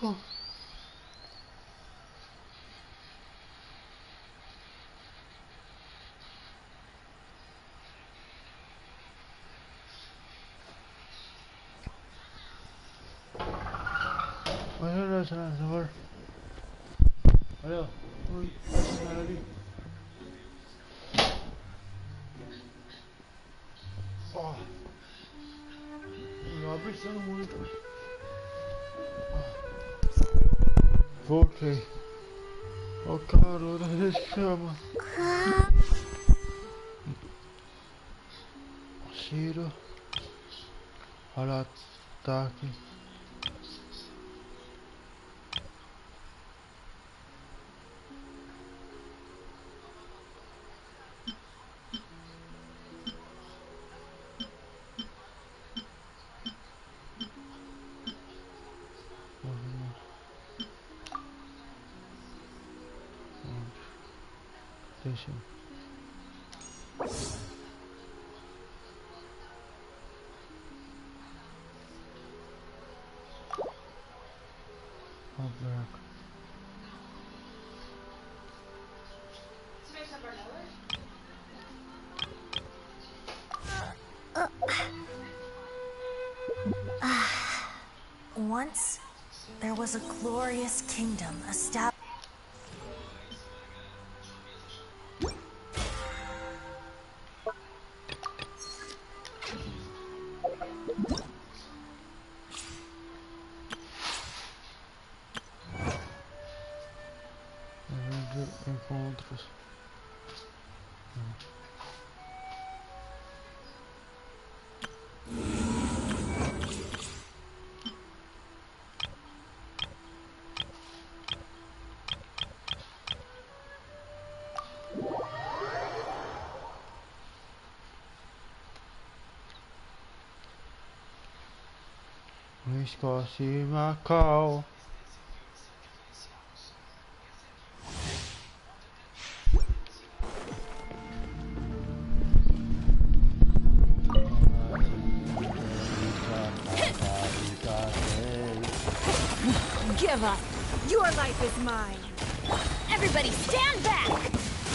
Oh. Olha lá, olha, ui, ali. Oh, não abrindo muito. Voltei. Oh, caralho, ele chama. Tiro. Olha, ataque. Deixa. Oh, buraco. Once, there was a glorious kingdom established. Encontros. Escócia e Macau. Give up. Your life is mine. Everybody stand back.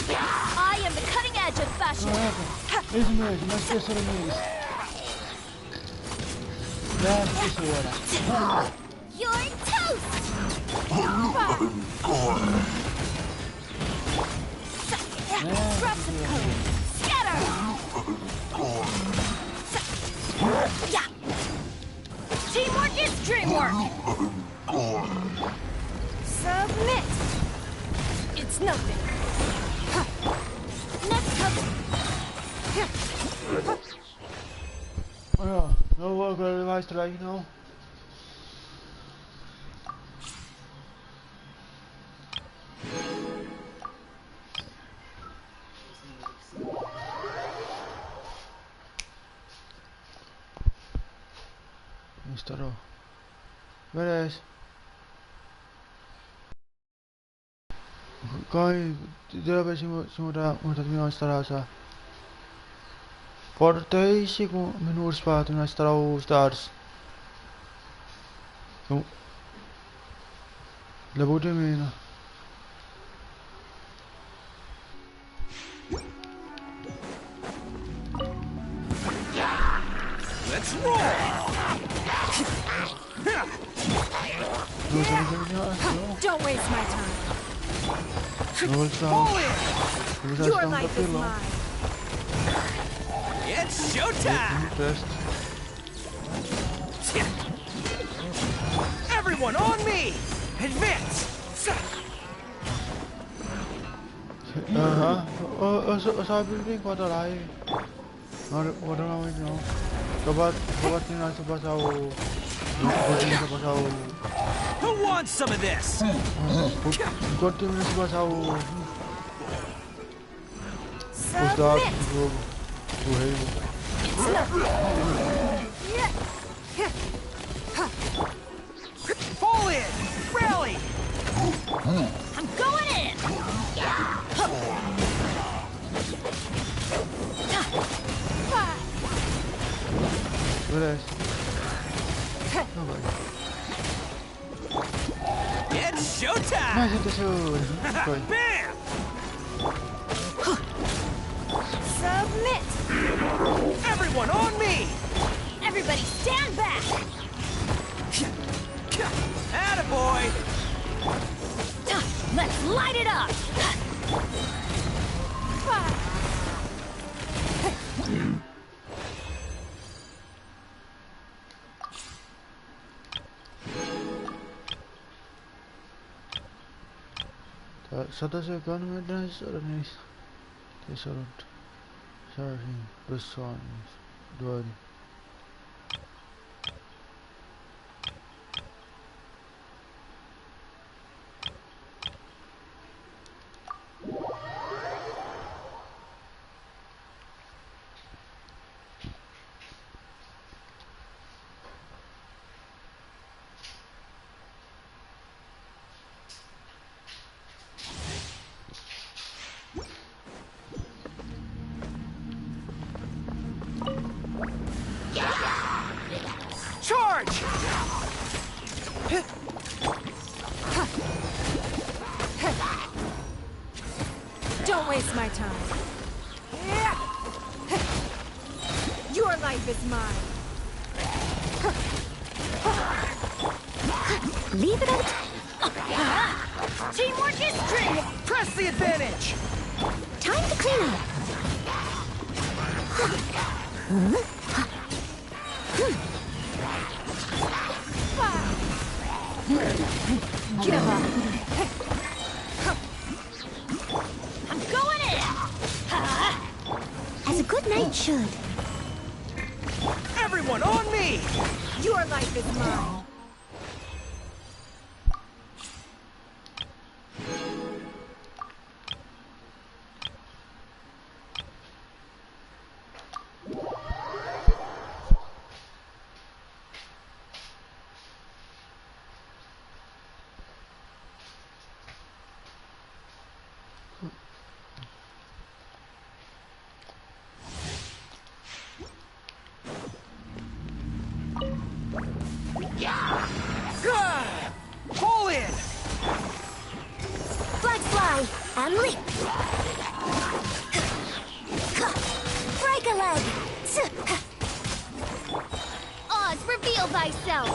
I am the cutting edge of fashion. Isso mesmo, não esqueça de mim. You're toast. Drop some code. Scatter. Teamwork is dreamwork. Submit. It's nothing. Next up. Olha, não vou agora levar strike não. Estourou. Beleza. Kai, trebuie să mă instala asta. Portei și cu menul spate mi instalau stars. Nu. Le bude mine. Let's roll. Don't waste my time. Your Your life is mine. It's showtime. Everyone on me. Advance. Sabi din ko talay. Wala naman yun. Kabat nila sa basaw. Sa basaw. Who wants some of this? Konti nila sa basaw. Submit. Fall in. Rally. I'm going in. Beleza. Showtime! Nice episode! Good. Bam! Submit! Everyone on me! Everybody stand back! Attaboy! Let's light it up! Sadece görmeden sorunuz. Sorun. Sorun. Response. Doğru. Charge! Don't waste my time. Your life is mine. Leave it out. Teamwork is strength. Press the advantage! Time to clean up. Give up. I'm going in. As a good knight should. Everyone on me! Your life is mine. Pull in! Flag fly and leap. Break a leg. Oz, reveal thyself.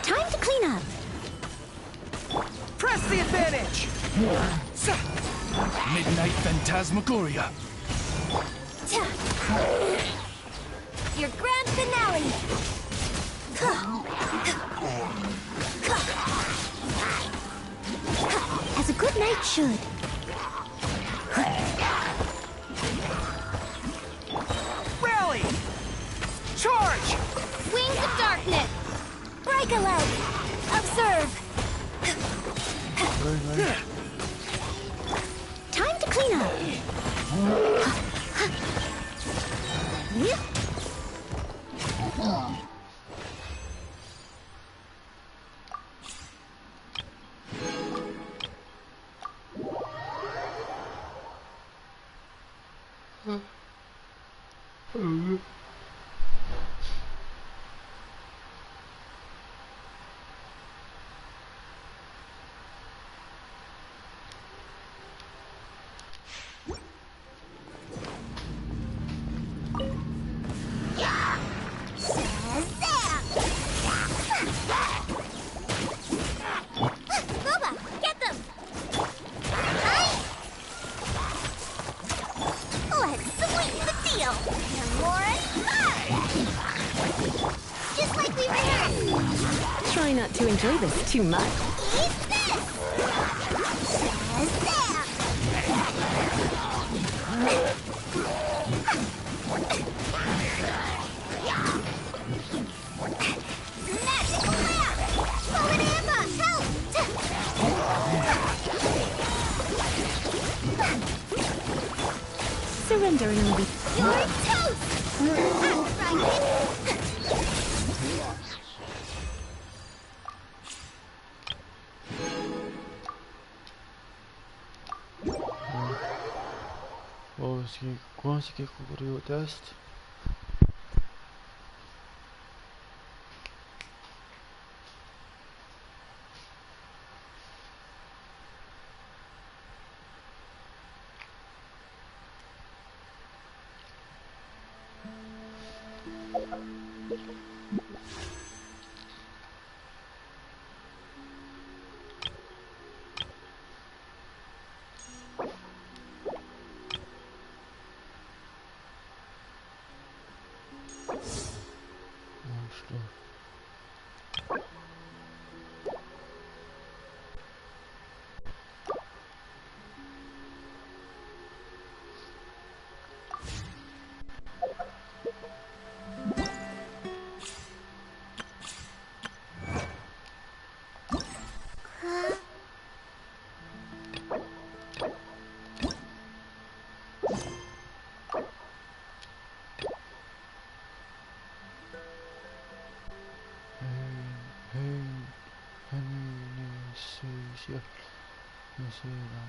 Time to clean up. Press the advantage! Midnight Phantasmagoria. Your grand finale. As a good knight should. Rally! Charge! Wings of darkness. Break a leg. Observe. Very nice. Time to clean up. Try not to enjoy this too much. Surrendering will be... You're toast! consegui concluir o teste. Monstro. Não sei lá.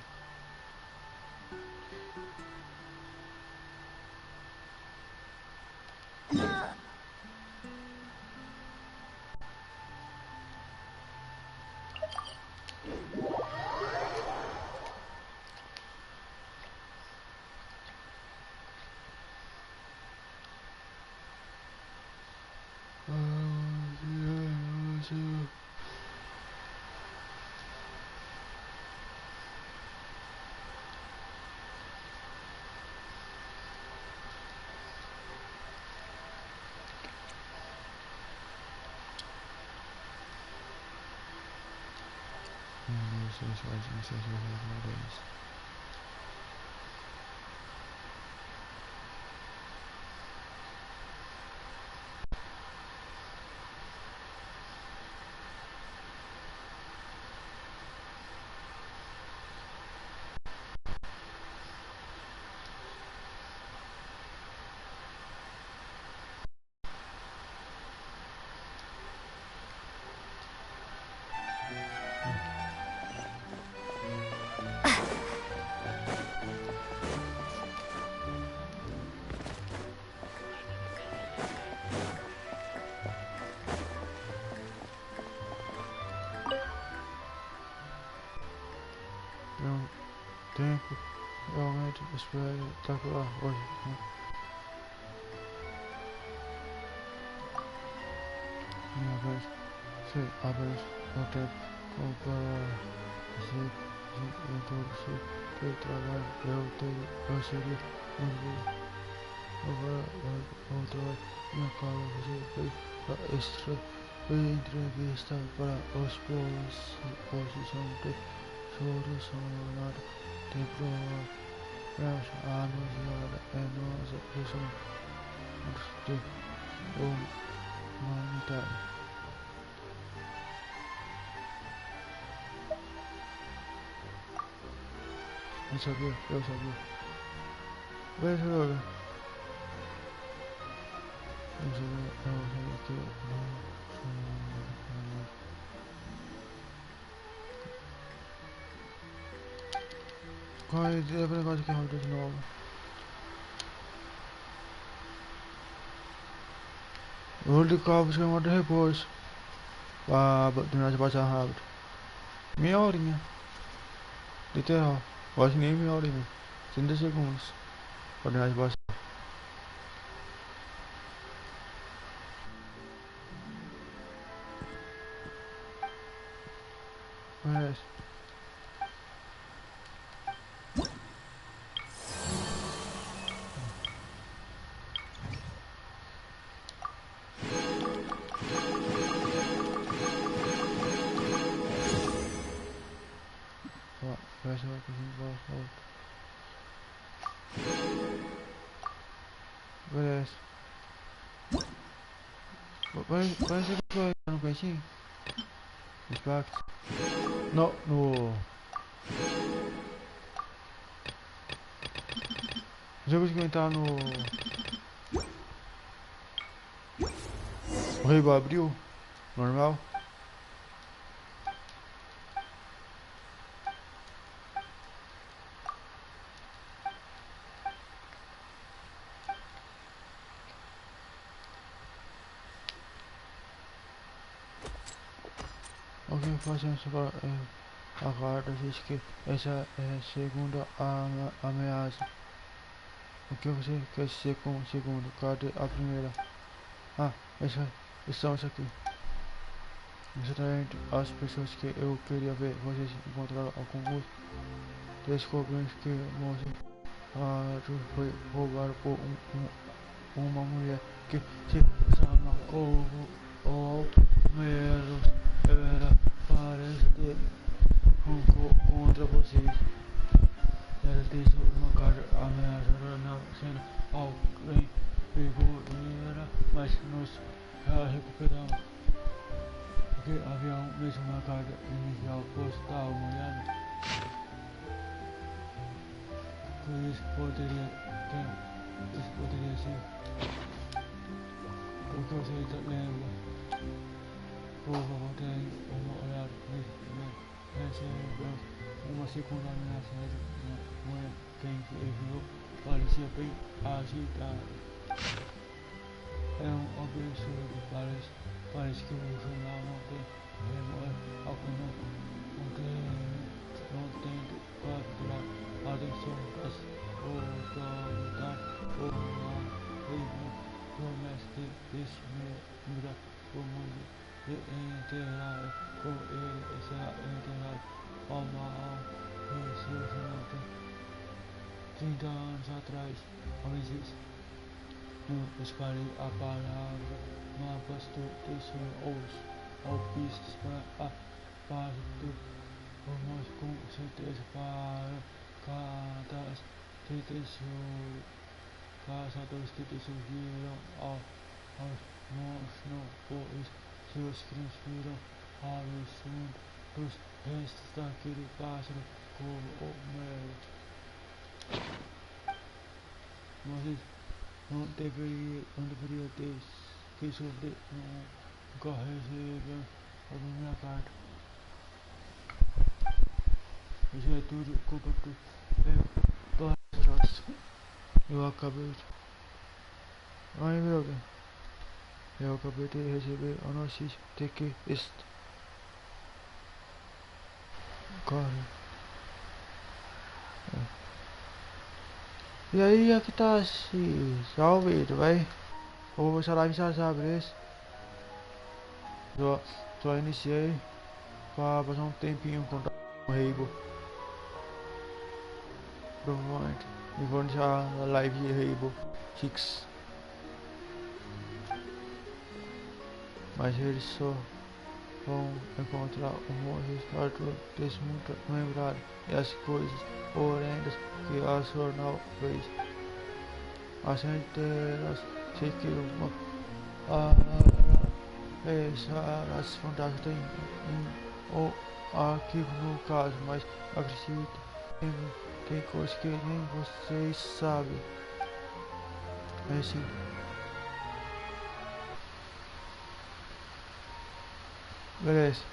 Tempo realmente espetacular hoje, né? Minha vez, se abre o tempo como para se introduzir pelo trabalho, eu seria o trabalho, minha cara, você fez a extra entrevista para os posição de solucionar de problemas anunciada em nossa posição de humanitária. Eu sabia. Vai jogar. Eu sabia que não. Qual é o negócio que roda de novo? O único cabo que eu de repouso. Para terminar de passar rápido. Meia horinha. Literal. Quase nem meia horinha. 30 segundos. Para terminar de passar. Parece. Parece que a gente volta. Parece que eu tô no Genshin. Impacto. Não, no... Já consegui entrar no... O rei abriu. Normal. O que fazemos agora, diz que essa é a segunda ameaça. O que você quer ser com o segundo? Cadê a primeira? Ah, são isso aqui. Exatamente as pessoas que eu queria ver. Vocês encontraram alguns descobrindo que o moço foi roubado por uma mulher que se chama Corvo ou Meros. Era parece ter contra vocês. Ela deixou uma carta ameaçadora na cena. Alguém pegou ela, mas nós já recuperamos. Porque havia mesmo uma carta inicial postal molhada. Isso poderia ser. O que você lembra? Por favor, tenha uma olhada nisso. Recebeu uma segunda ameaça de uma mulher quem enviou parecia bem agitada. É um absurdo, parece que o jornal não tem memória alguma, não tem capturar a atenção das autoridades ou a mesma promessa de desmembrar o mundo e enterrar com ele será enterrado ao mal ressurgimento 30 anos atrás, homens não espalhei a palavra, mapas do tesouro ou pistas para a base do rumos com certeza para caçadores de tesouro. Caçadores de tesouro viram aos monstros, pois seus crimes ao fundo dos restos daquele pássaro como o mel. Mas não deveria ter que sofrer, nunca recebeu a minha carta. Isso é tudo culpa do padrasto. Eu acabei de... Ai meu Deus. Eu acabei de receber a notícia de que este cara... E aí, aqui tá se salve, vai? Eu vou live já sabe isso. Só iniciei pra passar um tempinho com o Rainbow. Provavelmente. E vou iniciar a live de Rainbow 6. Mas eles só vão encontrar um resultado desse muito lembrado e as coisas horrendas que a jornal fez. As inteiras seguiram fechar as fantasias tem arquivo no caso, mas acredito, tem coisas que nem vocês sabem. É assim. Beleza.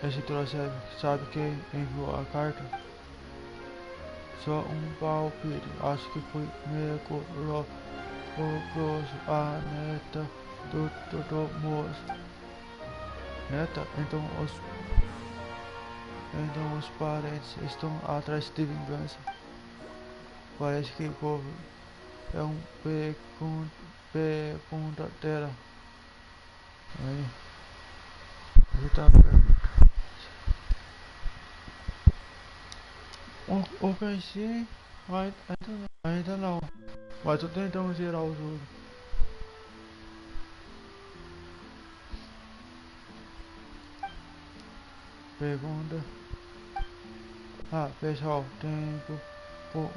Esse troço sabe quem enviou a carta? Só um palpite. Acho que foi Meco Grosso, a neta do moço. Neta? Então os parentes estão atrás de vingança. Parece que o povo é um pergunta dela. Aí. Ele tá perto. Eu pensei, ainda não. Mas tô tentando zerar o jogo. Pergunta. Pessoal, tempo por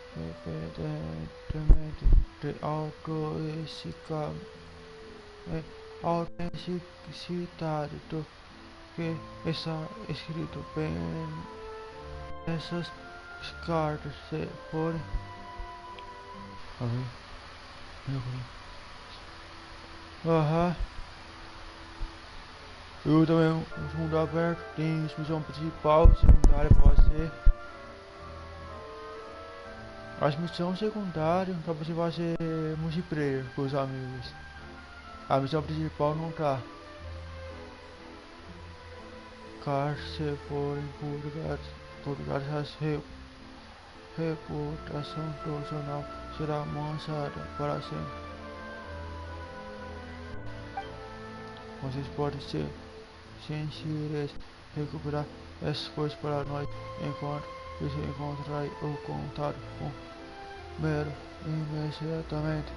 independentemente de autenticidade do que está escrito bem nessas cartas, se forem. Aham. Eu também, o mundo aberto, tem missão principal, secundária pra você. As missões secundárias pra você vai ser multiplayer com os amigos. A missão principal não tá. Caso se forem publicadas as reputação do jornal será manchada para sempre. Vocês podem ser sensíveis recuperar essas coisas para nós enquanto você encontrar o contato com Mero imediatamente.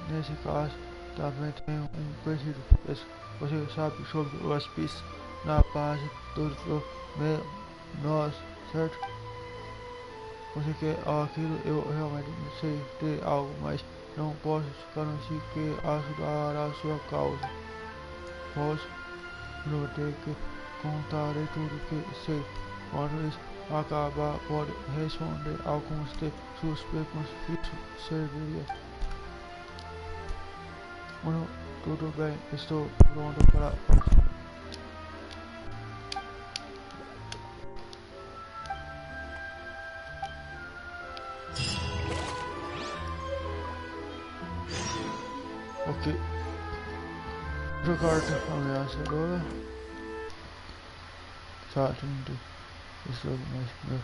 Nesse caso, também tem um pedido. Você sabe sobre as pistas na base do nós, certo? Você quer aquilo? Eu realmente não sei de algo, mas não posso garantir que ajudará a sua causa. Posso prometer que contarei tudo que sei. Quando isso acabar, pode responder alguns de suas perguntas. Isso serviria. Bueno, tudo bem, estou pronto para... Ok. Jogar ameaçadora. Tá, lindo. Esse jogo, mas meu,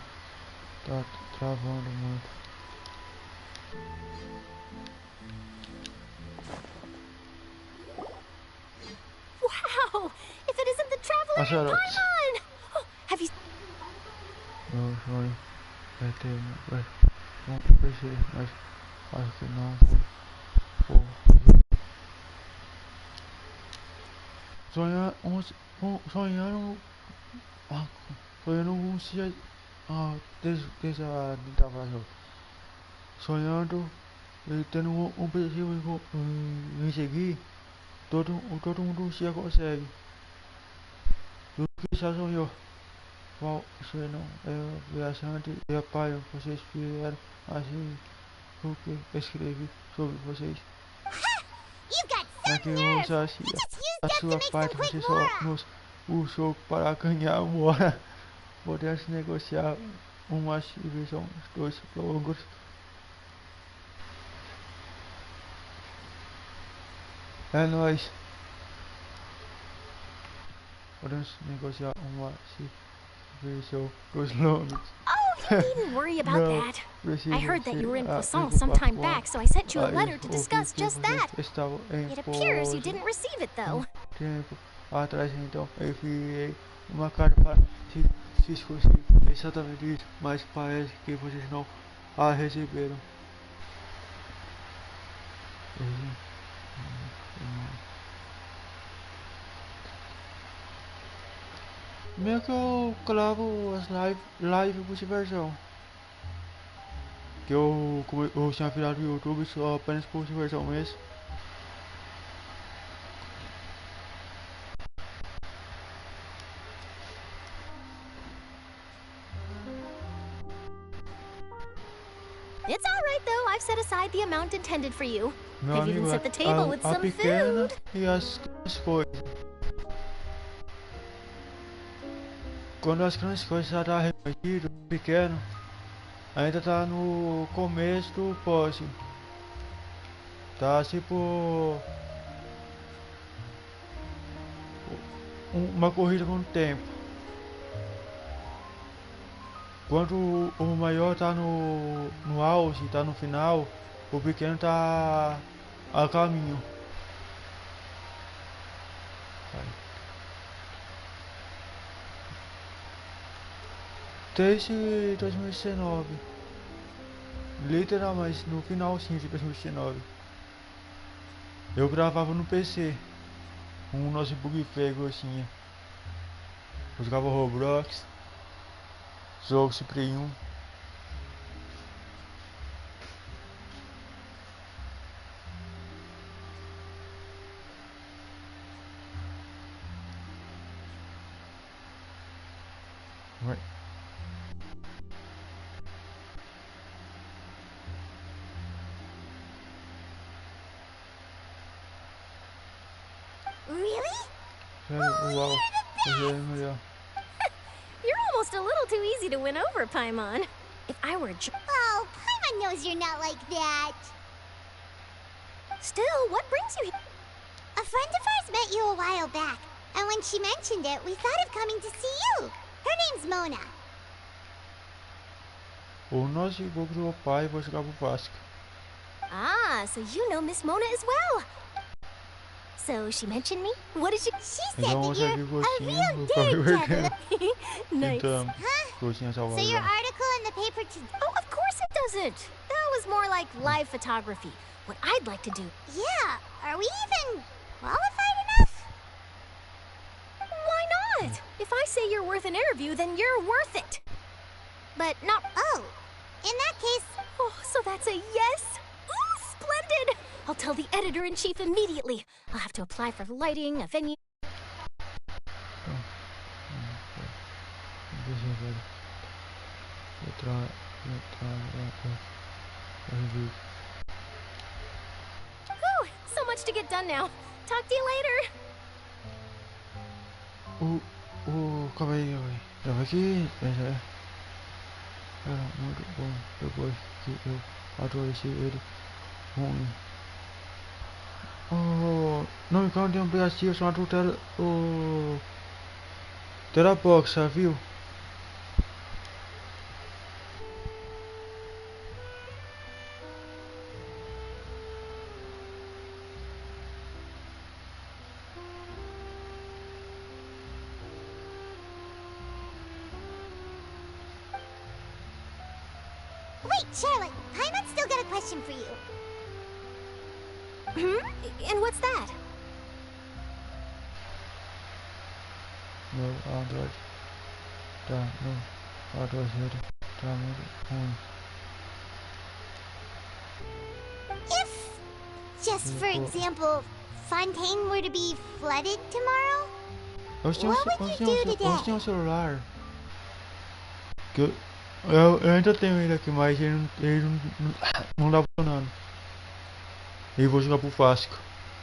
tá travando muito. Wow! If it isn't the traveler, Paimon! Oh, have you... Meu sonho é ter um PC, mas acho que não vou sonhando um dia desde a tava sonhando e tendo um objetivo em seguir, todo mundo já consegue. O que já sonhou? Qual você não é viajante e a pai, vocês fizeram assim o que escrevi sobre vocês. You got É que eu assim, a sua parte você só nos usou para ganhar hora. Podemos negociar uma divisão dos logos. É nóis. Podemos negociar uma divisão dos logos. Oh, you needn't worry about No, that. I heard that you were in Poisson some time back, so I sent you a letter to discuss just that. It appears you didn't receive it, though. Tempo atrás, então, eu enviei uma carta para se esquecer exatamente isso, mas parece que vocês não a receberam. Meio que eu clavo as live por diversão. Que eu tinha virado o YouTube só apenas por diversão mesmo. It's all right, though. I've set aside the amount intended for you. Meu I've even amigo, set the table with some pequena food. e as coisas. Quando as grandes coisas já tá repartido, pequeno, ainda tá no começo do próximo. Tá tipo uma corrida com o tempo. Quando o maior tá no auge, tá no final, o pequeno tá a caminho. Desde 2019, literalmente no finalzinho de 2019, eu gravava no PC, um notebook feio assim. Eu jogava Roblox, jogos Play 1. Really? Uau, é melhor. You're almost a little too easy to win over, Paimon. If I were a Oh, Paimon knows you're not like that. Still, what brings you here? A friend of ours met you a while back, and when she mentioned it, we thought of coming to see you. Her name's Mona. Ou nós vou pro pai e vou jogar pro Vasco. Ah, so you know Miss Mona as well. So she mentioned me? What did she... She said Então that vamos you're aqui o a gostinho, real vou ficar me dig perdendo. Nice. Então, gostinho So your salvador. article in the paper to... Oh, of course it doesn't. That was more like live photography. What I'd like to do. Yeah, are we even qualified enough? Why not? If I say you're worth an interview, then you're worth it. But not... Oh, in that case, Oh, so that's a yes? Ooh, splendid! I'll tell the editor-in-chief immediately. I'll have to apply for lighting, a venue... Deixa eu ver. Whew, so much to get done now. Talk to you later. Calma aí, calma aqui. Era muito bom depois que eu adoreci ele ruim. Não encontrei um aplicativo chamado Terabox, já viu? wait, Charlotte, Paimon's still got a question for you. And what's that? Meu Android tá no Android tá muito ruim. If, just for example, Fontaine were to be flooded tomorrow, Hoje tem what would you do hoje tem today? um celular que eu ainda tenho ele aqui, mas ele não tá funcionando. E vou jogar pro Vasco,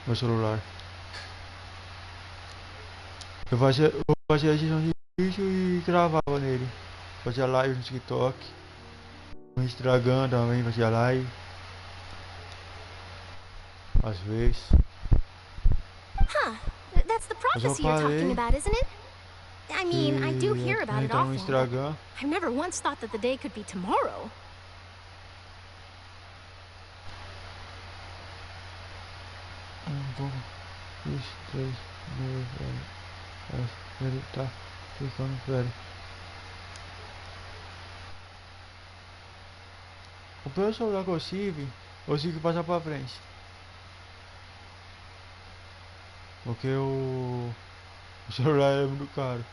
meu celular. Eu fazia a edição de vídeo e gravava nele. Fazia live no TikTok, no Instagram também fazia live. Às vezes. Huh, that's the prophecy you're talking about, isn't it? I mean, I do hear about it Então no often, but Instagram. I've never once thought that the day could be tomorrow. Ele tá ficando velho. O primeiro celular que eu tive passar pra frente. Porque o celular é muito caro.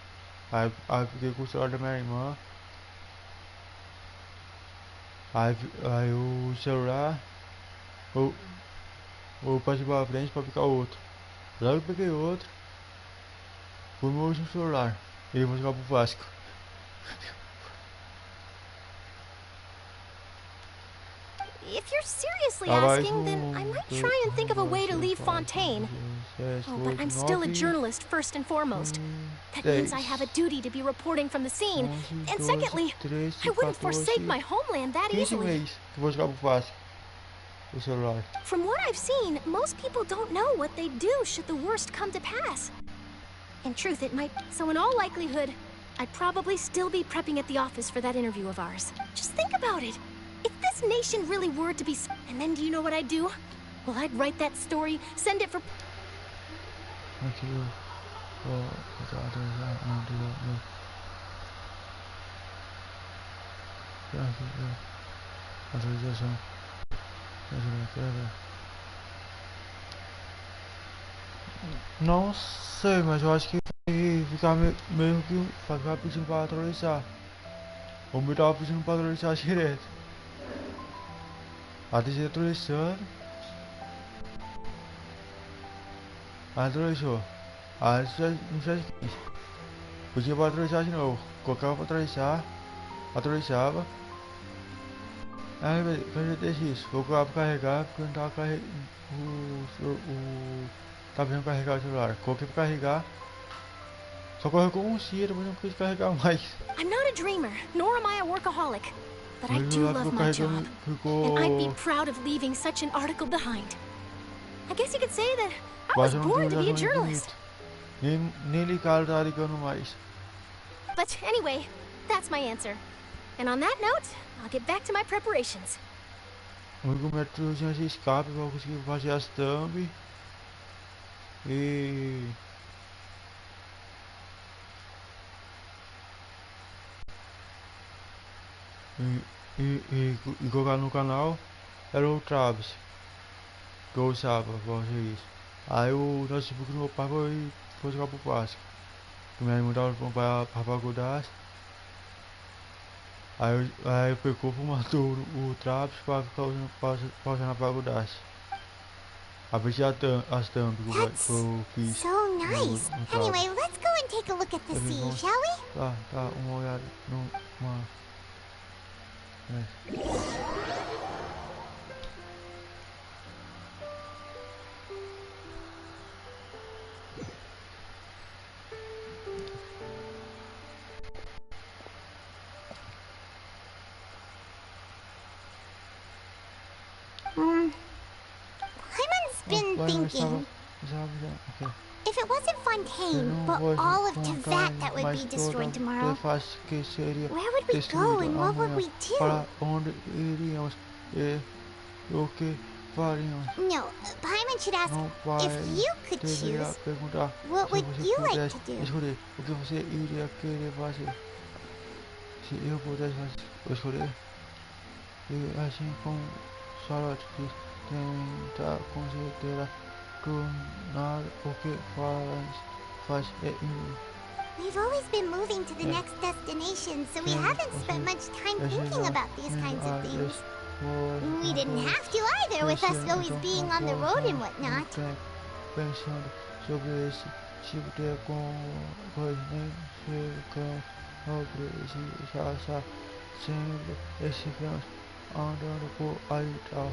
Aí fiquei com o celular da minha irmã. Aí o celular eu passei pra frente pra ficar outro. Logo que peguei outro, foi o meu último celular. E eu vou jogar pro Vasco. If you're seriously asking, then I might try and think of a way to leave Fontaine. Oh, but I'm still a journalist first and foremost. That means I have a duty to be reporting from the scene. And secondly, I wouldn't forsake my homeland that 15 easily. meses que eu vou jogar pro Vasco. O celular. From what I've seen, most people don't know what they'd do should the worst come to pass. In truth, it might... So in all likelihood, I'd probably still be prepping at the office for that interview of ours. Just think about it. If this nation really were to be... And then do you know what I'd do? Well, I'd write that story, send it for... Atualização. Não sei, mas eu acho que vai ficar meio que vai ficar pedindo pra atualizar. O meu tava pedindo pra atualizar direto. A DC atualizando. Atualizou. Aí não fez isso. Podia pra atualizar de novo. Colocava pra atualizar. Atualizava. Aí eu deixei isso. Vou colocar pra carregar porque eu não tava carregando. Tava vendo carregar o celular. Coloquei pra carregar. Só carregou um dia, depois não quis carregar mais. I'm not a dreamer, nor am I a workaholic. But I do love my job. And I'd be proud of leaving such an article behind. I guess you could say that I was born to be a journalist. Nem ligado tá ligando mais. But anyway, that's my answer. And on that note, I'll get back to my preparations. O único método de escape para conseguir fazer as thumb. E colocar no canal era o Travis que eu usava pra fazer isso. Aí o notebook do meu pai foi jogar pro básico. Que minha irmã tava pra faculdade. Aí pegou e matou o Travis pra ficar usando na faculdade. A ver se as thumb que eu fiz. So nice. No Anyway, let's go and take a look at the sea, shall we? Tá, uma olhada numa. Hyman's been thinking, if it wasn't Fontaine, but all of Tevat that would be destroyed tomorrow, where would we go and what would we do? No, Hyman should ask, if you could choose, what would you like to do? O que você iria querer fazer? Se eu pudesse escolher, assim como Charlotte diz, tentar considerar tornar o que faz We've always been moving to the next destination, so we haven't spent much time thinking about these kinds of things. We didn't have to either, with us always being on the road and whatnot. Pensando sobre esse tipo de coisa, já sempre estivemos andando por aí e tal.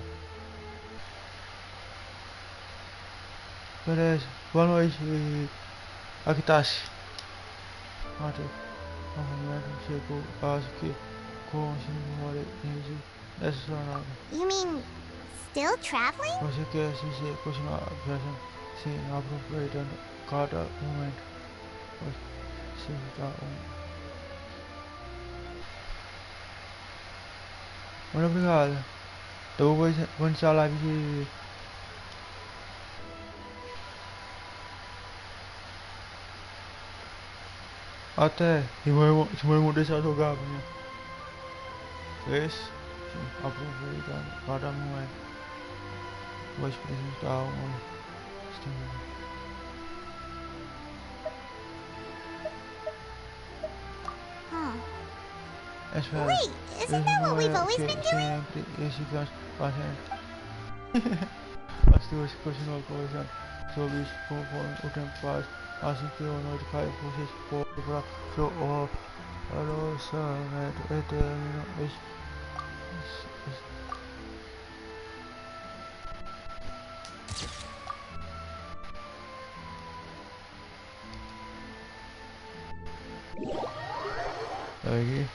Beleza, boa noite. Aqui tá. Até o momento chegou, acho que continuarei nessa jornada. You mean, still traveling? Você quer se continuar viajando, sim, aproveitando cada momento. Você está Muito obrigado. Eu vou iniciar a live de... Até, se meu irmão deixar jogar, né? Esse, aproveitando cada momento. Vou apresentar uma... Wait, isn't that what we've always been doing? As duas continuam conversando sobre isso conforme o tempo passa. Assim que a noite cai, vocês podem para o orçamento eterno. Aqui.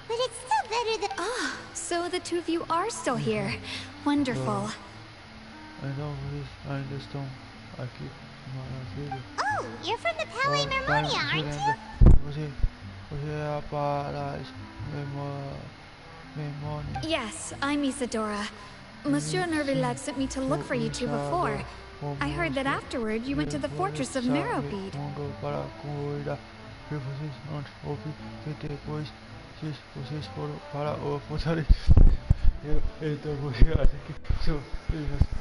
But it's still better than... Oh, so the two of you are still here. Wonderful. Então vocês ainda estão aqui, maravilha. Oh, you're from the Palais Mermonia, aren't you? Você é a Palais Mermonia. Yes, I'm Isadora. Monsieur Nervillac sent me to look for you two before. I heard that afterward you went to the fortress of Meropide. Para cuidar de vocês antes, ouvi que depois vocês foram para o fortaleza. Então você acha que sou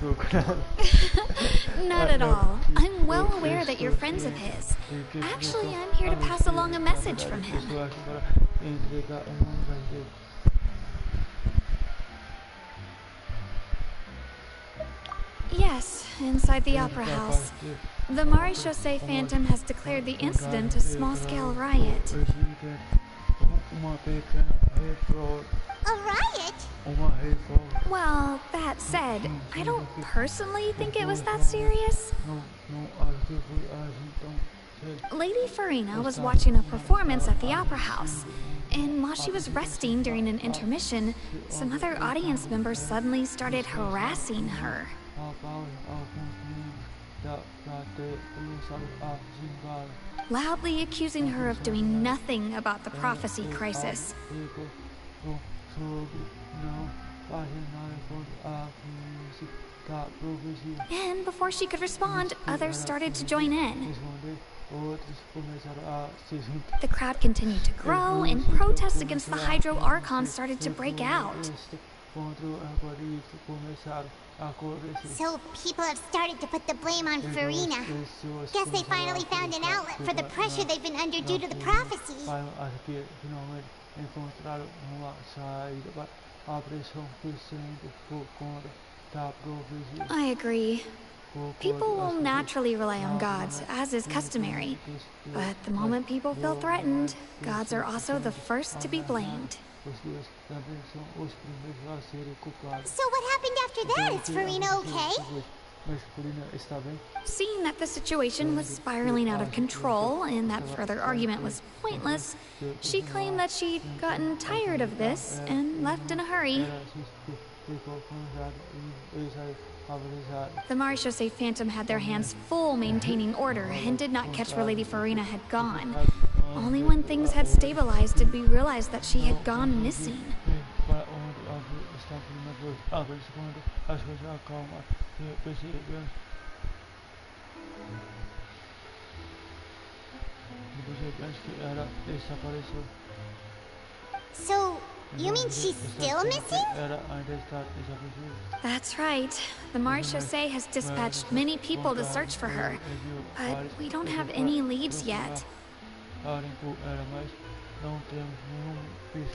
procurado? Not at all. I'm well aware that you're friends of his. Actually, I'm here to pass along a message from him. Yes, inside the Opera House. The Maréchaussée Phantom has declared the incident a small-scale riot. A riot? Well, that said, I don't personally think it was that serious. Lady Farina was watching a performance at the Opera House, and while she was resting during an intermission, some other audience members suddenly started harassing her. Loudly accusing her of doing nothing about the prophecy crisis. And before she could respond, others started to join in. The crowd continued to grow, and protests against the Hydro Archon started to break out. So people have started to put the blame on Farina. Guess they finally found an outlet for the pressure they've been under due to the prophecy. I agree. People will naturally rely on gods, as is customary. But the moment people feel threatened, gods are also the first to be blamed. So what happened after that? Is Farina okay? Seeing that the situation was spiraling out of control and that further argument was pointless, she claimed that she'd gotten tired of this and left in a hurry. The Marechaussee Phantom had their hands full maintaining order and did not catch where Lady Farina had gone. Only when things had stabilized did we realize that she had gone missing. So, you mean she's still missing? That's right. The Marechaussee has dispatched many people to search for her, but we don't have any leads yet.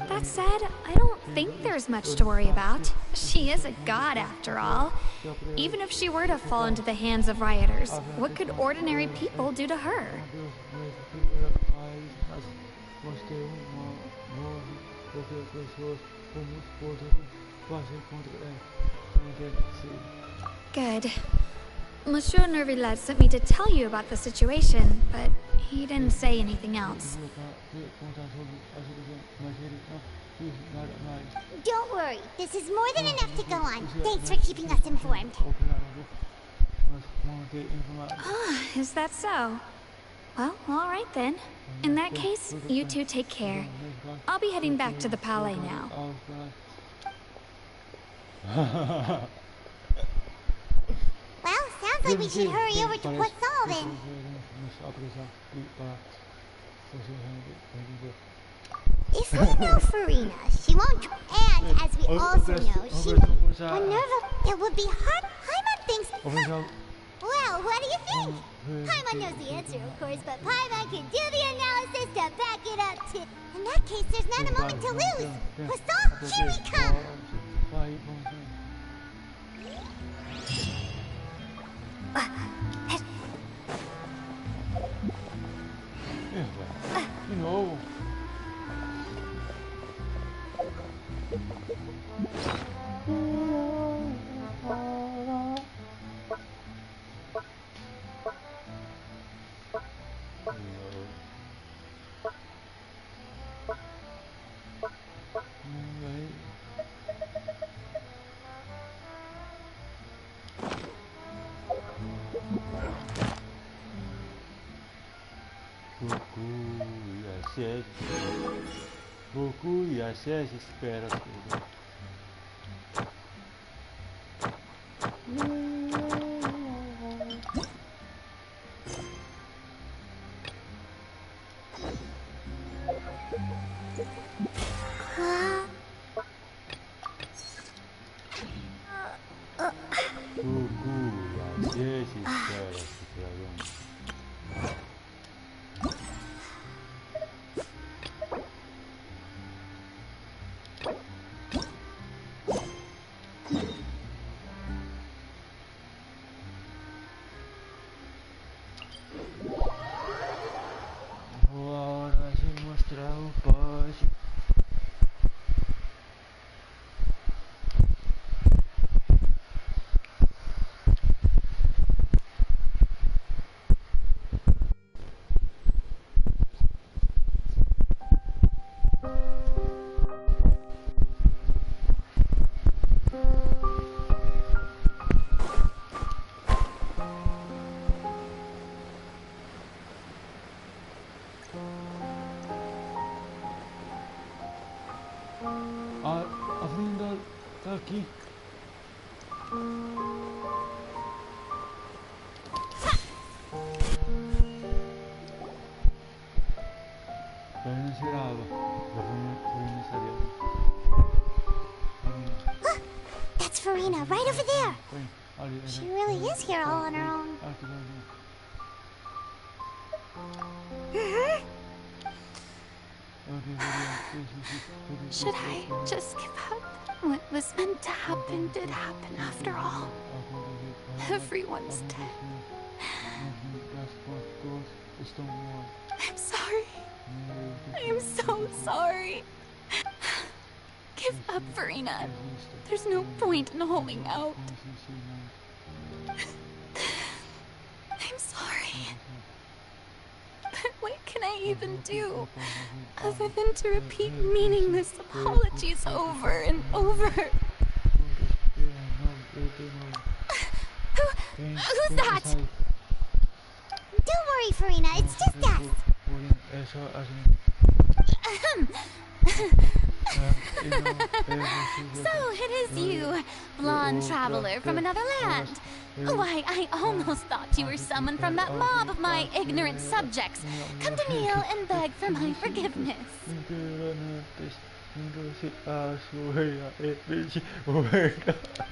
That said, I don't think there's much to worry about. She is a god after all. Even if she were to fall into the hands of rioters, what could ordinary people do to her? Good. Monsieur Nervillet sent me to tell you about the situation, but he didn't say anything else. Don't worry, this is more than enough to go on. Thanks for keeping us informed. Ah, is that so? Well, all right then. In that case, you two take care. I'll be heading back to the Palais now. Well, sounds like we should hurry over to Port Saul then. If we know Farina, she won't. And as we also know, she Minerva. It would be hard. Paimon thinks. Well, what do you think? Paimon knows the answer, of course, but Paimon can do the analysis to back it up. In that case, there's not a moment to lose. Port Saul, here we come. No. Goku e a Sérgio espera tudo. Goku e a Sérgio espera tudo. That's Farina, right over there. She really is here all on her own. Should I just give up? What was meant to happen did happen after all. Everyone's dead. I'm sorry. I'm so sorry. Give up, Farina. There's no point in holding out. I'm sorry. But what can I even do other than to repeat meaningless apologies over and over? Who's that? Don't worry, Farina, it's just us. So it is you, blonde traveler from another land. Why, I almost thought you were someone from that mob of my ignorant subjects. Come to kneel and beg for my forgiveness.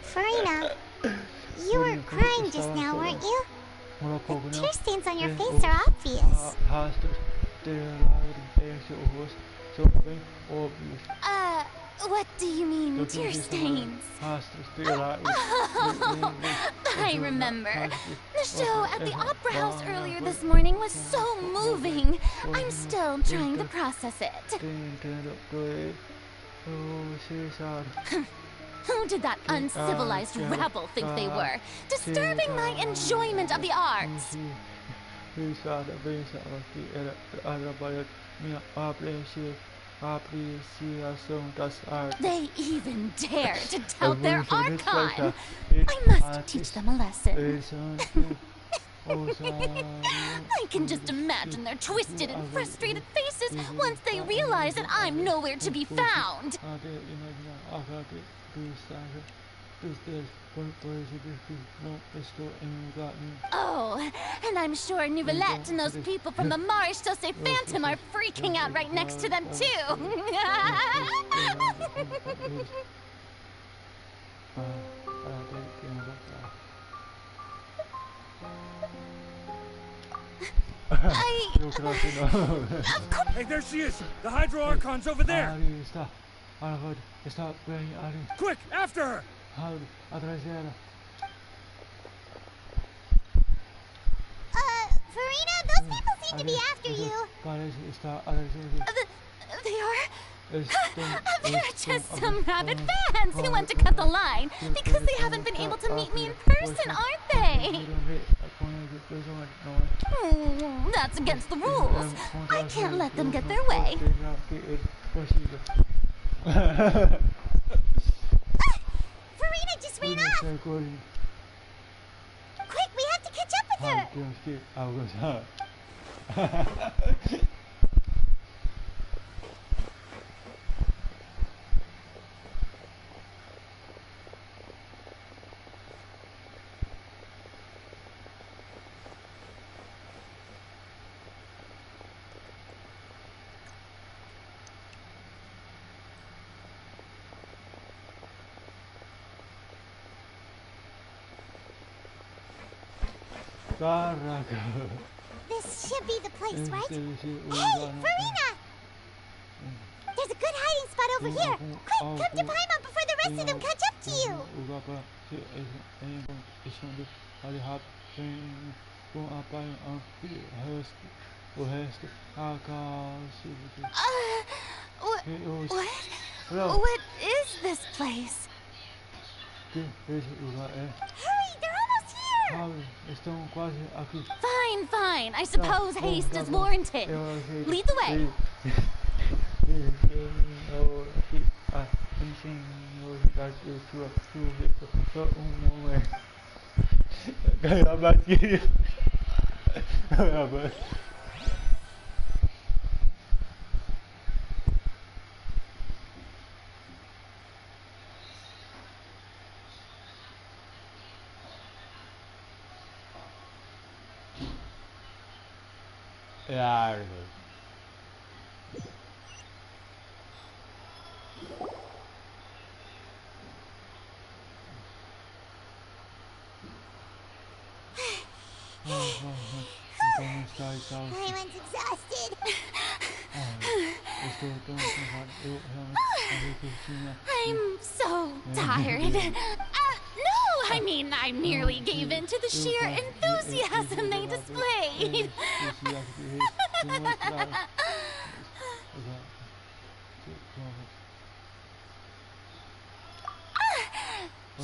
Farina, you were crying just now, weren't you? The tear stains on your face are obvious. What do you mean, tear stains? I remember. The show at the Opera House earlier this morning was so moving. I'm still trying to process it. Who did that uncivilized rabble think they were? Disturbing my enjoyment of the arts. They even dare to tout their archon. I must teach them a lesson. I can just imagine their twisted and frustrated faces once they realize that I'm nowhere to be found. Oh, and I'm sure Nouvellette and those people from the Marsh Chaussee Phantom are freaking out right next to them, too. Hey, there she is! The Hydro Archon's over there! Quick, after her! Farina, those people seem to be after you. They are? They're just some rabid fans who want to cut the line because they haven't been able to meet me in person, aren't they? That's against the rules. I can't let them get their way. Farina just ran off. Quick, we have to catch up with her. This should be the place, right? Hey, Farina! There's a good hiding spot over here. Quick, come to Paimon before the rest of them catch up to you. What is this place? Hurry, they're almost here. Fine. I suppose haste is warranted. Lead the way. aardig. Everyone's exhausted. I'm so tired. No, I mean, I merely gave in to the sheer enthusiasm they displayed.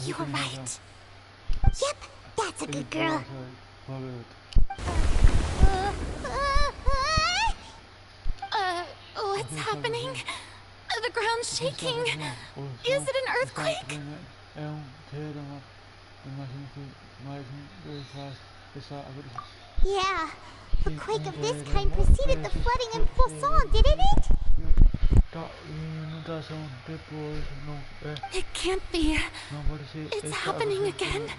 You're right. Yep, that's a good girl. What's happening? The ground's shaking. Is it an earthquake? Yeah, a quake of this kind preceded the flooding in Poisson, didn't it? It can't be. It's happening again.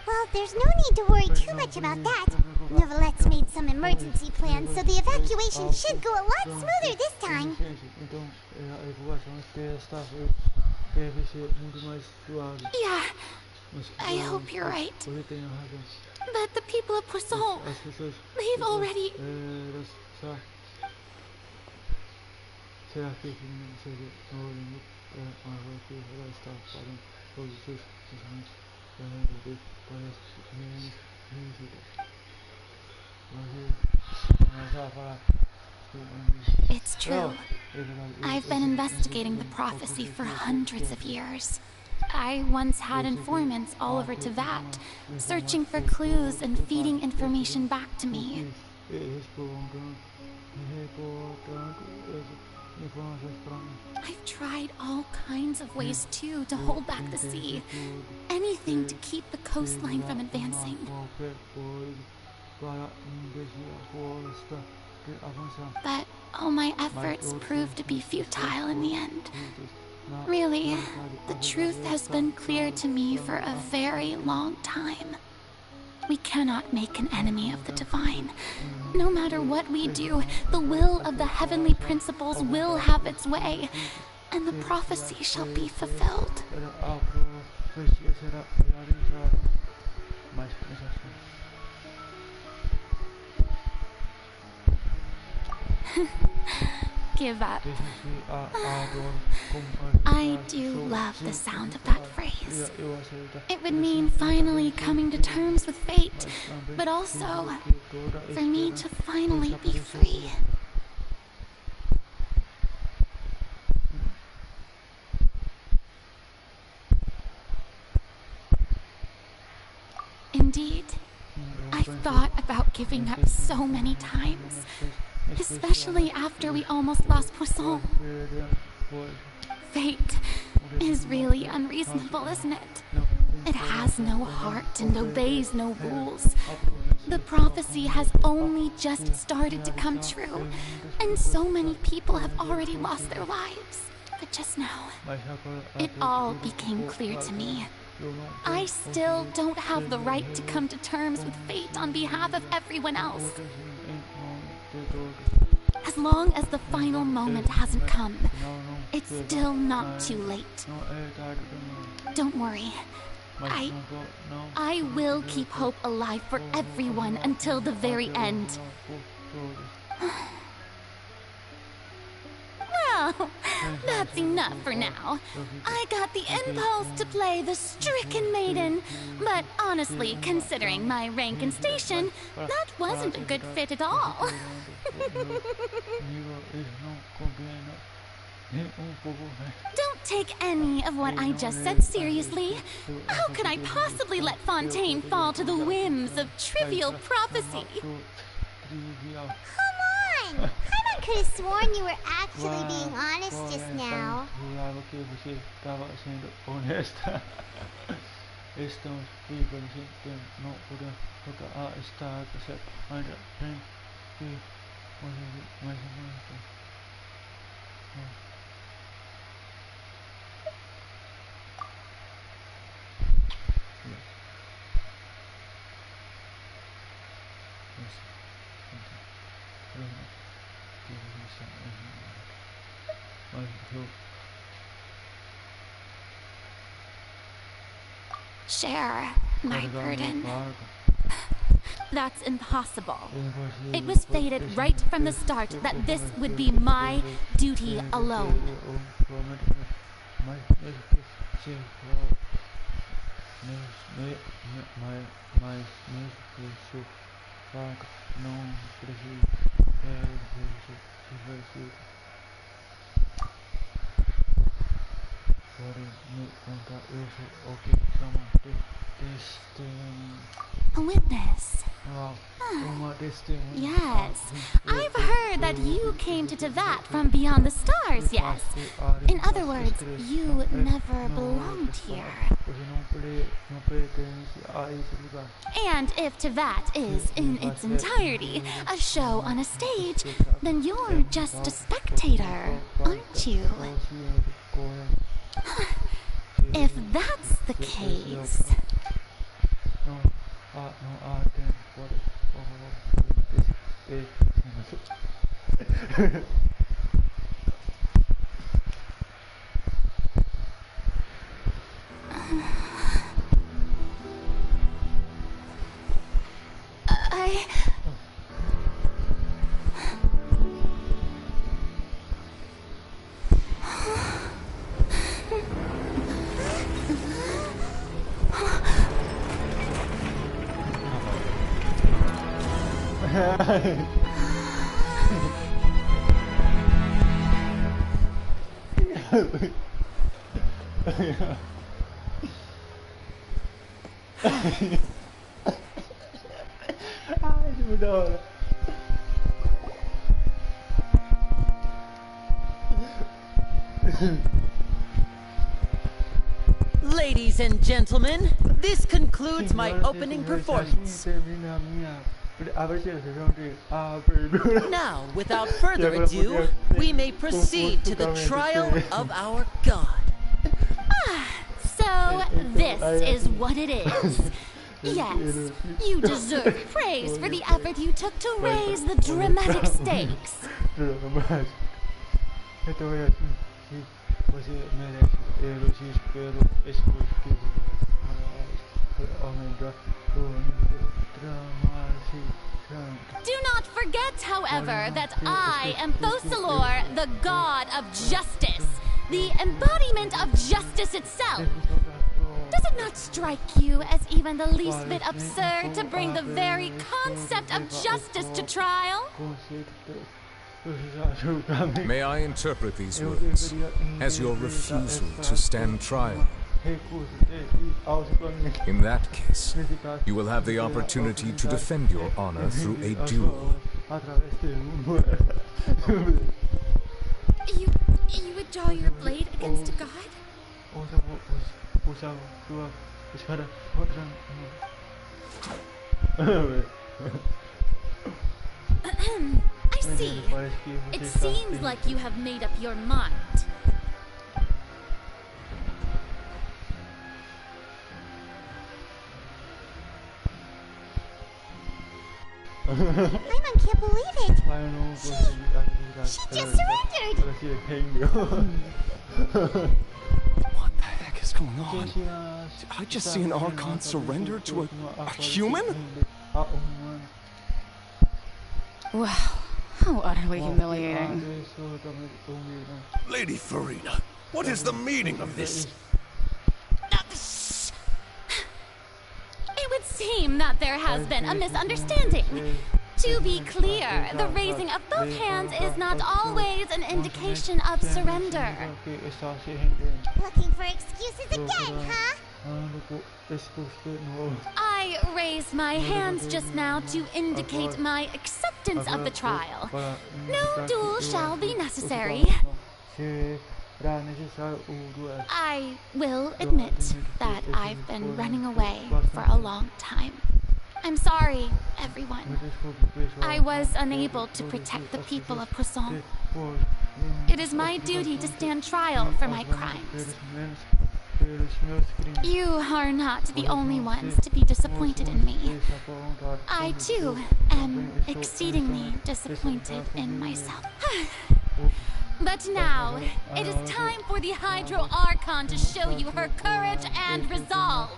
Well, there's no need to worry too much about that. Neverlette's made some emergency plans, so the evacuation should go a lot smoother this time. Yeah, I hope you're right. But the people of Poisson, they've already... It's true. I've been investigating the prophecy for hundreds of years. I once had informants all over Tevat, searching for clues and feeding information back to me. I've tried all kinds of ways too to hold back the sea. Anything to keep the coastline from advancing. But all my efforts proved to be futile in the end. Really, the truth has been clear to me for a very long time. We cannot make an enemy of the divine. No matter what we do, the will of the heavenly principles will have its way, and the prophecy shall be fulfilled. Give up. I do love the sound of that phrase. It would mean finally coming to terms with fate, but also for me to finally be free. Indeed, I've thought about giving up so many times. Especially after we almost lost Poisson. Fate is really unreasonable, isn't it? It has no heart and obeys no rules. The prophecy has only just started to come true, and so many people have already lost their lives. But just now, it all became clear to me. I still don't have the right to come to terms with fate on behalf of everyone else. As long as the final moment hasn't come, it's still not too late. Don't worry. I will keep hope alive for everyone until the very end. Well, that's enough for now. I got the impulse to play the stricken maiden, but honestly, considering my rank and station, that wasn't a good fit at all. Don't take any of what I just said seriously. How could I possibly let Fontaine fall to the whims of trivial prophecy? Come on! I could have sworn you were actually being honest just now. Share my burden. That's impossible. It was stated right from the start that this would be my duty alone. A witness. Yes, I've heard that you came to Teyvat from beyond the stars, yes. In other words, you never belonged here. And if Teyvat is, in its entirety, a show on a stage, then you're just a spectator, aren't you? If that's the case... Ladies and gentlemen, this concludes my opening performance. Now, without further ado, we may proceed to the trial of our god. So, this is what it is. Yes, you deserve praise for the effort you took to raise the dramatic stakes. Do not forget, however, that I am Fosalor, the god of justice, the embodiment of justice itself. Does it not strike you as even the least bit absurd to bring the very concept of justice to trial? May I interpret these words as your refusal to stand trial? In that case, you will have the opportunity to defend your honor through a duel. You would draw your blade against a god? I see. It seems like you have made up your mind. Paimon can't believe it. She just surrendered. What the heck is going on? Did I just see an Archon surrender to a human? Wow, how utterly humiliating. Lady Farina, what is the meaning of this? It would seem that there has been a misunderstanding. To be clear, the raising of both hands is not always an indication of surrender. Looking for excuses again, huh? I raised my hands just now to indicate my acceptance of the trial. No duel shall be necessary. I will admit that I've been running away for a long time. I'm sorry, everyone. I was unable to protect the people of Poisson. It is my duty to stand trial for my crimes. You are not the only ones to be disappointed in me. I, too, am exceedingly disappointed in myself. But now, it is time for the Hydro Archon to show you her courage and resolve.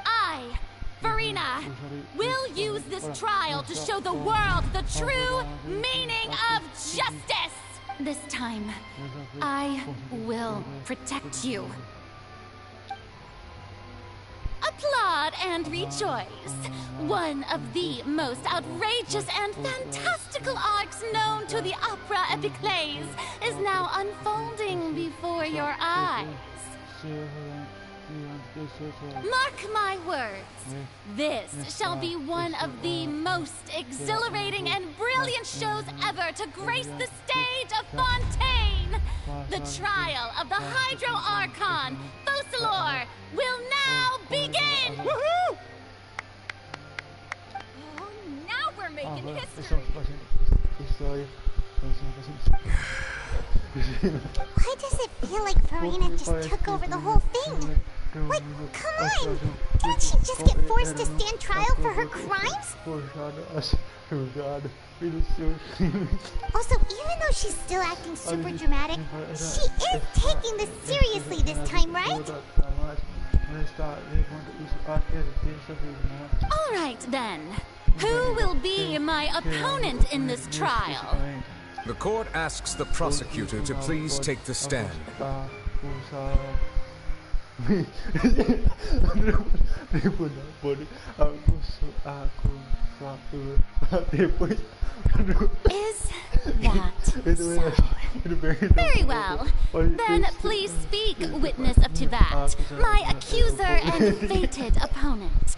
I, Farina, will use this trial to show the world the true meaning of justice! This time, I will protect you. Applaud and rejoice. One of the most outrageous and fantastical arcs known to the opera epiclese is now unfolding before your eyes. Mark my words, this shall be one of the most exhilarating and brilliant shows ever to grace the stage of Fontaine. The trial of the Hydro Archon, Focalor, will now begin! Woohoo! Oh, now we're making history! Why does it feel like Farina just took over the whole thing? Like, come on! Didn't she just get forced to stand trial for her crimes? Also, even though she's still acting super dramatic, she is taking this seriously this time, right? Alright then. Who will be my opponent in this trial? The court asks the prosecutor to please take the stand. Is that so? Very well. Then please speak, witness up to that, my accuser and fated opponent.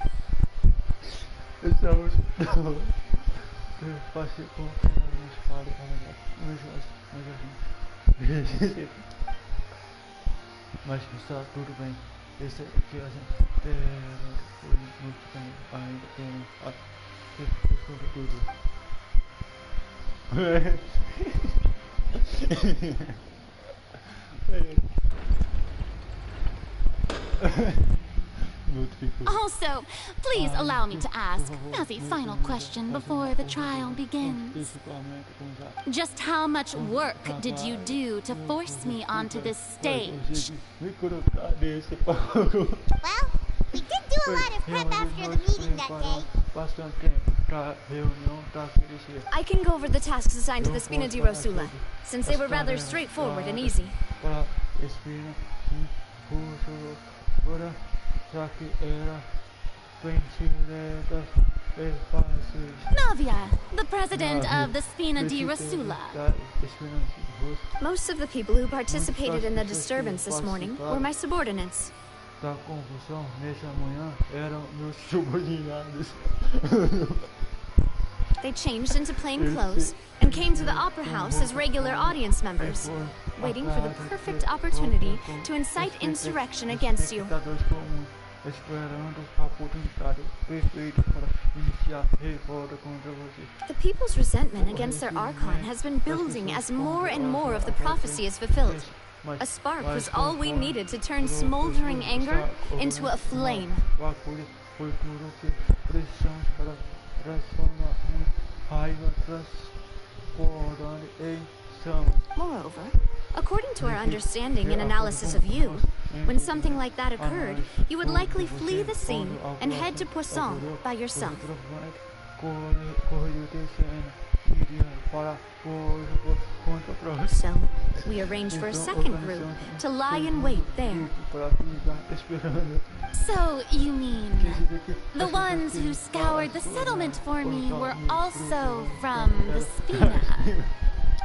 Mas está tudo bem. Esse aqui a gente tem muito bem, ainda tem tudo. Also, please allow me to ask, as a final question before the trial begins. Just how much work did you do to force me onto this stage? Well, we did do a lot of prep after the meeting that day. I can go over the tasks assigned to the Spina di Rosula, since they were rather straightforward and easy. Navia, the president of the Spina di Rosula. Most of the people who participated in the disturbance this morning were my subordinates. They changed into plain clothes and came to the Opera House as regular audience members, waiting for the perfect opportunity to incite insurrection against you. The people's resentment against their Archon has been building as more and more of the prophecy is fulfilled. A spark was all we needed to turn smoldering anger into a flame. Moreover, according to our understanding and analysis of you, when something like that occurred, you would likely flee the scene and head to Poisson by yourself. So, we arranged for a second group to lie in wait there. So, you mean, the ones who scoured the settlement for me were also from the Spina?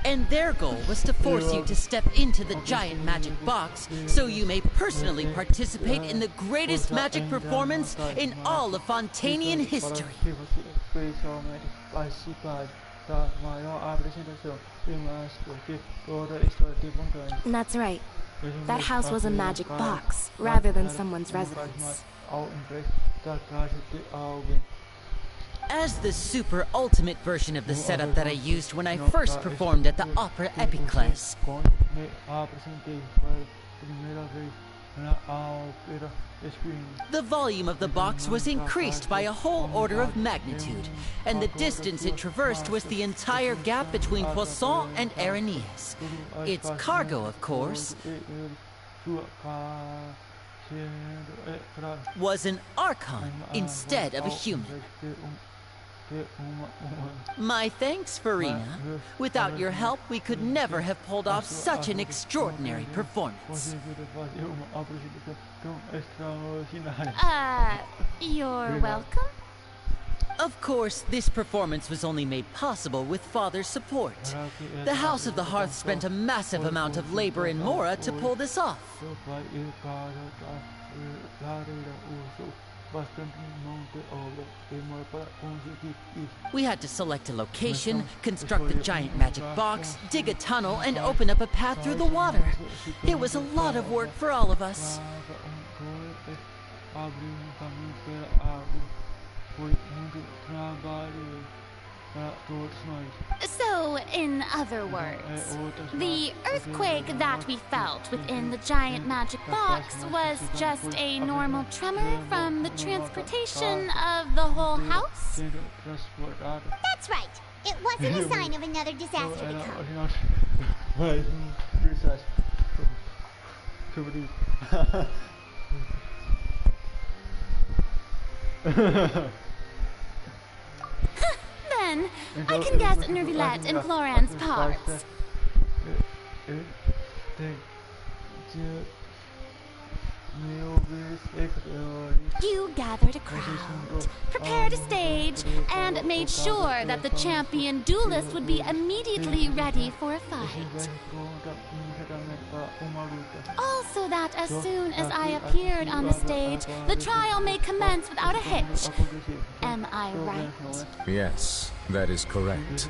And their goal was to force you to step into the giant magic box so you may personally participate in the greatest magic performance in all of Fontanian history. That's right. That house was a magic box, rather than someone's residence. As the super ultimate version of the setup that I used when I first performed at the Opera Epiclese. The volume of the box was increased by a whole order of magnitude, and the distance it traversed was the entire gap between Poisson and Arenias. Its cargo, of course, was an Archon instead of a human. My thanks, Farina. Without your help, we could never have pulled off such an extraordinary performance. You're welcome? Of course, this performance was only made possible with Father's support. The House of the Hearth spent a massive amount of labor in Mora to pull this off. We had to select a location, construct a giant magic box, dig a tunnel, and open up a path through the water. It was a lot of work for all of us. So, in other words, the earthquake that we felt within the giant magic box was just a normal tremor from the transportation of the whole house? That's right. It wasn't a sign of another disaster to come. Then, I can guess Nervillette and Floran's parts. You gathered a crowd, prepared a stage, and made sure that the champion duelist would be immediately ready for a fight. Also that as soon as I appeared on the stage, the trial may commence without a hitch. Am I right? Yes, that is correct.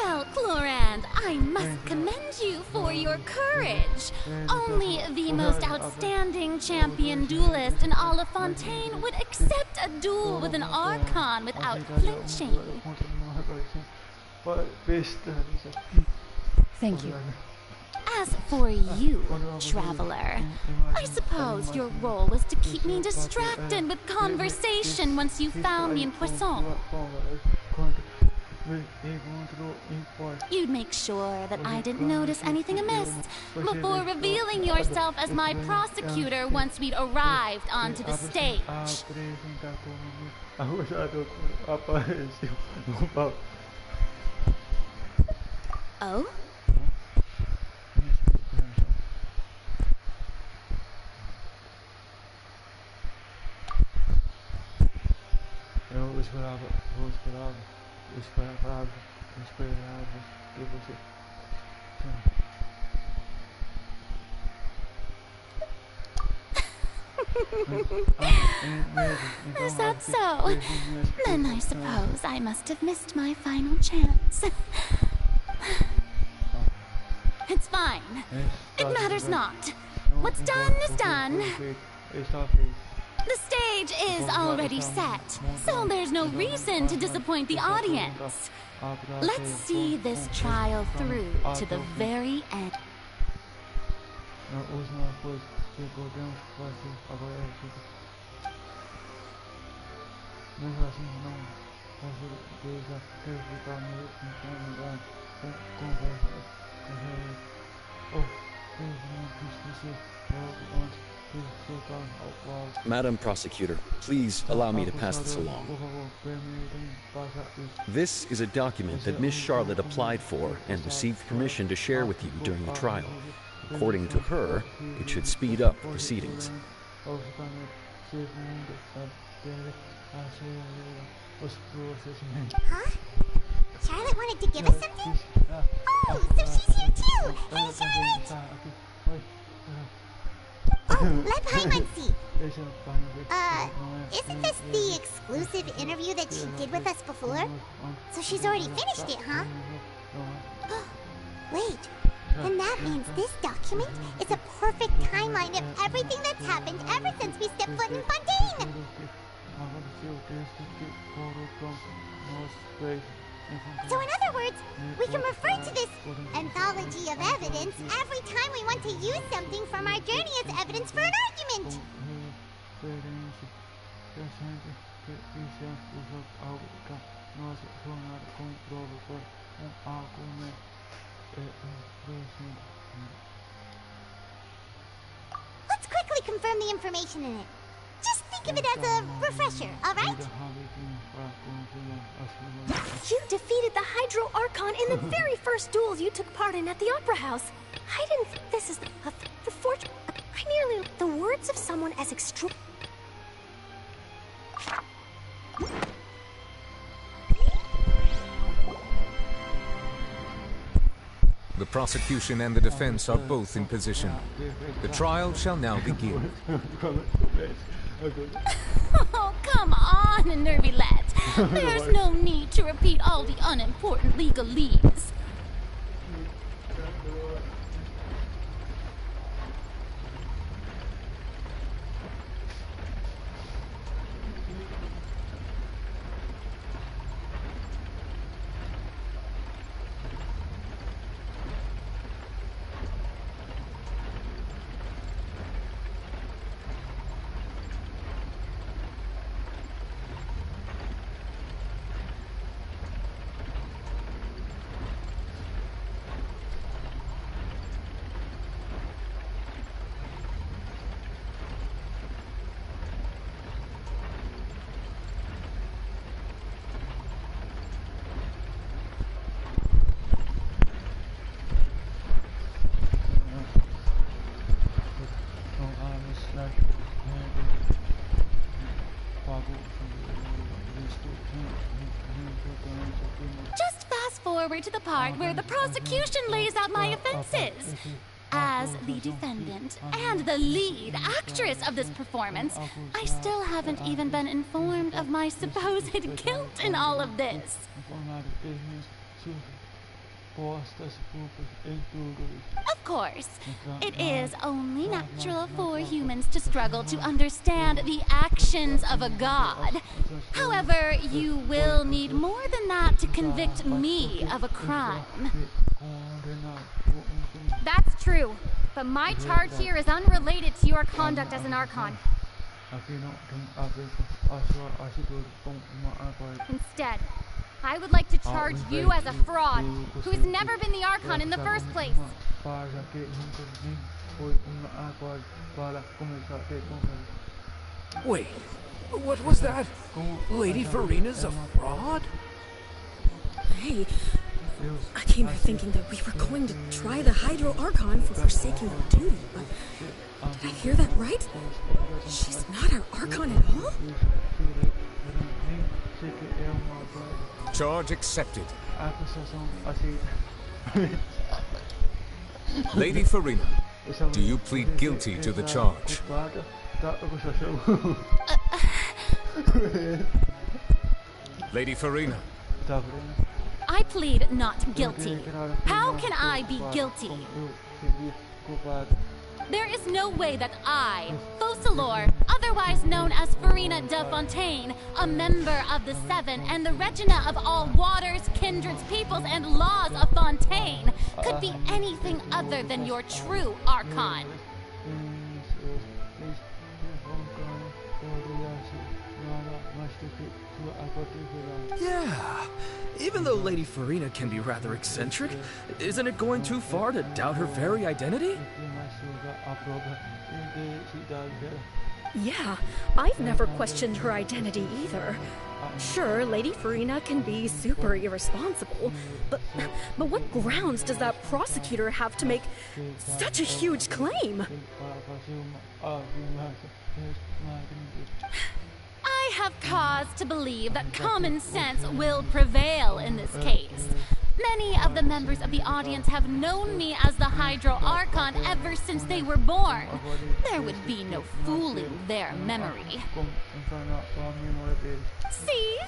Well, Florand, I must commend you for your courage. Only the most outstanding champion duelist in all of Fontaine would accept a duel with an Archon without flinching. Thank you. As for you, Traveler, I suppose your role was to keep me distracted with conversation once you found me in Poisson. You'd make sure that I didn't notice anything amiss before revealing yourself as my prosecutor once we'd arrived onto the stage. Oh? Is that so? Then I suppose I must have missed my final chance. It's fine. It matters not. What's done is done. The stage is already set, so there's no reason to disappoint the audience. Let's see this trial through to the very end. Madam Prosecutor, please allow me to pass this along. This is a document that Miss Charlotte applied for and received permission to share with you during the trial. According to her, it should speed up the proceedings. Huh? Charlotte wanted to give us something? Oh, so she's here too! Hey, Charlotte! Oh, let Paimon see. Isn't this the exclusive interview that she did with us before? So she's already finished it, huh? Wait, then that means this document is a perfect timeline of everything that's happened ever since we stepped foot in Fontaine! So in other words, we can refer to this anthology of evidence every time we want to use something from our journey as evidence for an argument. Let's quickly confirm the information in it. Just think of it as a refresher, alright? You defeated the Hydro Archon in the very first duel you took part in at the Opera House. I didn't think this is the fortune. I nearly... The words of someone as extra... The prosecution and the defense are both in position. The trial shall now begin. Oh, come on, nervy lads. There's no need to repeat all the unimportant legalese. Just fast forward to the part where the prosecution lays out my offenses. As the defendant and the lead actress of this performance, I still haven't even been informed of my supposed guilt in all of this. Of course, it is only natural for humans to struggle to understand the actions of a god. However, you will need more than that to convict me of a crime. That's true, but my charge here is unrelated to your conduct as an Archon. Instead, I would like to charge you as a fraud, who has never been the Archon in the first place. Wait, what was that? Lady Farina's a fraud? Hey, I came here thinking that we were going to try the Hydro Archon for forsaking her duty, but did I hear that right? She's not our Archon at all? Charge accepted. Lady Farina, do you plead guilty to the charge? Lady Farina. I plead not guilty. How can I be guilty? There is no way that I, Focalor, otherwise known as Farina de Fontaine, a member of the Seven and the Regina of all waters, kindreds, peoples, and laws of Fontaine, could be anything other than your true Archon. Yeah, even though Lady Farina can be rather eccentric, isn't it going too far to doubt her very identity? Yeah, I've never questioned her identity either. Sure, Lady Farina can be super irresponsible, but what grounds does that prosecutor have to make such a huge claim? I have cause to believe that common sense will prevail in this case. Many of the members of the audience have known me as the Hydro Archon ever since they were born. There would be no fooling their memory. See?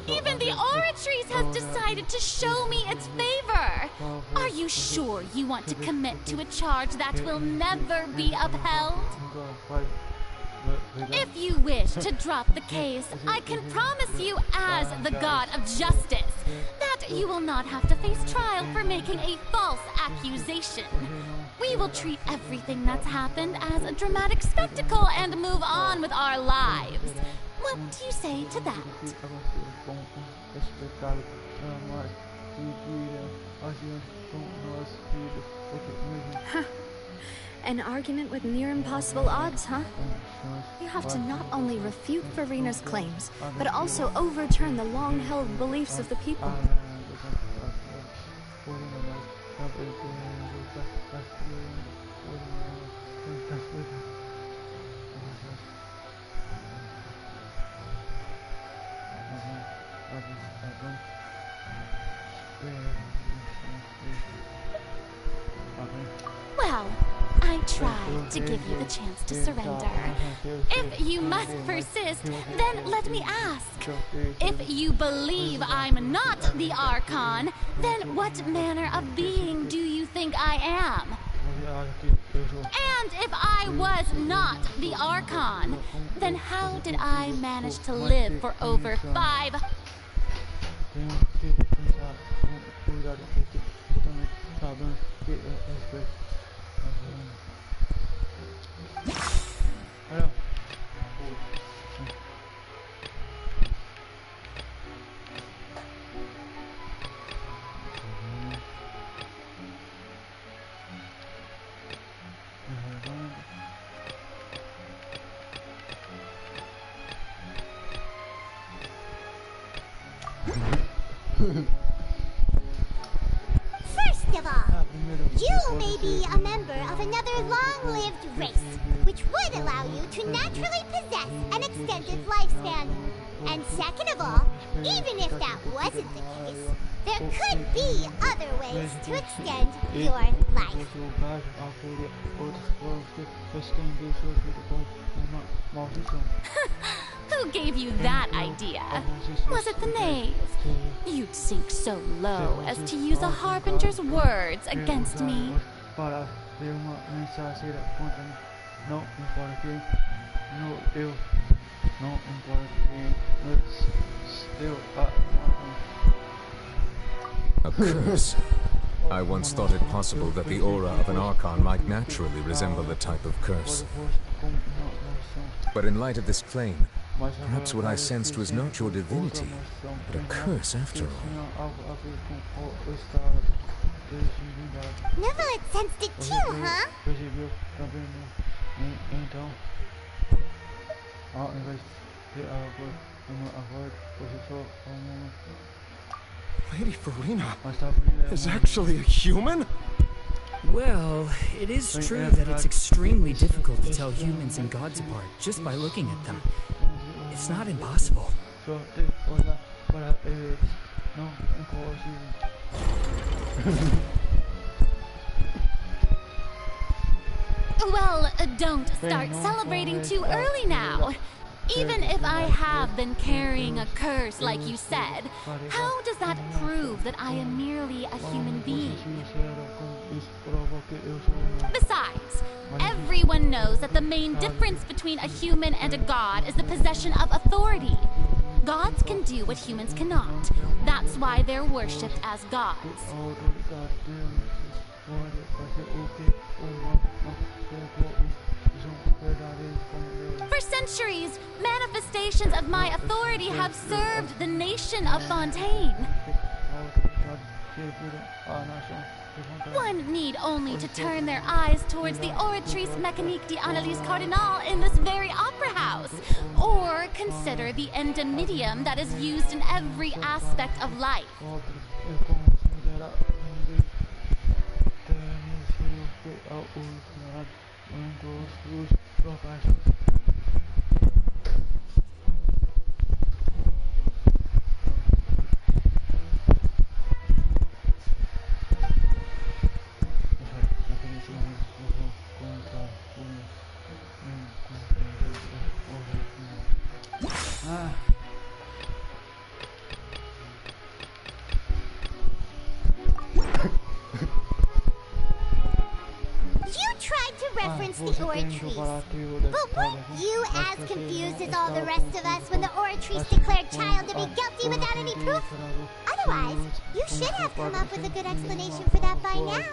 Even the Oratrice has decided to show me its favor. Are you sure you want to commit to a charge that will never be upheld? If you wish to drop the case, I can promise you, as the god of justice, that you will not have to face trial for making a false accusation. We will treat everything that's happened as a dramatic spectacle and move on with our lives. What do you say to that? An argument with near impossible odds, huh? You have to not only refute Farina's claims, but also overturn the long-held beliefs of the people. Well, I tried to give you the chance to surrender. If you must persist, then let me ask. If you believe I'm not the Archon, then what manner of being do you think I am? And if I was not the Archon, then how did I manage to live for over 5... First of all, you may be a member of another long-lived race, which would allow you to naturally possess an extended lifespan. And second of all, even if that wasn't the case, there could be other ways to extend your life. Who gave you that idea? Was it the knave? You'd sink so low as to use a harbinger's words against me. A curse. I once thought it possible that the aura of an Archon might naturally resemble the type of curse. But in light of this claim, perhaps what I sensed was not your divinity, but a curse after all. Neverlet sensed it too, huh? Lady Farina is actually a human? Well, it is true that it's extremely difficult to tell humans and gods apart just by looking at them. It's not impossible. Well, don't start celebrating too early now. Even if I have been carrying a curse like you said, how does that prove that I am merely a human being? Besides, everyone knows that the main difference between a human and a god is the possession of authority. Gods can do what humans cannot. That's why they're worshipped as gods. For centuries, manifestations of my authority have served the nation of Fontaine. One need only to turn their eyes towards the Oratrice Mécanique d'Analyse Cardinal in this very opera house, or consider the endemidium that is used in every aspect of life. the Oratrice. But weren't you as confused as all the rest of us when the Oratrice declared Child to be guilty without any proof? Otherwise, you should have come up with a good explanation for that by now.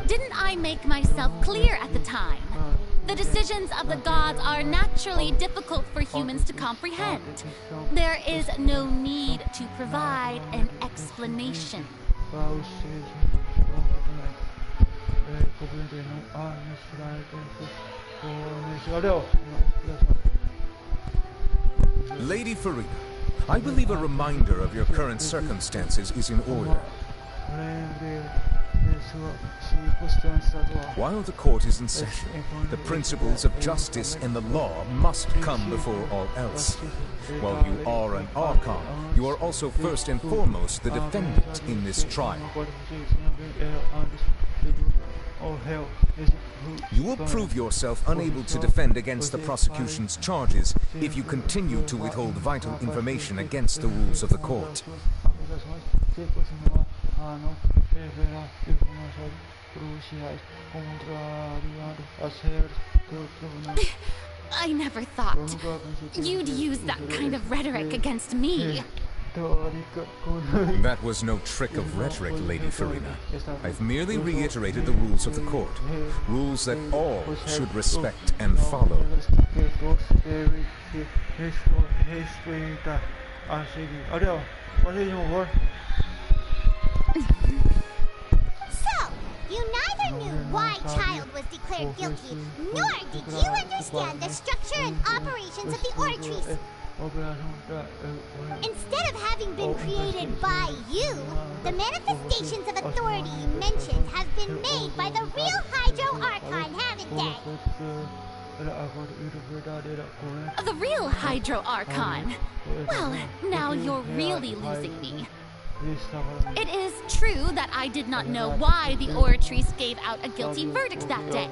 Didn't I make myself clear at the time? The decisions of the gods are naturally difficult for humans to comprehend. There is no need to provide an explanation. Lady Farina, I believe a reminder of your current circumstances is in order. While the court is in session, the principles of justice and the law must come before all else. While you are an Archon, you are also first and foremost the defendant in this trial. You will prove yourself unable to defend against the prosecution's charges if you continue to withhold vital information against the rules of the court. I never thought you'd use that kind of rhetoric against me. That was no trick of rhetoric, Lady Farina. I've merely reiterated the rules of the court. Rules that all should respect and follow. So, you neither knew why Child was declared guilty, nor did you understand the structure and operations of the Oratrice. Instead of having been created by you, the manifestations of authority you mentioned have been made by the real Hydro Archon, haven't they? The real Hydro Archon? Well, now you're really losing me. It is true that I did not know why the Oratrice gave out a guilty verdict that day.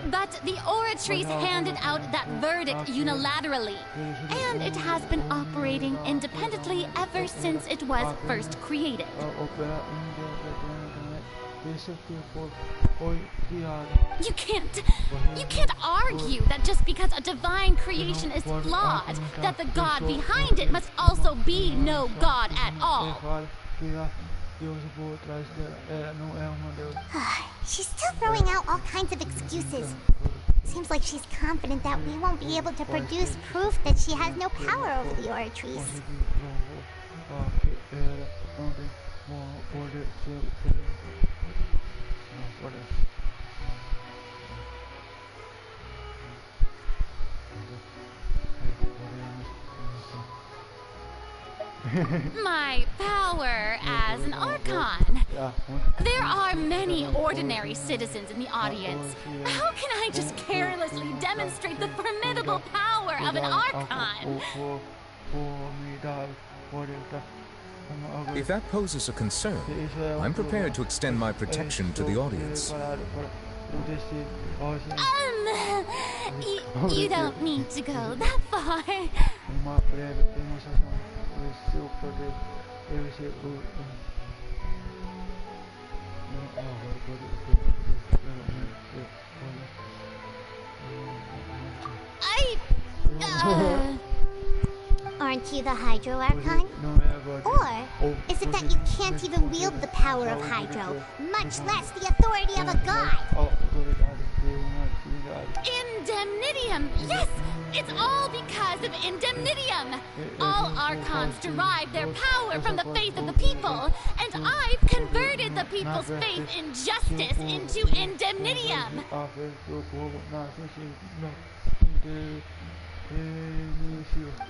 But the Oratrice handed out that verdict unilaterally, and it has been operating independently ever since it was first created. You can't argue that just because a divine creation is flawed, that the god behind it must also be no god at all. She's still throwing out all kinds of excuses. Seems like she's confident that we won't be able to produce proof that she has no power over the Oratrice. My power as an Archon. There are many ordinary citizens in the audience. How can I just carelessly demonstrate the formidable power of an Archon? If that poses a concern, I'm prepared to extend my protection to the audience. You don't need to go that far. Aren't you the Hydro Archon? Or is it that you can't even wield the power of Hydro, much less the authority of a god? Indemnitium! Yes! It's all because of Indemnitium! All Archons derive their power from the faith of the people, and I've converted the people's faith in justice into Indemnitium!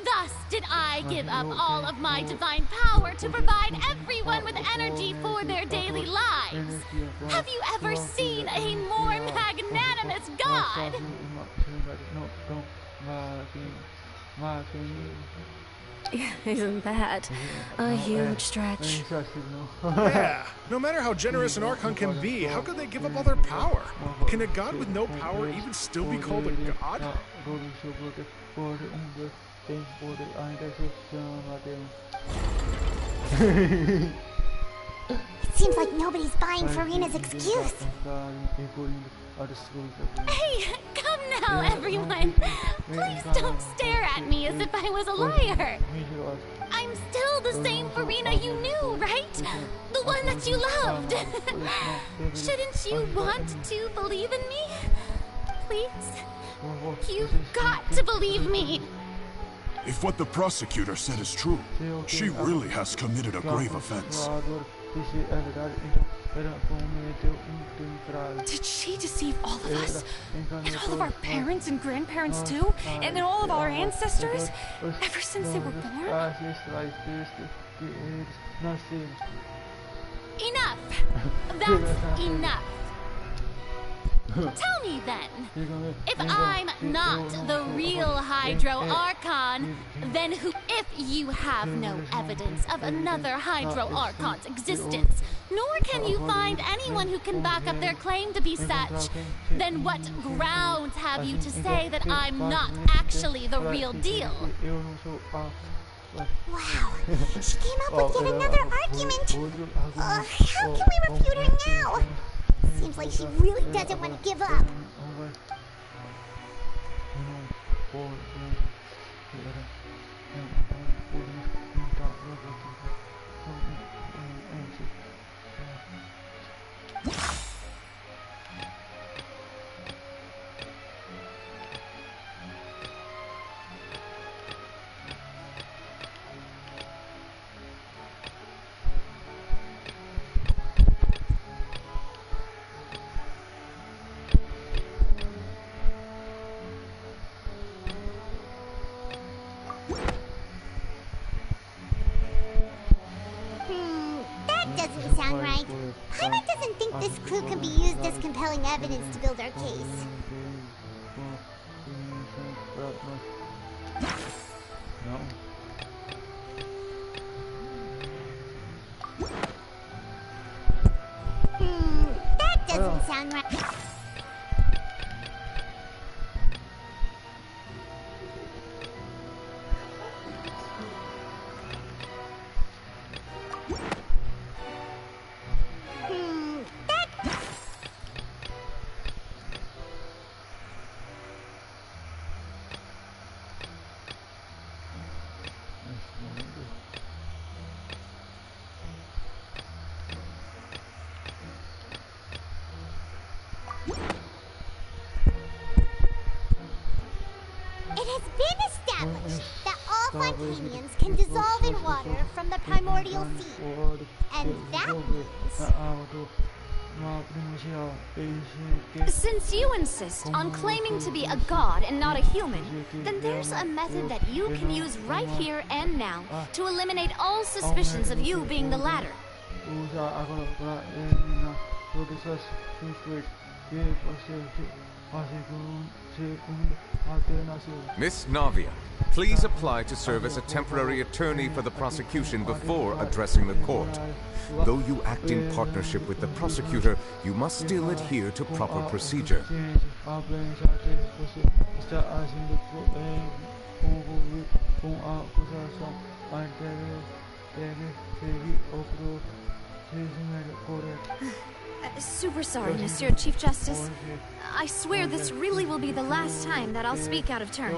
Thus did I give up all of my divine power to provide everyone with energy for their daily lives. Have you ever seen a more magnanimous god? Isn't that a huge stretch? Yeah, no matter how generous an Archon can be, how could they give up all their power? Can a god with no power even still be called a god? tempo de intersection. It seems like nobody's buying Farina's excuse. Hey, come now, everyone. Please don't stare at me as if I was a liar. I'm still the same Farina you knew, right? The one that you loved. Shouldn't you want to believe in me? Please? You've got to believe me. If what the prosecutor said is true, she really has committed a grave offense. Did she deceive all of us? And all of our parents and grandparents too? And all of our ancestors? Ever since they were born? Enough! That's enough! Tell me then, if I'm not the real Hydro Archon, then who? If you have no evidence of another Hydro Archon's existence, nor can you find anyone who can back up their claim to be such, then what grounds have you to say that I'm not actually the real deal? Wow, she came up with yet another argument. How can we refute her now? Seems like she really doesn't want to give up. That doesn't sound right. Paimon doesn't think this clue can be used as compelling evidence to build our case. That doesn't sound right. Fontanians can dissolve in water from the primordial sea. And that means... Since you insist on claiming to be a god and not a human, then there's a method that you can use right here and now to eliminate all suspicions of you being the latter. Miss Navia, please apply to serve as a temporary attorney for the prosecution before addressing the court. Though you act in partnership with the prosecutor, you must still adhere to proper procedure. Super sorry, Monsieur Chief Justice. I swear this really will be the last time that I'll speak out of turn.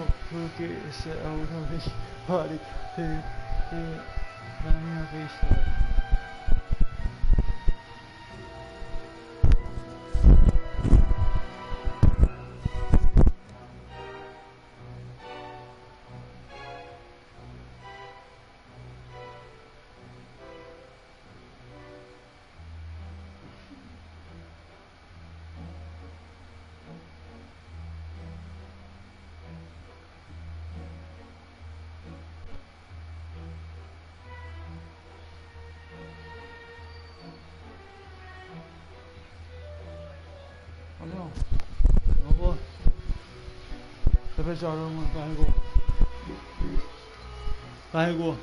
Cái của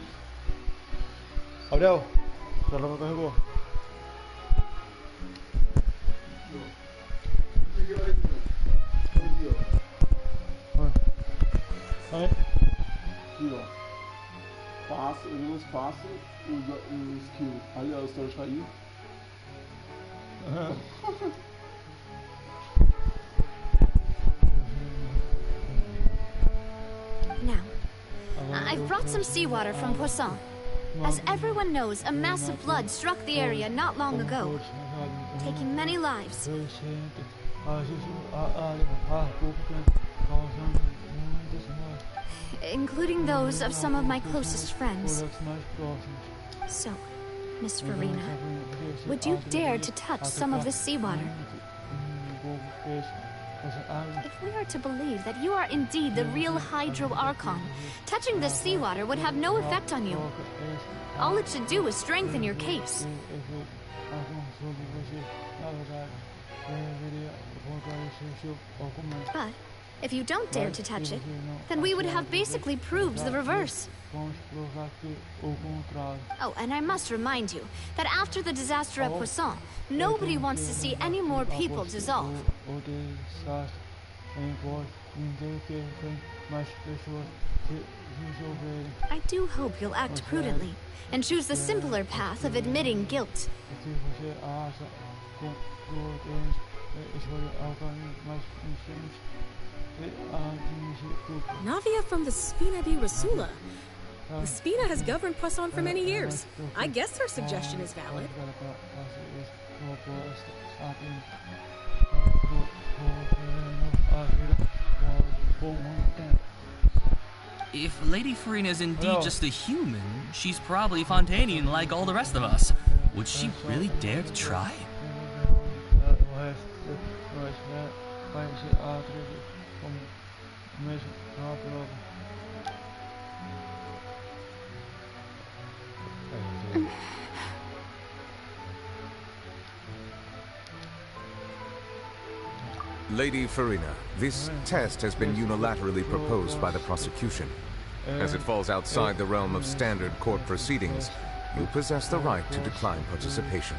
ở đâu? Đó là cái của. Đấy. espaço, no espaço, o skill. Ali, ó, o storage caiu. Now, I've brought some seawater from Poisson. As everyone knows, a massive flood struck the area not long ago, taking many lives. Including those of some of my closest friends. So, Miss Farina, would you dare to touch some of the seawater? If we are to believe that you are indeed the real Hydro Archon, touching the seawater would have no effect on you. All it should do is strengthen your case. But if you don't dare to touch it, then we would have basically proved the reverse. Oh, and I must remind you that after the disaster at Poisson, nobody wants to see any more people dissolve. I do hope you'll act prudently and choose the simpler path of admitting guilt. Navia from the Spina di Rasula. The Spina has governed Poisson for many years. I guess her suggestion is valid. If Lady Farina is indeed just a human, she's probably Fontanian like all the rest of us. Would she really dare to try? Lady Farina, this test has been unilaterally proposed by the prosecution. As it falls outside the realm of standard court proceedings, you possess the right to decline participation.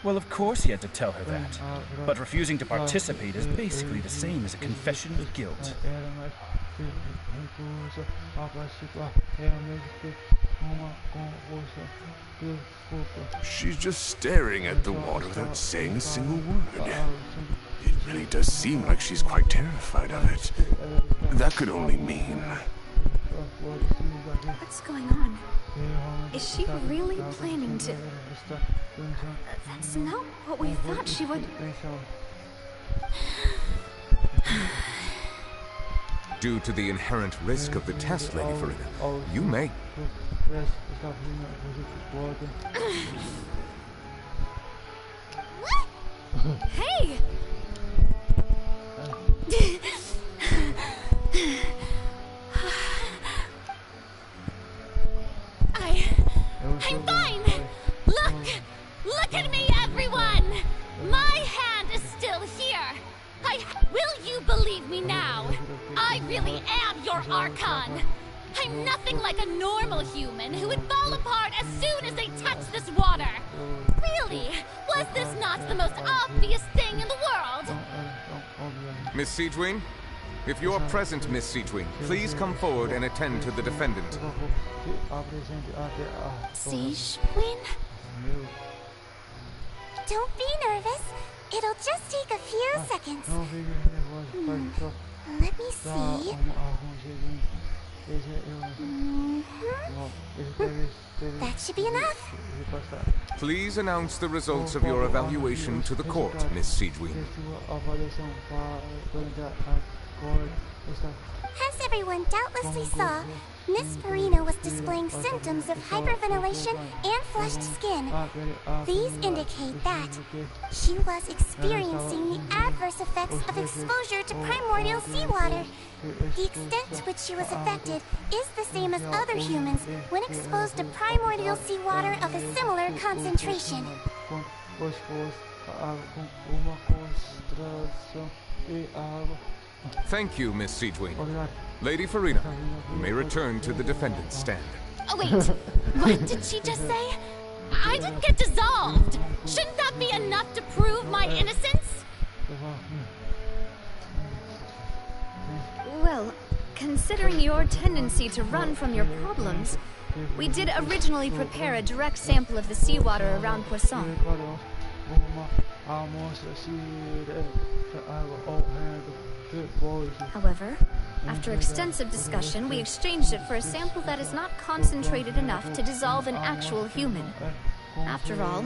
Well, of course he had to tell her that. But refusing to participate is basically the same as a confession of guilt. She's just staring at the water without saying a single word. It really does seem like she's quite terrified of it. That could only mean... What's going on? Is she really planning to... That's not what we thought she would... Due to the inherent risk of the test, Lady Farina, you may... Hey! I'm fine! Look at me, everyone! My hand is still here! Will you believe me now? I really am your Archon! I'm nothing like a normal human who would fall apart as soon as they touch this water! Really? Was this not the most obvious thing in the world? Miss Siegewin? If you're present, Miss Siegewin, please come forward and attend to the defendant. Siegewin? Don't be nervous. It'll just take a few seconds. Let me see. That should be enough. Please announce the results of your evaluation to the court, Miss Siegewin. As everyone doubtlessly saw, Miss Farina was displaying symptoms of hyperventilation and flushed skin. These indicate that she was experiencing the adverse effects of exposure to primordial seawater. The extent to which she was affected is the same as other humans when exposed to primordial seawater of a similar concentration. Thank you, Miss Siegewing. Lady Farina, you may return to the defendant's stand. Oh, wait. What did she just say? I didn't get dissolved. Shouldn't that be enough to prove my innocence? Well, considering your tendency to run from your problems, we did originally prepare a direct sample of the seawater around Poisson. However, after extensive discussion, we exchanged it for a sample that is not concentrated enough to dissolve an actual human. After all,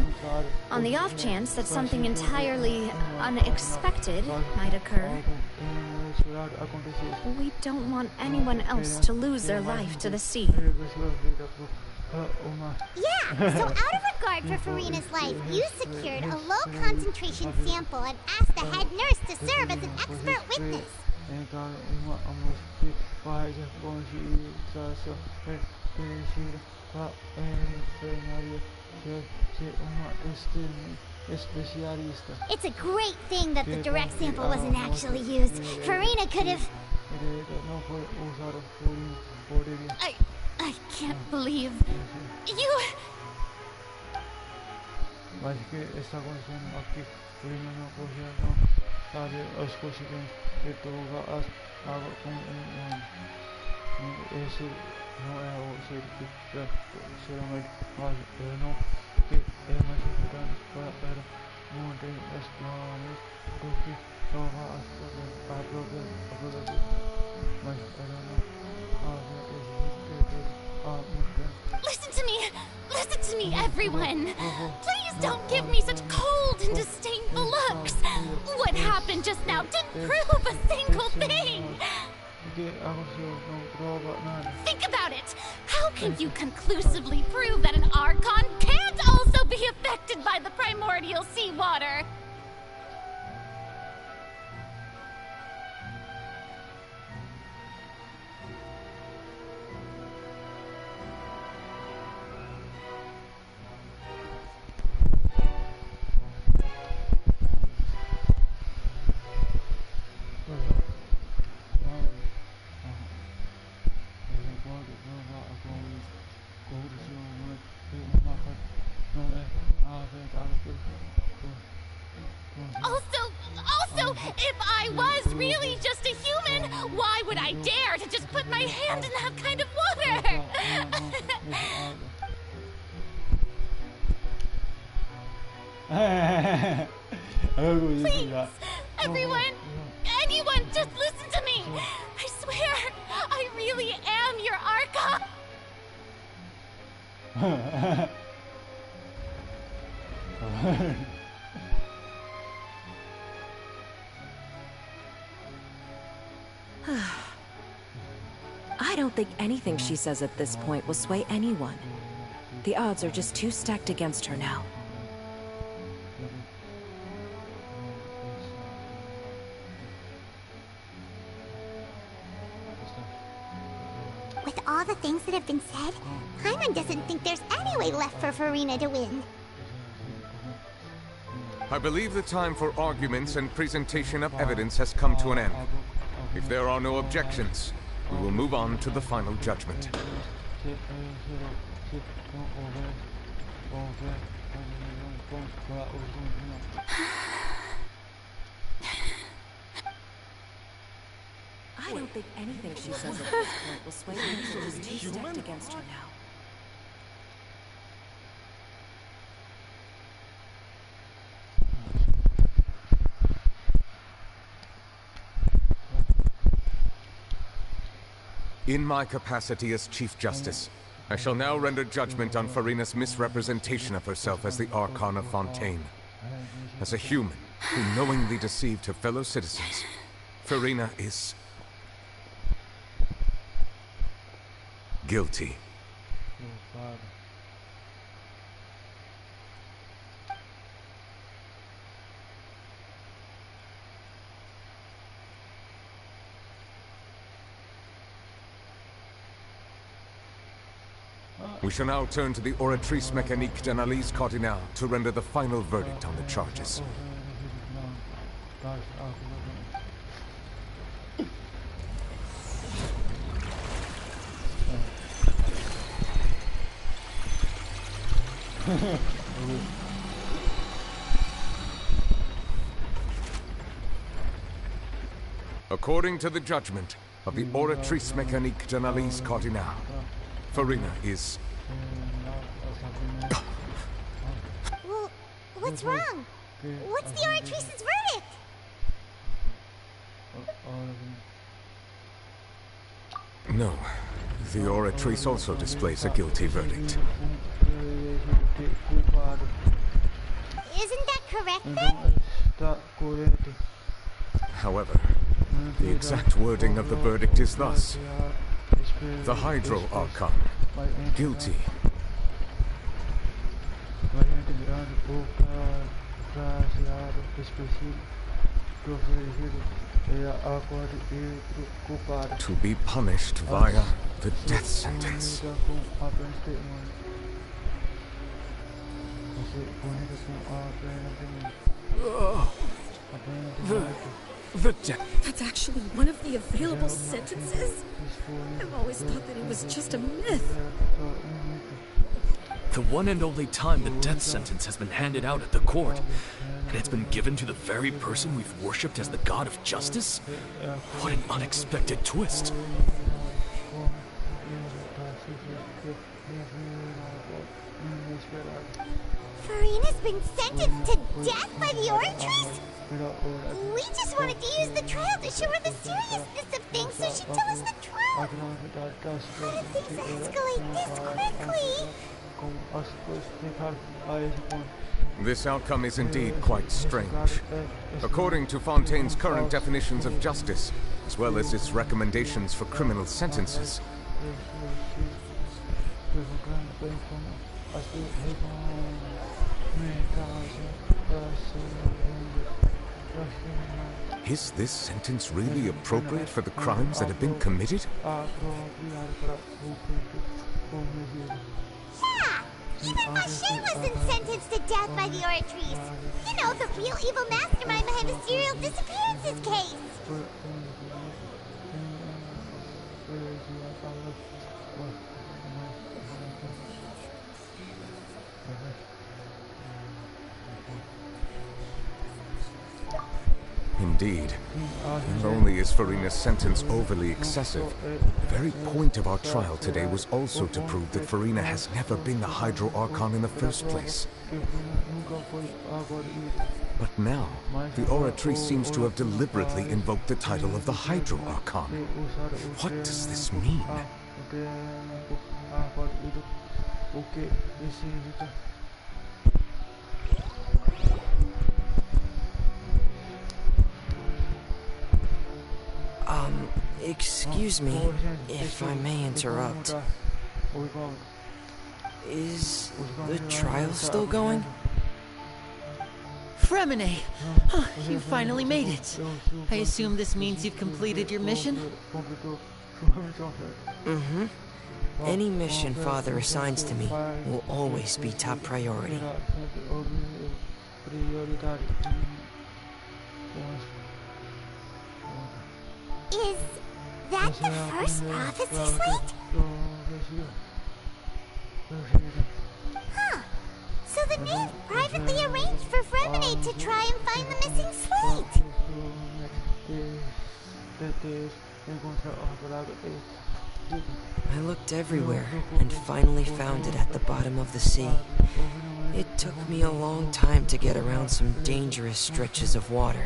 on the off chance that something entirely unexpected might occur, we don't want anyone else to lose their life to the sea. Yeah, so out of regard for Farina's life, you secured a low-concentration sample and asked the head nurse to serve as an expert witness. It's a great thing that the direct sample wasn't actually used. Farina could have... I can't believe... You... Listen to me! Listen to me, everyone! Please don't give me such cold and disdainful looks! What happened just now didn't prove a single thing! Think about it! How can you conclusively prove that an Archon can't also be affected by the primordial seawater? Also, if I was really just a human, why would I dare to just put my hand in that kind of water? Please, everyone, anyone, just listen to me. I swear, I really am your Archon. I don't think anything she says at this point will sway anyone. The odds are just too stacked against her now. With all the things that have been said, Paimon doesn't think there's any way left for Farina to win. I believe the time for arguments and presentation of evidence has come to an end. If there are no objections, we will move on to the final judgment. I don't think anything she says at this point will sway anyone. She's too stacked against her now. In my capacity as Chief Justice, I shall now render judgment on Farina's misrepresentation of herself as the Archon of Fontaine. As a human who knowingly deceived her fellow citizens, Farina is guilty. We shall now turn to the Oratrice Mécanique d'Analyse Cardinal to render the final verdict on the charges. According to the judgment of the Oratrice Mécanique d'Analyse Cardinal, Farina is... Well, what's wrong? What's the Oratrice's verdict? No. The Oratrice also displays a guilty verdict. Isn't that correct then? However, the exact wording of the verdict is thus. The Hydro Archon, guilty. To be punished via the death sentence. The death. That's actually one of the available sentences? I've always thought that it was just a myth. The one and only time the death sentence has been handed out at the court, and it's been given to the very person we've worshipped as the god of justice? What an unexpected twist. Farina's been sentenced to death by the Oratrice? We just wanted to use the trial to show her the seriousness of things so she'd tell us the truth. How did things escalate this quickly? This outcome is indeed quite strange. According to Fontaine's current definitions of justice, as well as its recommendations for criminal sentences, is this sentence really appropriate for the crimes that have been committed? Yeah! Even Machin wasn't sentenced to death by the Oratrice. You know, the real evil mastermind behind the serial disappearances case. Indeed. Not only is Farina's sentence overly excessive, the very point of our trial today was also to prove that Farina has never been the Hydro Archon in the first place. But now, the Oratrice seems to have deliberately invoked the title of the Hydro Archon. What does this mean? Excuse me, if I may interrupt. Is the trial still going? Fremine! You finally made it. I assume this means you've completed your mission? Mm-hmm. Any mission Father assigns to me will always be top priority. Is that the first prophecy slate? Huh. So the knave privately arranged for Fremine to try and find the missing slate. I looked everywhere and finally found it at the bottom of the sea. It took me a long time to get around some dangerous stretches of water.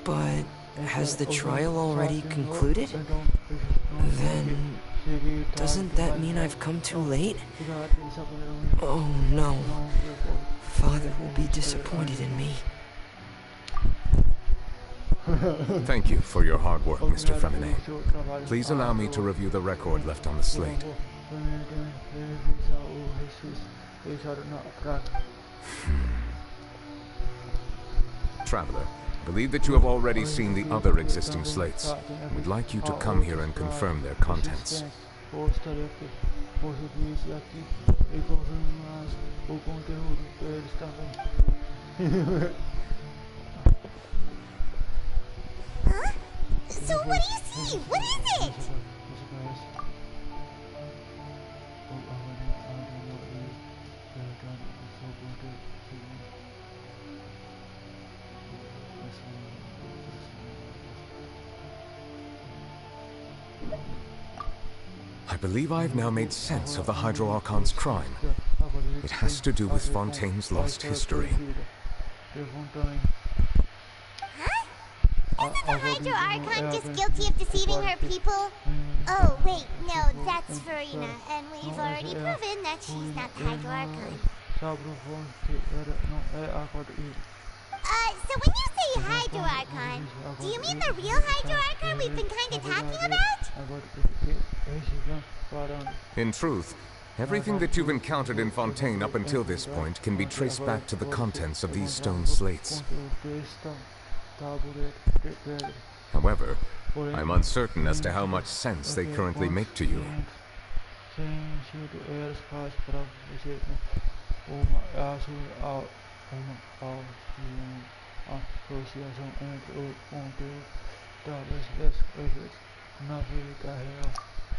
But has the trial already concluded? Then doesn't that mean I've come too late? Oh no. Father will be disappointed in me. Thank you for your hard work, Mr. Fremine. Please allow me to review the record left on the slate. Traveler, I believe that you have already seen the other existing slates. We'd like you to come here and confirm their contents. Huh? So what do you see? What is it? I believe I've now made sense of the Hydro Archon's crime. It has to do with Fontaine's lost history. Isn't the Hydro Archon just guilty of deceiving her people? Oh, wait, no, that's Farina, and we've already proven that she's not the Hydro Archon. So when you say Hydro Archon, do you mean the real Hydro Archon we've been kind of talking about? In truth, everything that you've encountered in Fontaine up until this point can be traced back to the contents of these stone slates. However, I'm uncertain as to how much sense they currently make to you.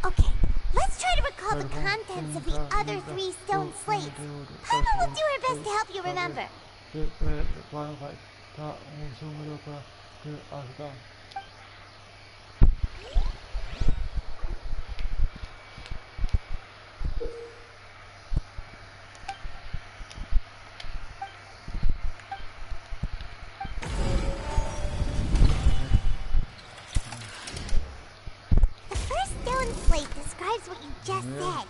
Okay, let's try to recall the contents of the other 3 stone slates. Paimon will do her best to help you remember. The first stone slate describes what you just said.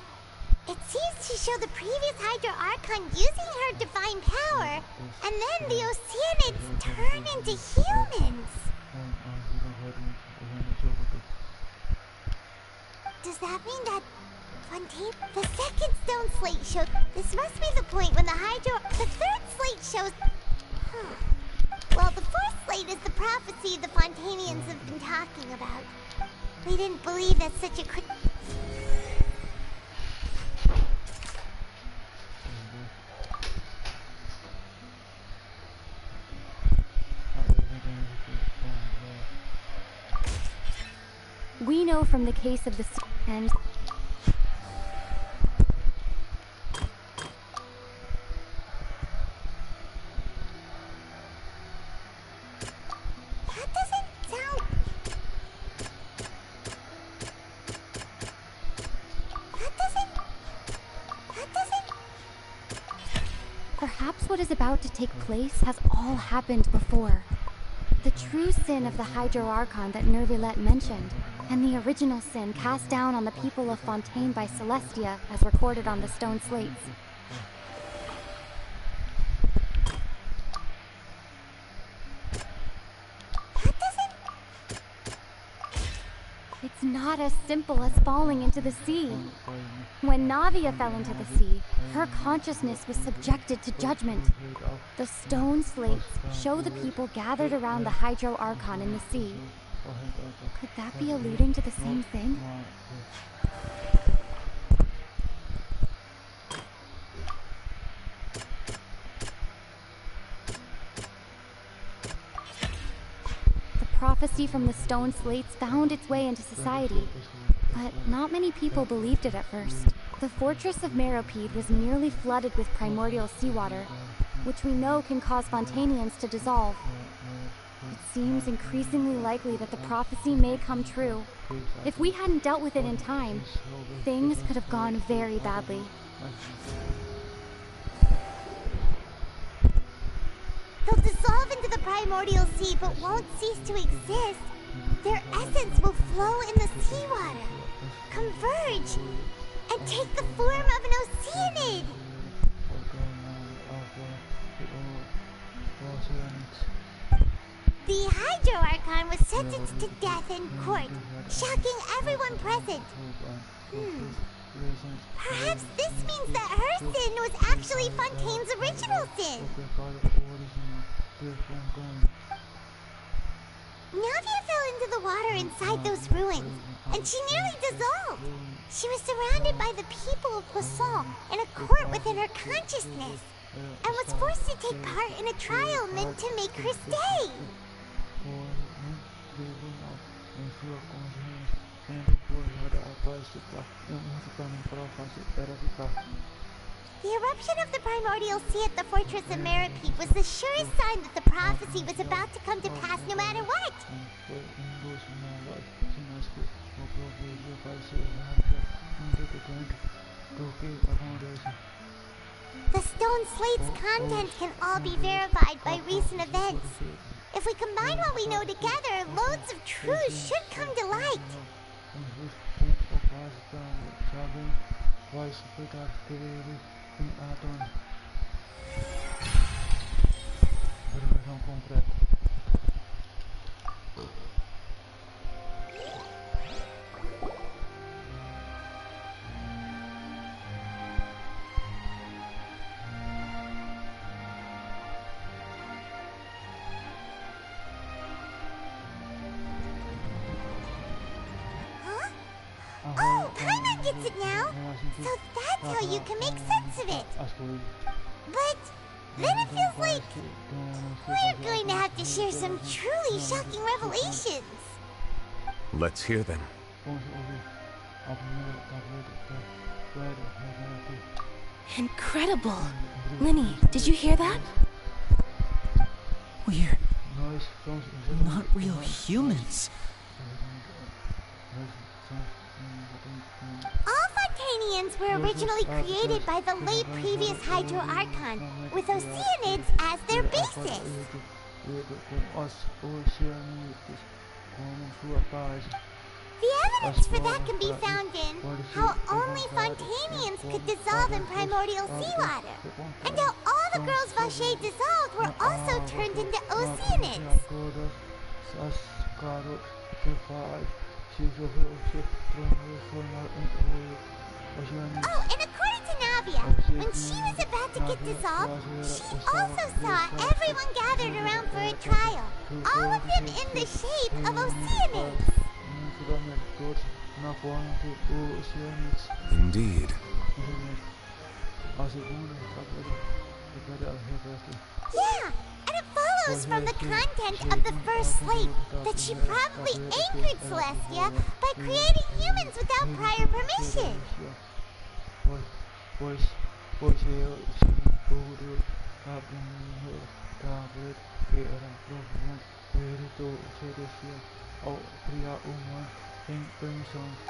It seems to show the previous Hydro Archon using her divine power, and then the Oceanids turn into humans. Does that mean that Fontaine? The second stone slate shows. This must be the point when the third slate shows. Well, the fourth slate is the prophecy the Fontainians have been talking about. We didn't believe that such a quick. We know from the case of the and That doesn't sound. Perhaps what is about to take place has all happened before. The true sin of the Hydro Archon that Nervilette mentioned, and the original sin cast down on the people of Fontaine by Celestia, as recorded on the stone slates. It's not as simple as falling into the sea. When Navia fell into the sea, her consciousness was subjected to judgment. The stone slates show the people gathered around the Hydro Archon in the sea. Could that be alluding to the same thing? The prophecy from the stone slates found its way into society, but not many people believed it at first. The fortress of Meropide was nearly flooded with primordial seawater, which we know can cause Fontainians to dissolve. It seems increasingly likely that the prophecy may come true. If we hadn't dealt with it in time, things could have gone very badly. They'll dissolve into the primordial sea but won't cease to exist. Their essence will flow in the seawater, converge, and take the form of an Oceanid. The Hydro Archon was sentenced to death in court, shocking everyone present. Perhaps this means that her sin was actually Fontaine's original sin. Navia fell into the water inside those ruins, and she nearly dissolved. She was surrounded by the people of Poisson in a court within her consciousness, and was forced to take part in a trial meant to make her stay. The eruption of the primordial sea at the fortress of Meropide was the surest sign that the prophecy was about to come to pass no matter what. The stone slate's content can all be verified by recent events. If we combine what we know together, loads of truths should come to light. Oh, Paimon gets it now! So that's how you can make sense of it! But then it feels like we're going to have to share some truly shocking revelations! Let's hear them. Incredible! Linny, did you hear that? We're not real humans. All Fontanians were originally created by the late previous Hydro Archon, with Oceanids as their basis. The evidence for that can be found in how only Fontanians could dissolve in primordial seawater, and how all the girls Vache dissolved were also turned into Oceanids. Oh, and according to Navia, when she was about to get dissolved, she also saw everyone gathered around for a trial, all of them in the shape of Oceanids. Indeed. Yeah, and it follows from the content of the first slate that she probably anchored Celestia by creating humans without prior permission.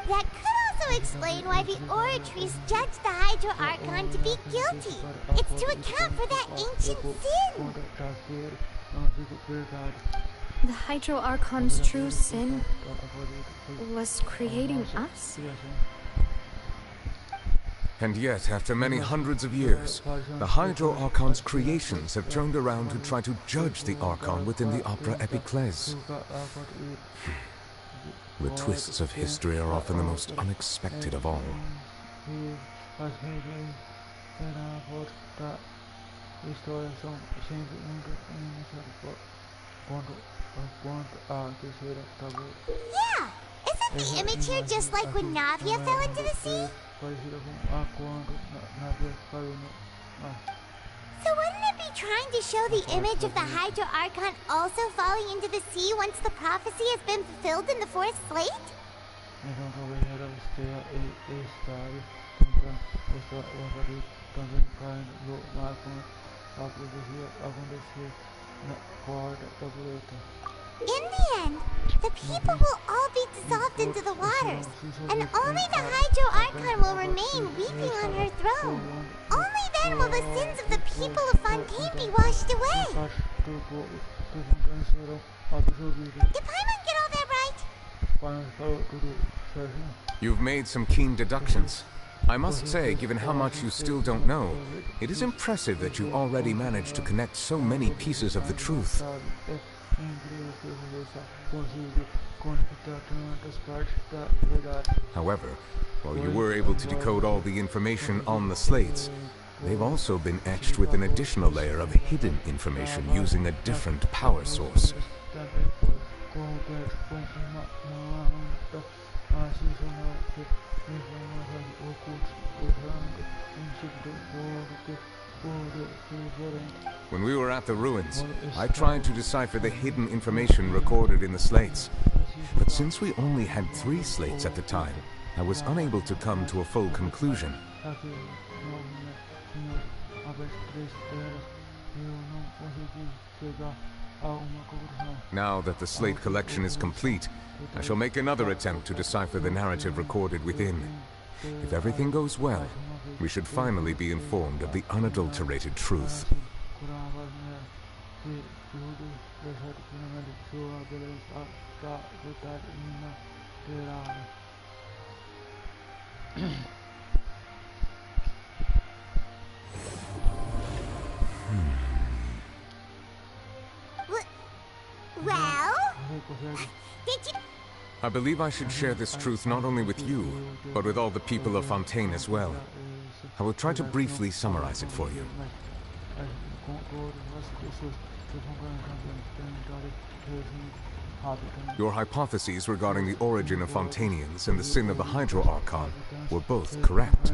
That could also explain why the Oratries judged the Hydro Archon to be guilty. It's to account for that ancient sin. The Hydro Archon's true sin was creating us? And yet, after many hundreds of years, the Hydro Archon's creations have turned around to try to judge the Archon within the Opera Epiclese. The twists of history are often the most unexpected of all. Yeah! Isn't the image here just like when Navia fell into the sea? So wouldn't it be trying to show the image of the Hydro Archon also falling into the sea once the prophecy has been fulfilled in the fourth slate? In the end, the people will all be dissolved into the waters, and only the Hydro Archon will remain weeping on her throne. Only then will the sins of the people of Fontaine be washed away. Did Paimon get all that right? You've made some keen deductions. I must say, given how much you still don't know, it is impressive that you already managed to connect so many pieces of the truth. However, while you were able to decode all the information on the slates, they've also been etched with an additional layer of hidden information using a different power source. When we were at the ruins, I tried to decipher the hidden information recorded in the slates. But since we only had 3 slates at the time, I was unable to come to a full conclusion. Now that the slate collection is complete, I shall make another attempt to decipher the narrative recorded within. If everything goes well, we should finally be informed of the unadulterated truth. Well? Did you... I believe I should share this truth not only with you, but with all the people of Fontaine as well. I will try to briefly summarize it for you. Your hypotheses regarding the origin of Fontainians and the sin of the Hydro Archon were both correct.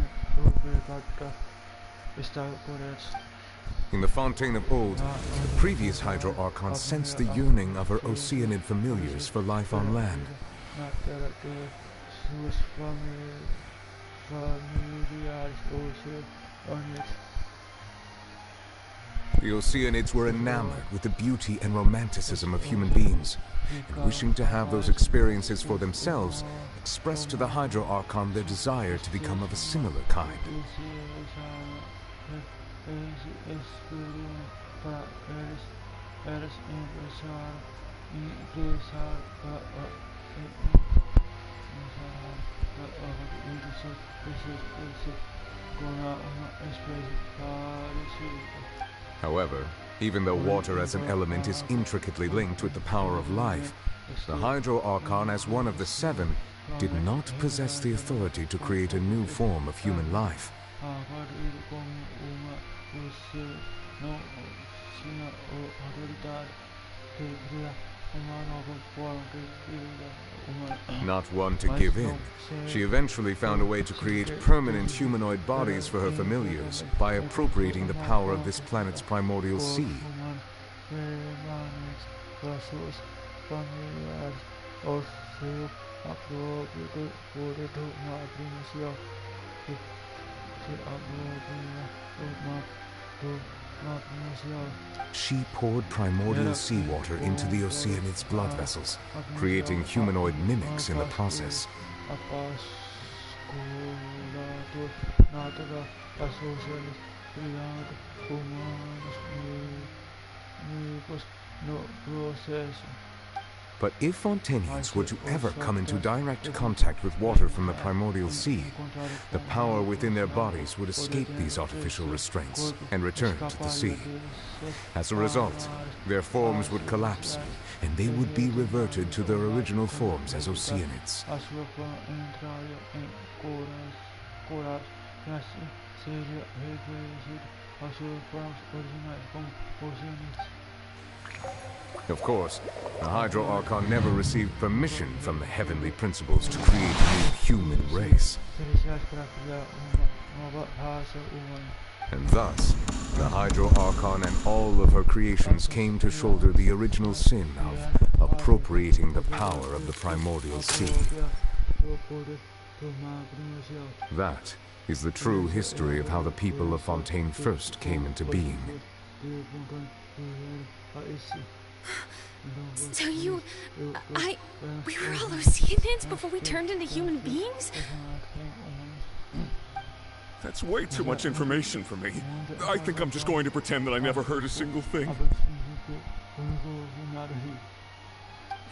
In the Fontaine of old, the previous Hydro Archon sensed the yearning of her Oceanid familiars for life on land. The Oceanids were enamored with the beauty and romanticism of human beings, and wishing to have those experiences for themselves, expressed to the Hydro Archon their desire to become of a similar kind. However, even though water as an element is intricately linked with the power of life, the Hydro Archon, as one of the seven, did not possess the authority to create a new form of human life. Not one to give in, she eventually found a way to create permanent humanoid bodies for her familiars by appropriating the power of this planet's primordial sea. She poured primordial seawater into the Oceanid's blood vessels, creating humanoid mimics in the process. But if Fontainians were to ever come into direct contact with water from the primordial sea, the power within their bodies would escape these artificial restraints and return to the sea. As a result, their forms would collapse, and they would be reverted to their original forms as Oceanids. Of course, the Hydro Archon never received permission from the heavenly principles to create a new human race. And thus, the Hydro Archon and all of her creations came to shoulder the original sin of appropriating the power of the primordial sea. That is the true history of how the people of Fontaine first came into being. So we were all Oceanids before we turned into human beings? That's way too much information for me. I think I'm just going to pretend that I never heard a single thing.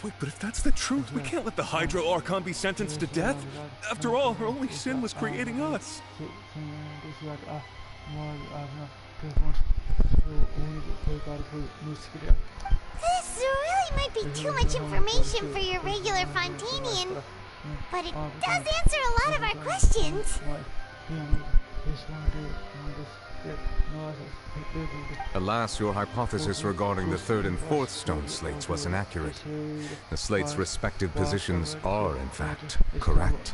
Wait, but if that's the truth, we can't let the Hydro Archon be sentenced to death. After all, her only sin was creating us. This really might be too much information for your regular Fontainian, but it does answer a lot of our questions. Alas, your hypothesis regarding the third and fourth stone slates was inaccurate. The slates' respective positions are, in fact, correct.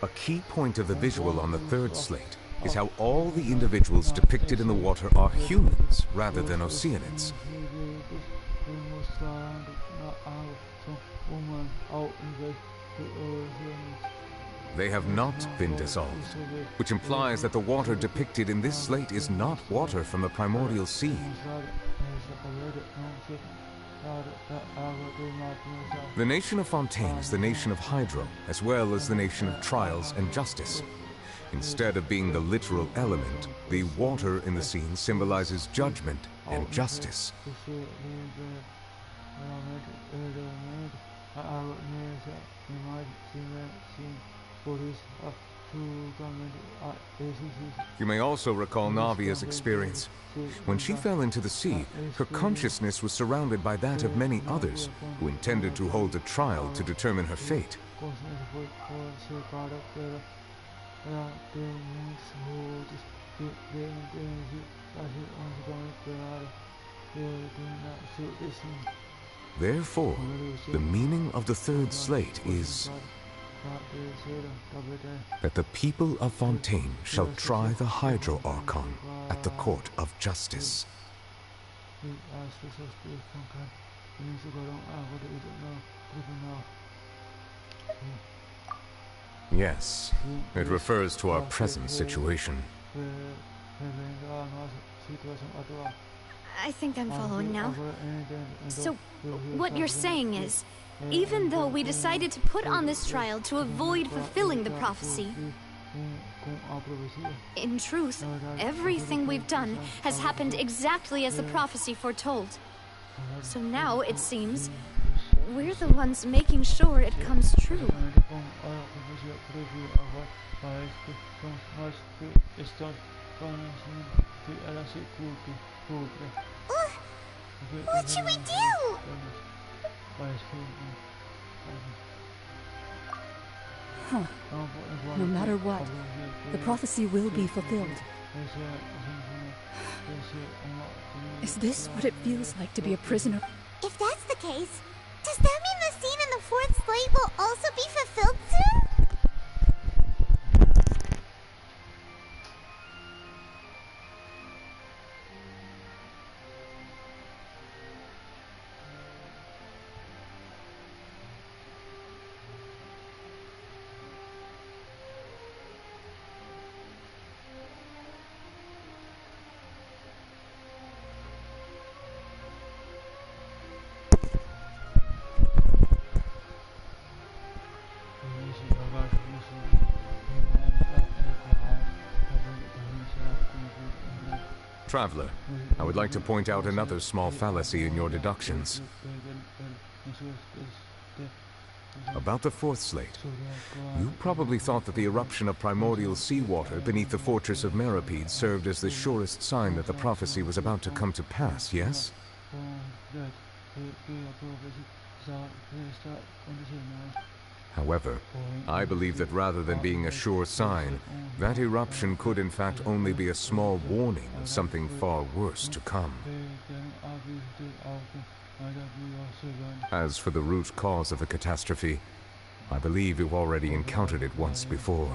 A key point of the visual on the third slate is how all the individuals depicted in the water are humans rather than Oceanids. They have not been dissolved, which implies that the water depicted in this slate is not water from the primordial sea. The nation of Fontaine is the nation of Hydro, as well as the nation of Trials and Justice. Instead of being the literal element, the water in the scene symbolizes judgment and justice. You may also recall Navia's experience. When she fell into the sea, her consciousness was surrounded by that of many others who intended to hold a trial to determine her fate. Therefore, the meaning of the third slate is that the people of Fontaine shall try the Hydro Archon at the Court of Justice. Yes, it refers to our present situation. I think I'm following now. So, what you're saying is, even though we decided to put on this trial to avoid fulfilling the prophecy, in truth, everything we've done has happened exactly as the prophecy foretold. So now, it seems, we're the ones making sure it comes true. What should we do? Huh. No matter what, the prophecy will be fulfilled. Is this what it feels like to be a prisoner? If that's the case, does that mean the scene in the fourth slate will also be fulfilled soon? Traveler, I would like to point out another small fallacy in your deductions. About the fourth slate, you probably thought that the eruption of primordial seawater beneath the fortress of Meropide served as the surest sign that the prophecy was about to come to pass, yes? However, I believe that rather than being a sure sign, that eruption could in fact only be a small warning of something far worse to come. As for the root cause of the catastrophe, I believe you've already encountered it once before.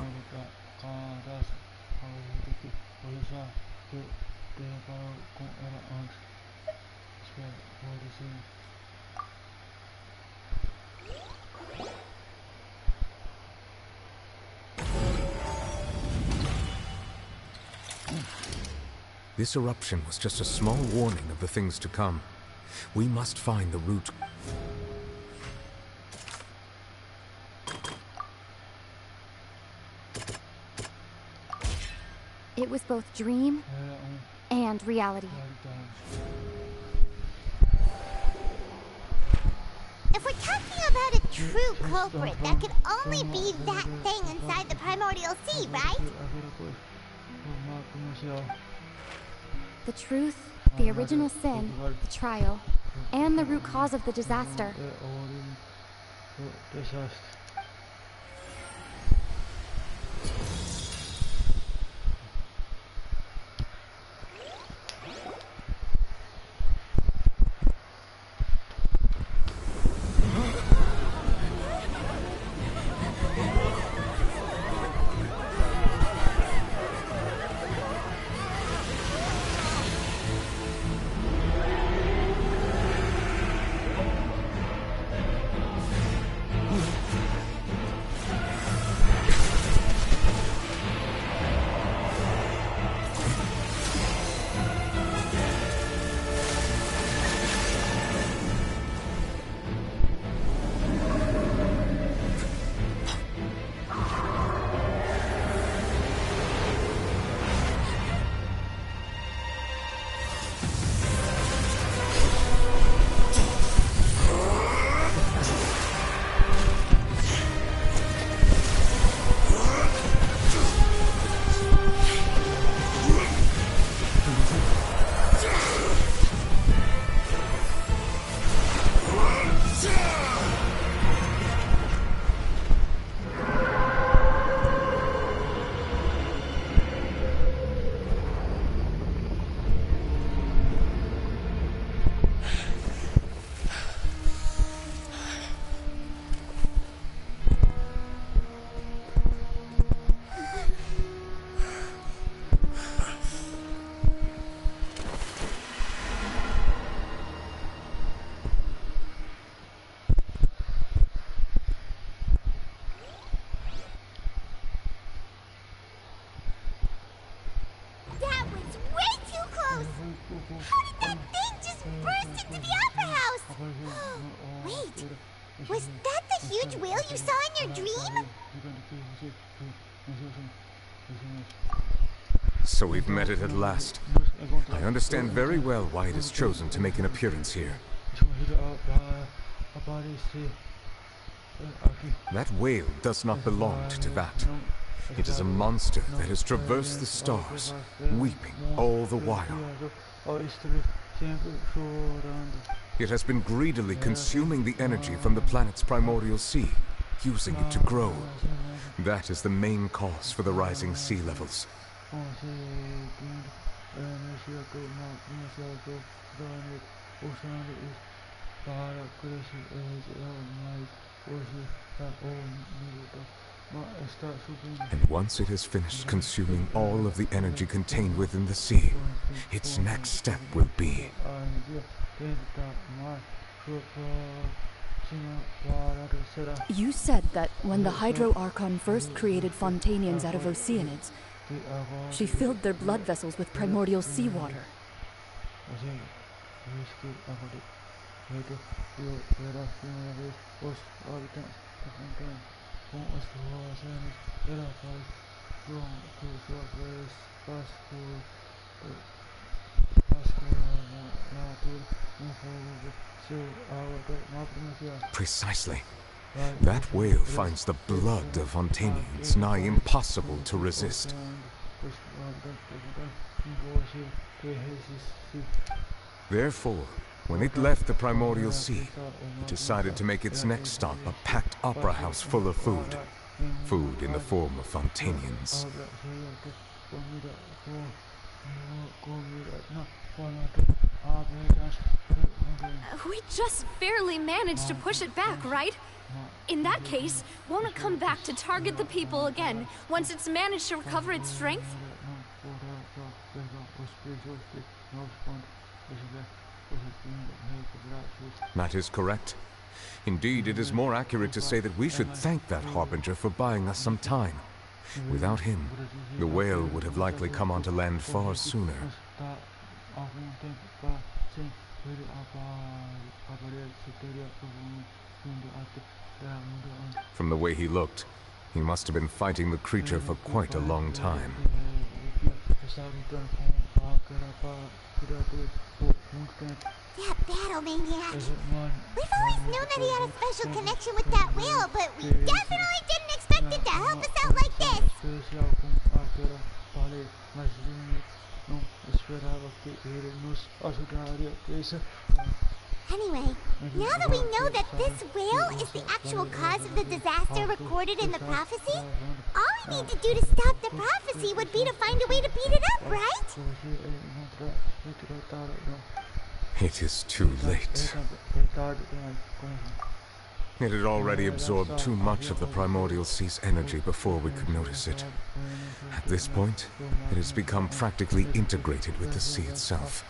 This eruption was just a small warning of the things to come. We must find the root. It was both dream and reality. If we're talking about a true culprit, that could only be that thing inside the primordial sea, right? The truth, the original sin, the trial, and the root cause of the disaster. Wait, was that the huge whale you saw in your dream? So we've met it at last. I understand very well why it has chosen to make an appearance here. That whale does not belong to Tivat. It is a monster that has traversed the stars, weeping all the while. It has been greedily consuming the energy from the planet's primordial sea, using it to grow. That is the main cause for the rising sea levels. And once it has finished consuming all of the energy contained within the sea, its next step will be... You said that when the Hydro Archon first created Fontanians out of Oceanids, she filled their blood vessels with primordial seawater. Precisely. That whale finds the blood of Fontanians nigh impossible to resist. Therefore, when it left the primordial sea, it decided to make its next stop a packed opera house full of food. Food in the form of Fontanians. We just barely managed to push it back, right? In that case, won't it come back to target the people again once it's managed to recover its strength? That is correct. Indeed, it is more accurate to say that we should thank that Harbinger for buying us some time. Without him, the whale would have likely come onto land far sooner. From the way he looked, he must have been fighting the creature for quite a long time. That battle maniac. We've always known that he had a special connection with that whale, but we definitely didn't expect it to help us out like this. Anyway, now that we know that this whale is the actual cause of the disaster recorded in the prophecy, all we need to do to stop the prophecy would be to find a way to beat it up, right? It is too late. It had already absorbed too much of the primordial sea's energy before we could notice it. At this point, it has become practically integrated with the sea itself.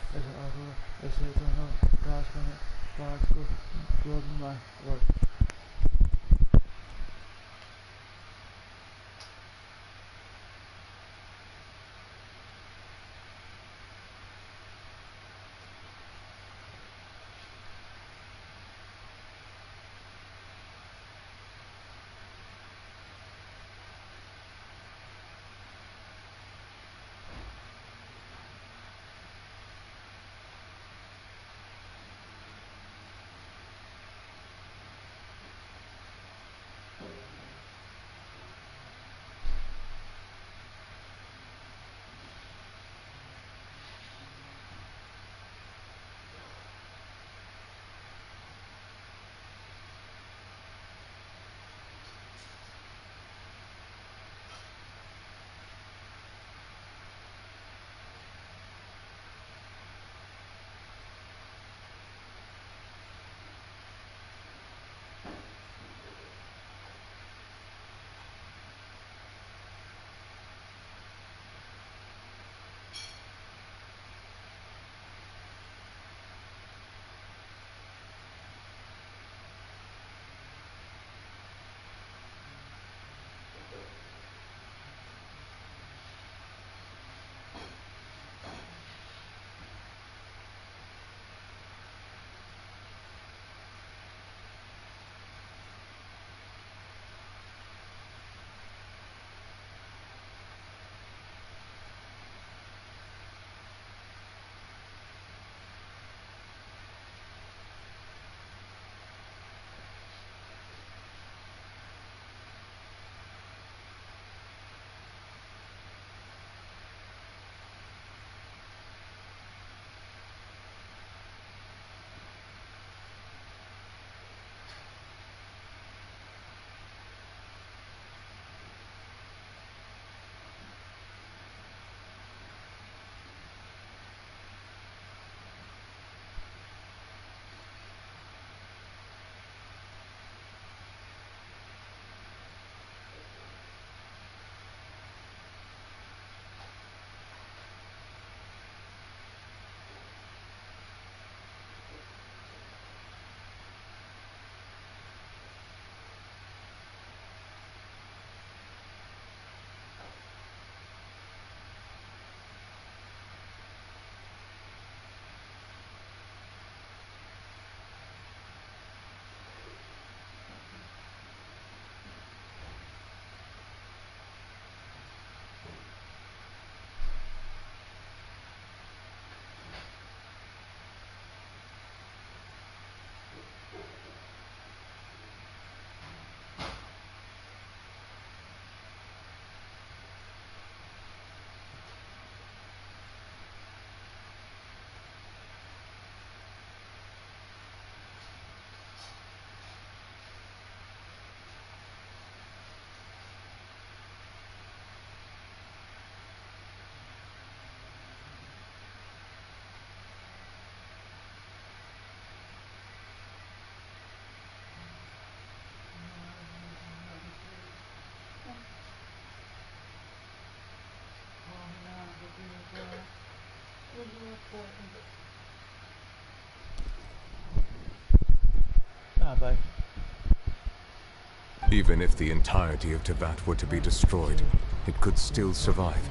Even if the entirety of Teyvat were to be destroyed, it could still survive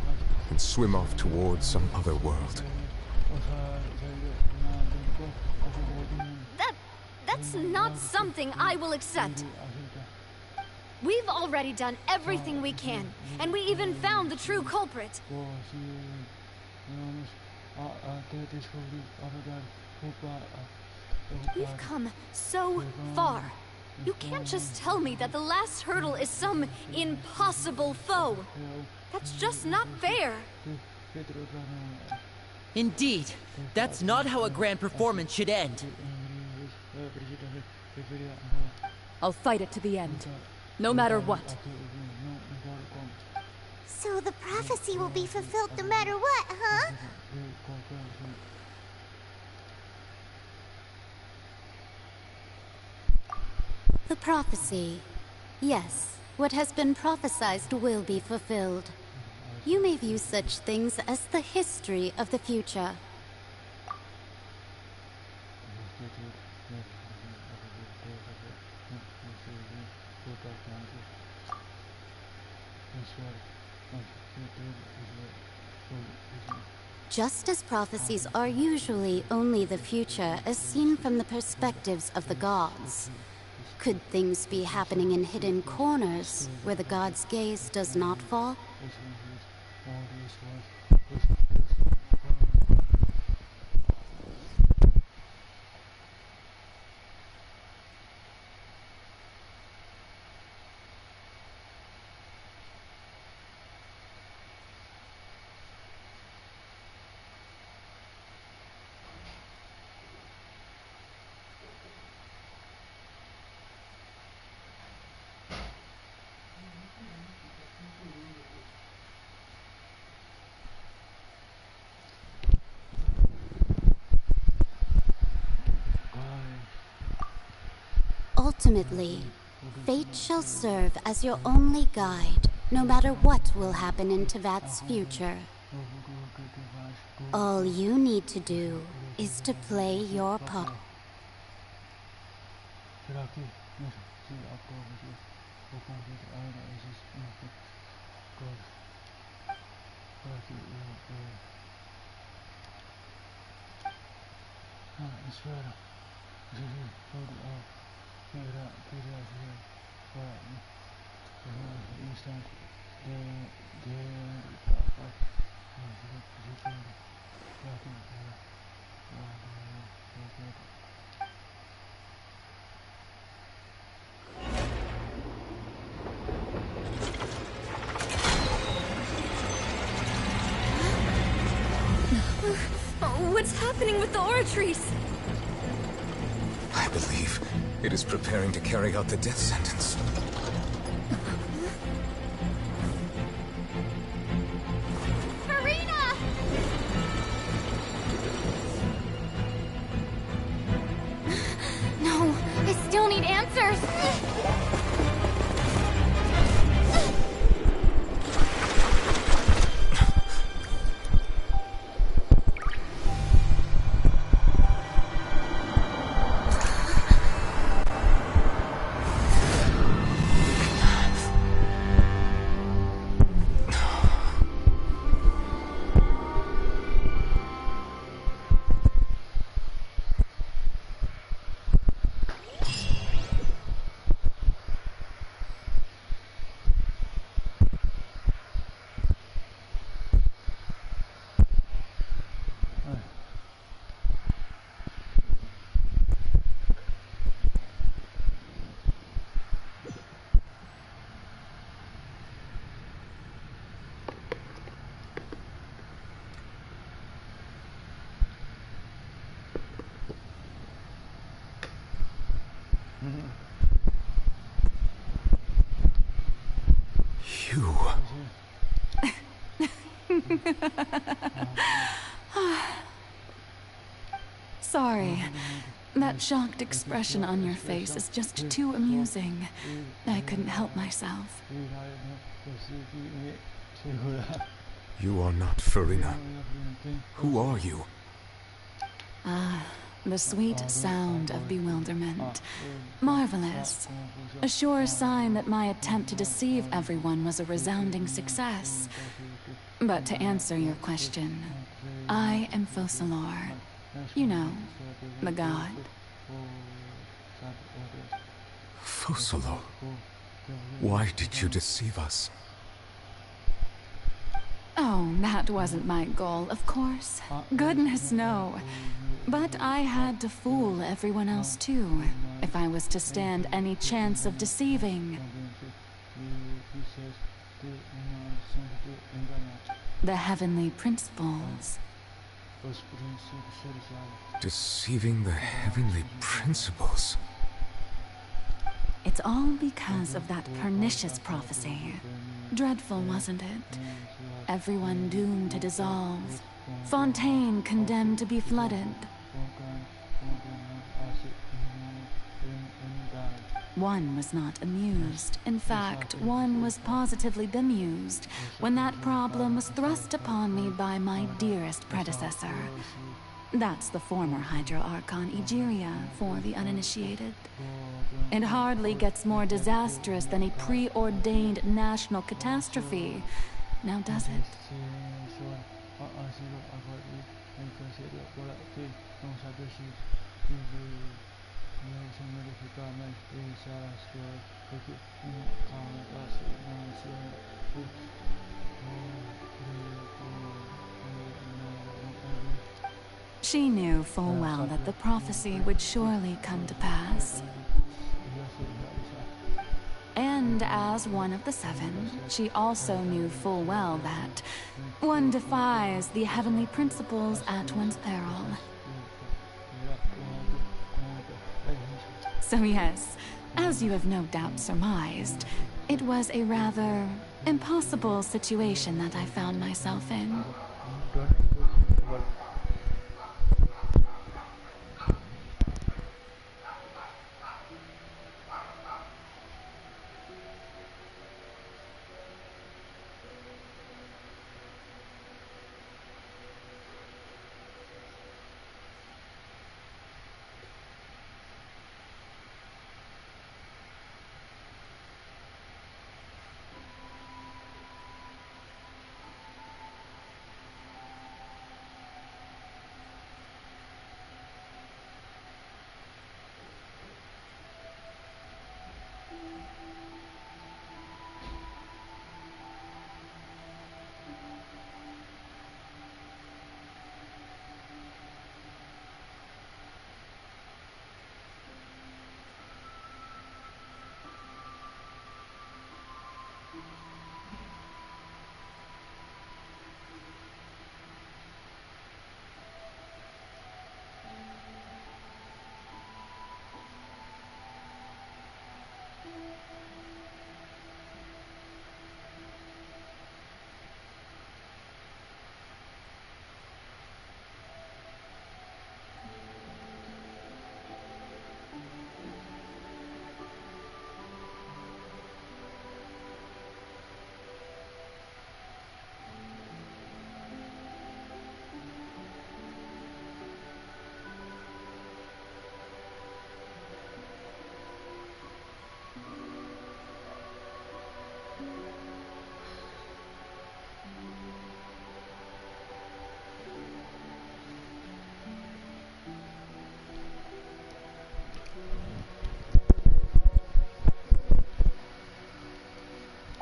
and swim off towards some other world. That's not something I will accept. We've already done everything we can, and we even found the true culprit. We've come so far. You can't just tell me that the last hurdle is some impossible foe. That's just not fair. Indeed, that's not how a grand performance should end. I'll fight it to the end, no matter what. So the prophecy will be fulfilled no matter what, huh? The prophecy. Yes, what has been prophesied will be fulfilled. You may view such things as the history of the future. Just as prophecies are usually only the future as seen from the perspectives of the gods, could things be happening in hidden corners where the god's gaze does not fall? Ultimately, fate shall serve as your only guide, no matter what will happen in Teyvat's future. All you need to do is to play your part. What's happening with the aura trees? I believe it is preparing to carry out the death sentence. Farina! No, I still need answers. Sorry. That shocked expression on your face is just too amusing. I couldn't help myself. You are not Farina. Who are you? The sweet sound of bewilderment. Marvelous. A sure sign that my attempt to deceive everyone was a resounding success. But to answer your question, I am Focalor. You know, the god. Focalor, why did you deceive us? Oh, that wasn't my goal, of course. Goodness, no. But I had to fool everyone else too, if I was to stand any chance of deceiving. The heavenly principles. Deceiving the heavenly principles? It's all because of that pernicious prophecy. Dreadful, wasn't it? Everyone doomed to dissolve. Fontaine condemned to be flooded. One was not amused. In fact, one was positively bemused when that problem was thrust upon me by my dearest predecessor. That's the former Hydro Archon Egeria for the uninitiated. It hardly gets more disastrous than a preordained national catastrophe. Now does it? She knew full well that the prophecy would surely come to pass. And as one of the seven, she also knew full well that one defies the heavenly principles at one's peril. So yes, as you have no doubt surmised, it was a rather impossible situation that I found myself in.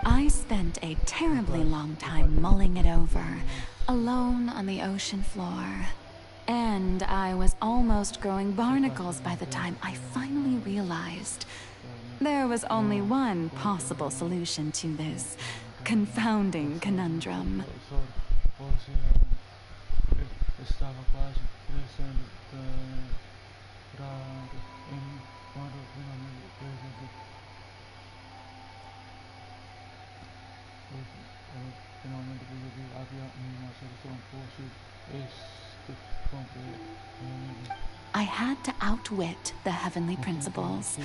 I spent a terribly long time mulling it over, alone on the ocean floor. And I was almost growing barnacles by the time I finally realized there was only one possible solution to this confounding conundrum. I had to outwit the heavenly principles,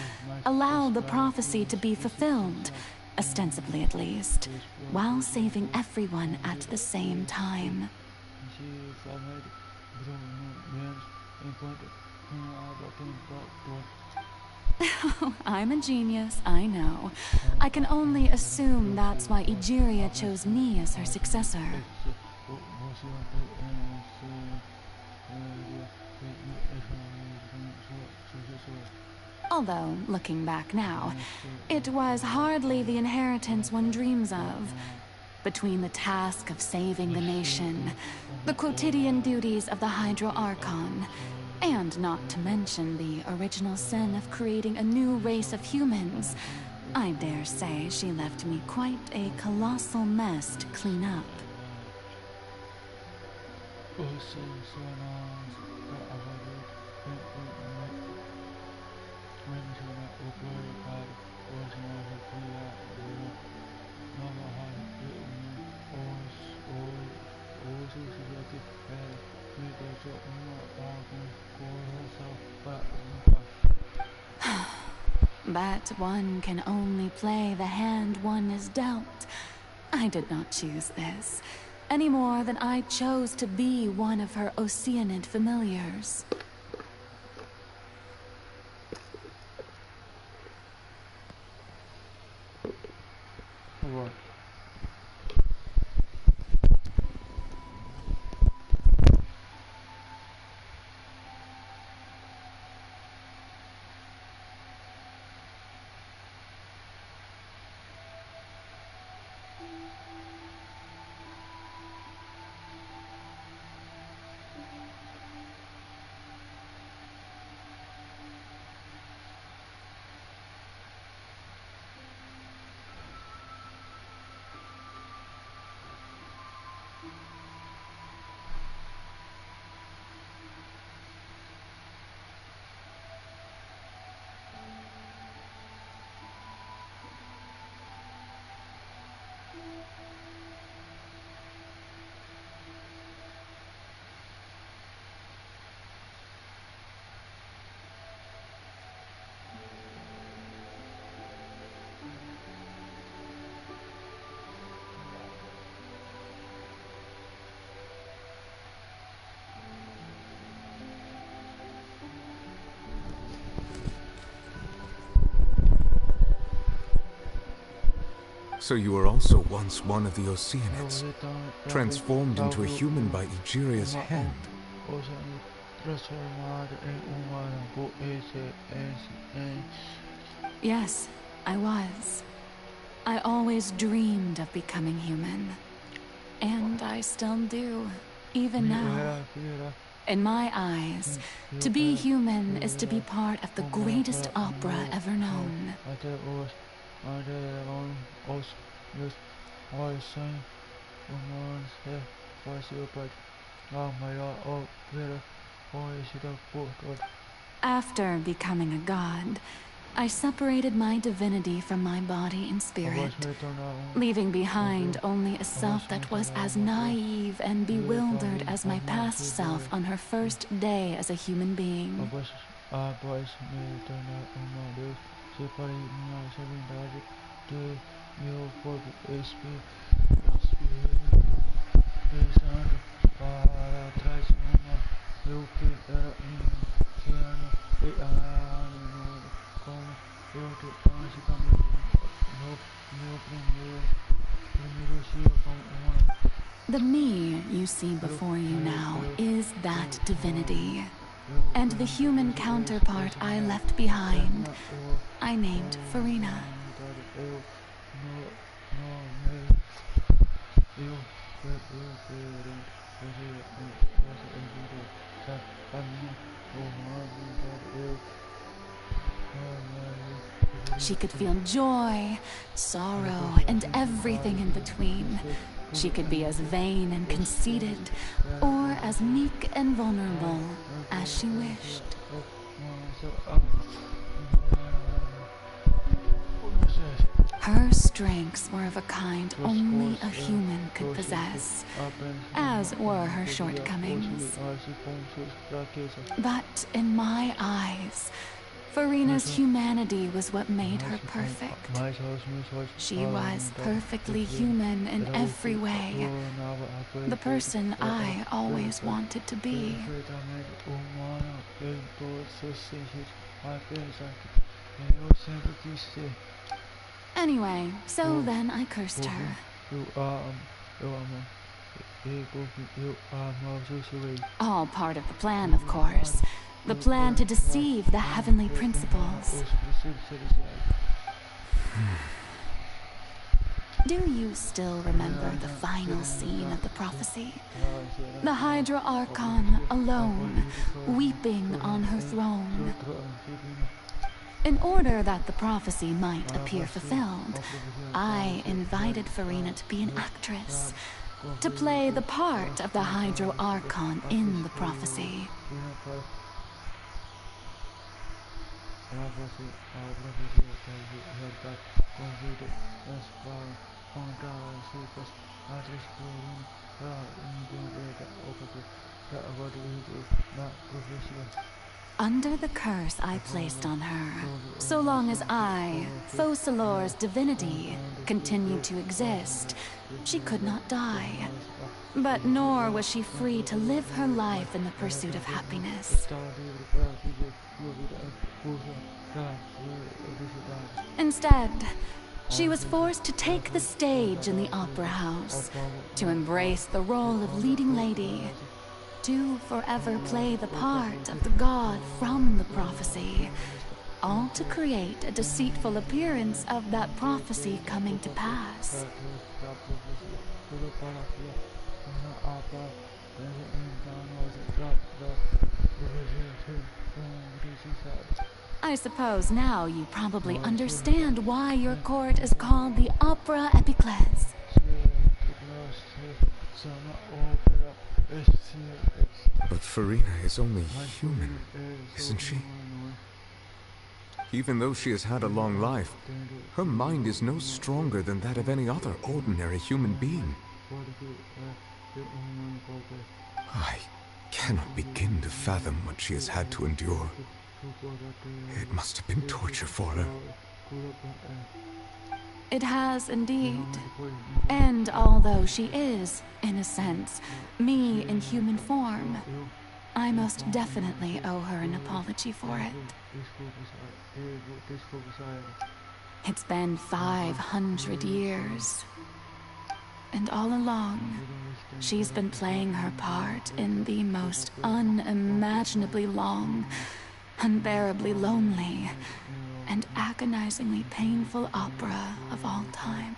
allow the prophecy to be fulfilled, ostensibly at least, while saving everyone at the same time. I'm a genius, I know. I can only assume that's why Egeria chose me as her successor. Although, looking back now, it was hardly the inheritance one dreams of. Between the task of saving the nation, the quotidian duties of the Hydro Archon, and not to mention the original sin of creating a new race of humans, I dare say she left me quite a colossal mess to clean up. But one can only play the hand one is dealt. I did not choose this, any more than I chose to be one of her Oceanid familiars. So you were also once one of the Oceanids, transformed into a human by Egeria's hand. Yes, I was. I always dreamed of becoming human. And I still do, even now. In my eyes, to be human is to be part of the greatest opera ever known. After becoming a god, I separated my divinity from my body and spirit, leaving behind only a self that was as naive and bewildered as my past self on her first day as a human being. The me you see before you now is that divinity. And the human counterpart I left behind, I named Furina. She could feel joy, sorrow, and everything in between. She could be as vain and conceited, or as meek and vulnerable as she wished. Her strengths were of a kind only a human could possess, as were her shortcomings. But in my eyes, Farina's humanity was what made her perfect. She was perfectly human in every way. The person I always wanted to be. Anyway, so then I cursed her. All part of the plan, of course. The plan to deceive the heavenly principles. Do you still remember the final scene of the prophecy? The Hydra Archon, alone, weeping on her throne. In order that the prophecy might appear fulfilled, I invited Farina to be an actress, to play the part of the Hydra Archon in the prophecy. Under the curse I placed on her, so long as I, Focalor's divinity, continued to exist, she could not die. But nor was she free to live her life in the pursuit of happiness. Instead, she was forced to take the stage in the opera house, to embrace the role of leading lady, to forever play the part of the god from the prophecy, all to create a deceitful appearance of that prophecy coming to pass. I suppose now you probably understand why your court is called the Opera Epiclese. But Farina is only human, isn't she? Even though she has had a long life, her mind is no stronger than that of any other ordinary human being. I cannot begin to fathom what she has had to endure. It must have been torture for her. It has indeed. And although she is, in a sense, me in human form, I most definitely owe her an apology for it. It's been 500 years. And all along, she's been playing her part in the most unimaginably long, unbearably lonely, and agonizingly painful opera of all time.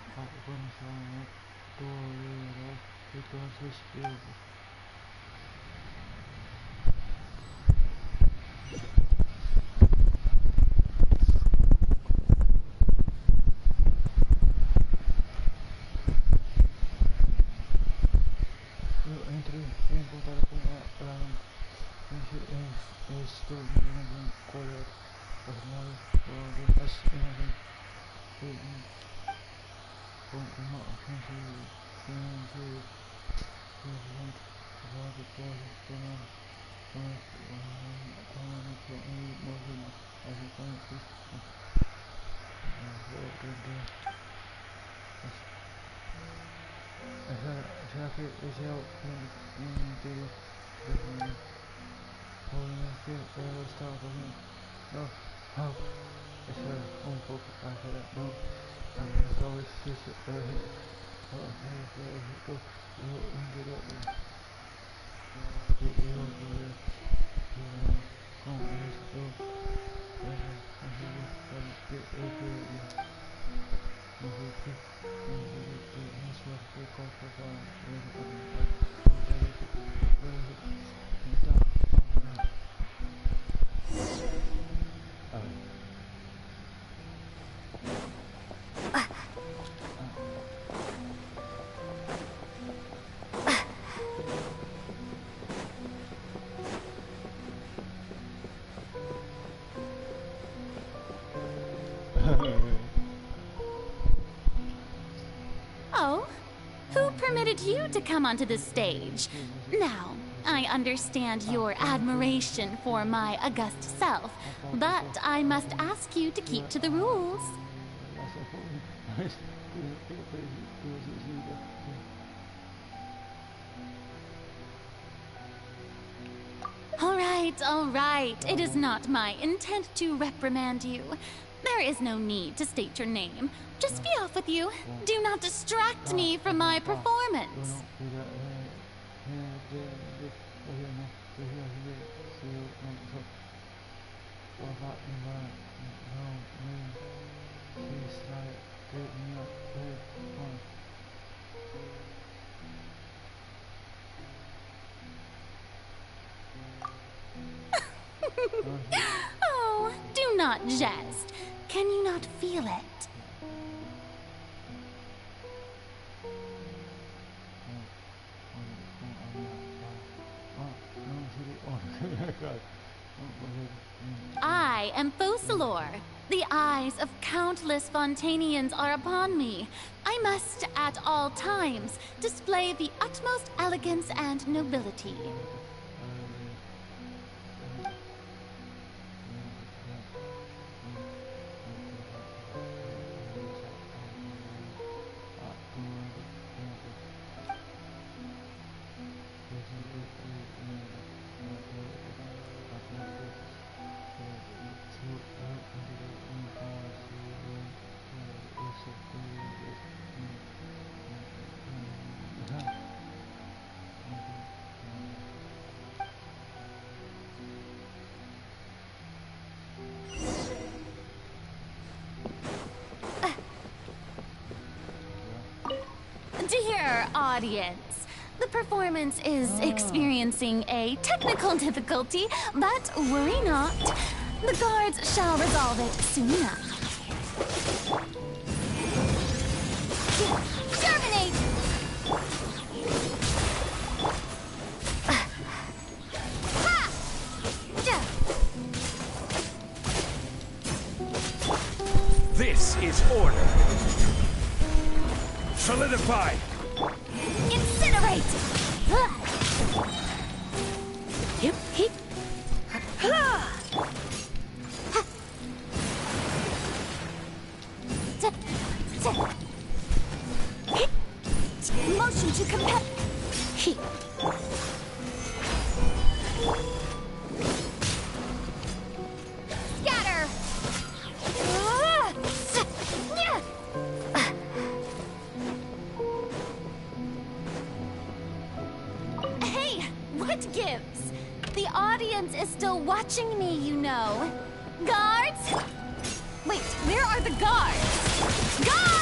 Oh, who permitted you to come onto the stage? Now, I understand your admiration for my august self, but I must ask you to keep to the rules. All right. It is not my intent to reprimand you. There is no need to state your name. Just be off with you. Do not distract me from my performance. Oh, do not jest. Can you not feel it? I am Focalor. The eyes of countless Fontanians are upon me. I must, at all times, display the utmost elegance and nobility. Dear audience, the performance is experiencing a technical difficulty, but worry not. The guards shall resolve it soon enough. Terminate! This is order. Solidify! Incinerate! Yep, hit. Motion to compel. Scatter! Hey, what gives? The audience is still watching me, you know. Guards? Wait, where are the guards? Guards!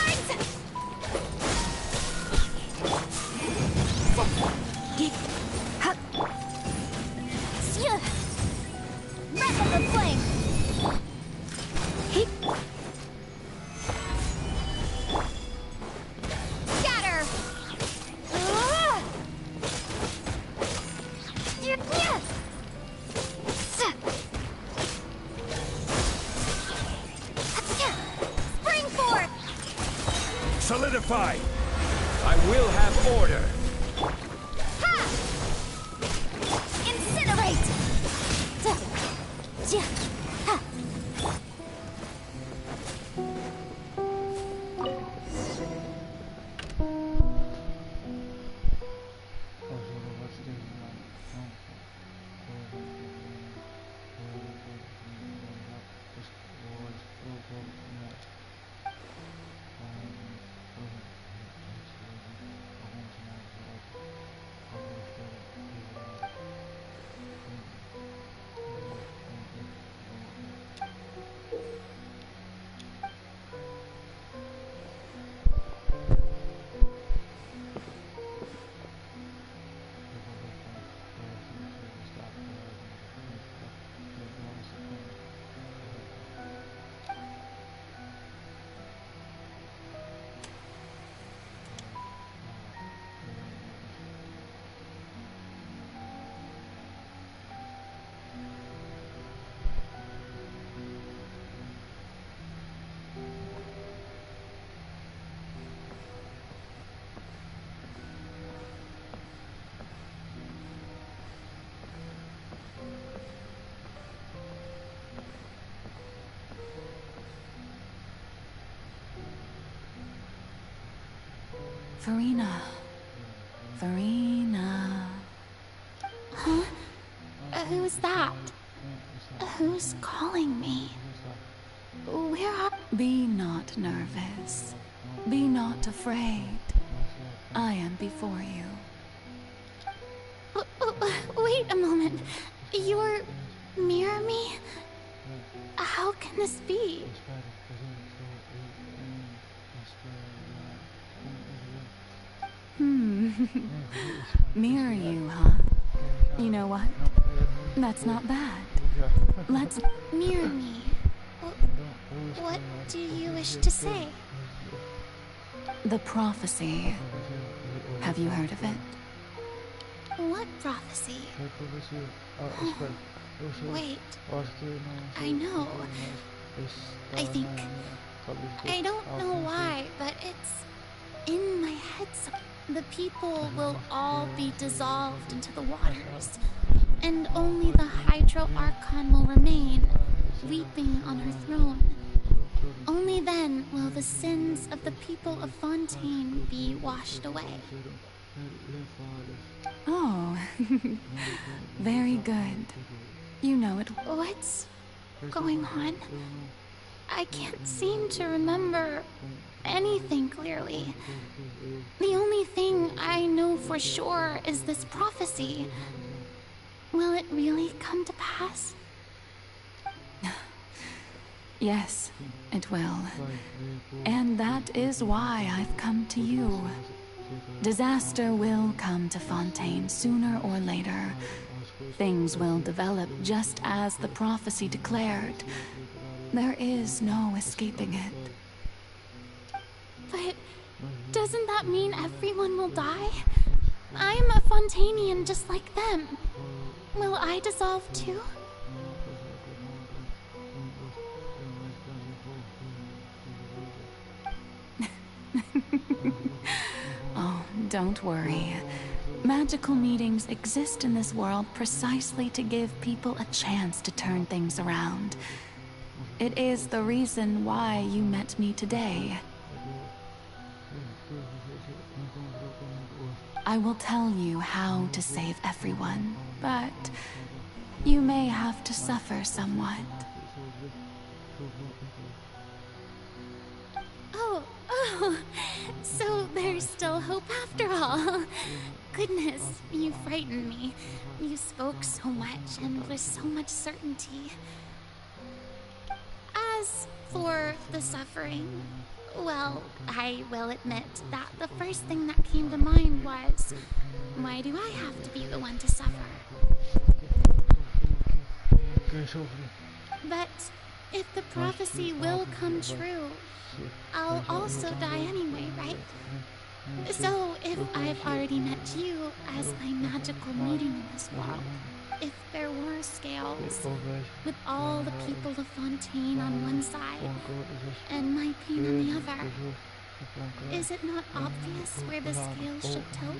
Breath of the flame! Scatter! Spring forth! Solidify! I will have order. Incinerate! Farina. Farina. Huh? Who's that? Who's calling me? Where are... Be not nervous. Be not afraid. I am before you. Wait a moment. You're... near me? How can this be? Mirror you, huh? You know what? That's not bad. Let's... Mirror me. What do you wish to say? The prophecy. Have you heard of it? What prophecy? Wait. I know. I think... I don't know why, but it's in my head. The people will all be dissolved into the waters, and only the Hydro Archon will remain, weeping on her throne. Only then will the sins of the people of Fontaine be washed away. Oh, very good. You know it. What's going on? I can't seem to remember anything clearly. The only thing I know for sure is this prophecy. Will it really come to pass? Yes, it will. And that is why I've come to you. Disaster will come to Fontaine sooner or later. Things will develop just as the prophecy declared. There is no escaping it. But doesn't that mean everyone will die? I'm a Fontainian just like them. Will I dissolve too? Oh, don't worry. Magical meetings exist in this world precisely to give people a chance to turn things around. It is the reason why you met me today. I will tell you how to save everyone, but you may have to suffer somewhat. Oh, so there's still hope after all. Goodness, you frightened me. You spoke so much and with so much certainty. As for the suffering, well, I will admit that the first thing that came to mind was, why do I have to be the one to suffer? But if the prophecy will come true, I'll also die anyway, right? So if I've already met you as my magical meeting in this world, if there were scales, with all the people of Fontaine on one side, and my pain on the other, is it not obvious where the scales should tilt?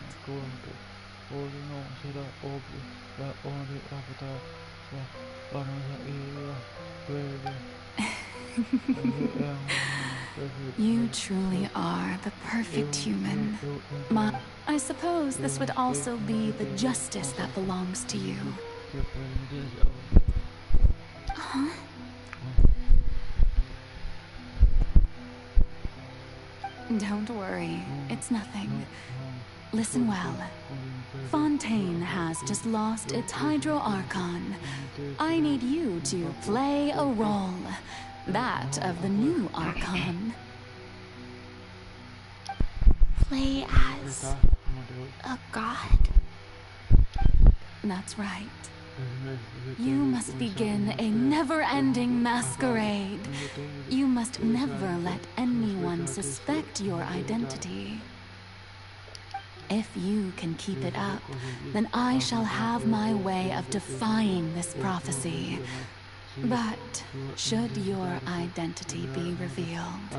You truly are the perfect human. I suppose this would also be the justice that belongs to you. Huh? Don't worry, it's nothing. Listen well. Fontaine has just lost its Hydro Archon. I need you to play a role. That of the new Archon. Play as a god? That's right. You must begin a never-ending masquerade. You must never let anyone suspect your identity. If you can keep it up, then I shall have my way of defying this prophecy. But should your identity be revealed,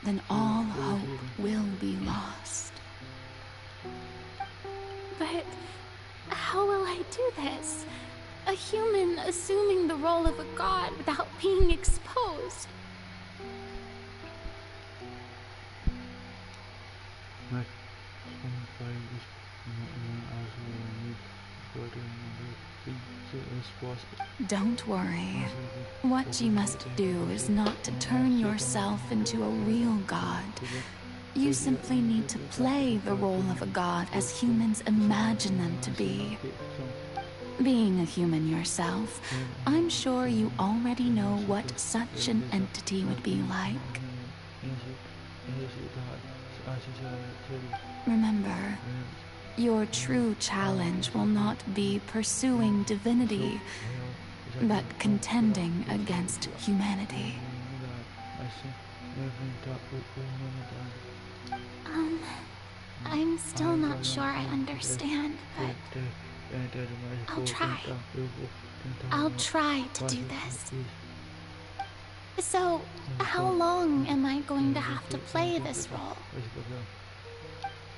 then all hope will be lost. But how will I do this? A human assuming the role of a god without being exposed. Don't worry. What you must do is not to turn yourself into a real god. You simply need to play the role of a god as humans imagine them to be. Being a human yourself, I'm sure you already know what such an entity would be like. Remember, your true challenge will not be pursuing divinity, but contending against humanity. I'm still not sure I understand, but I'll try. I'll try to do this. So, how long am I going to have to play this role?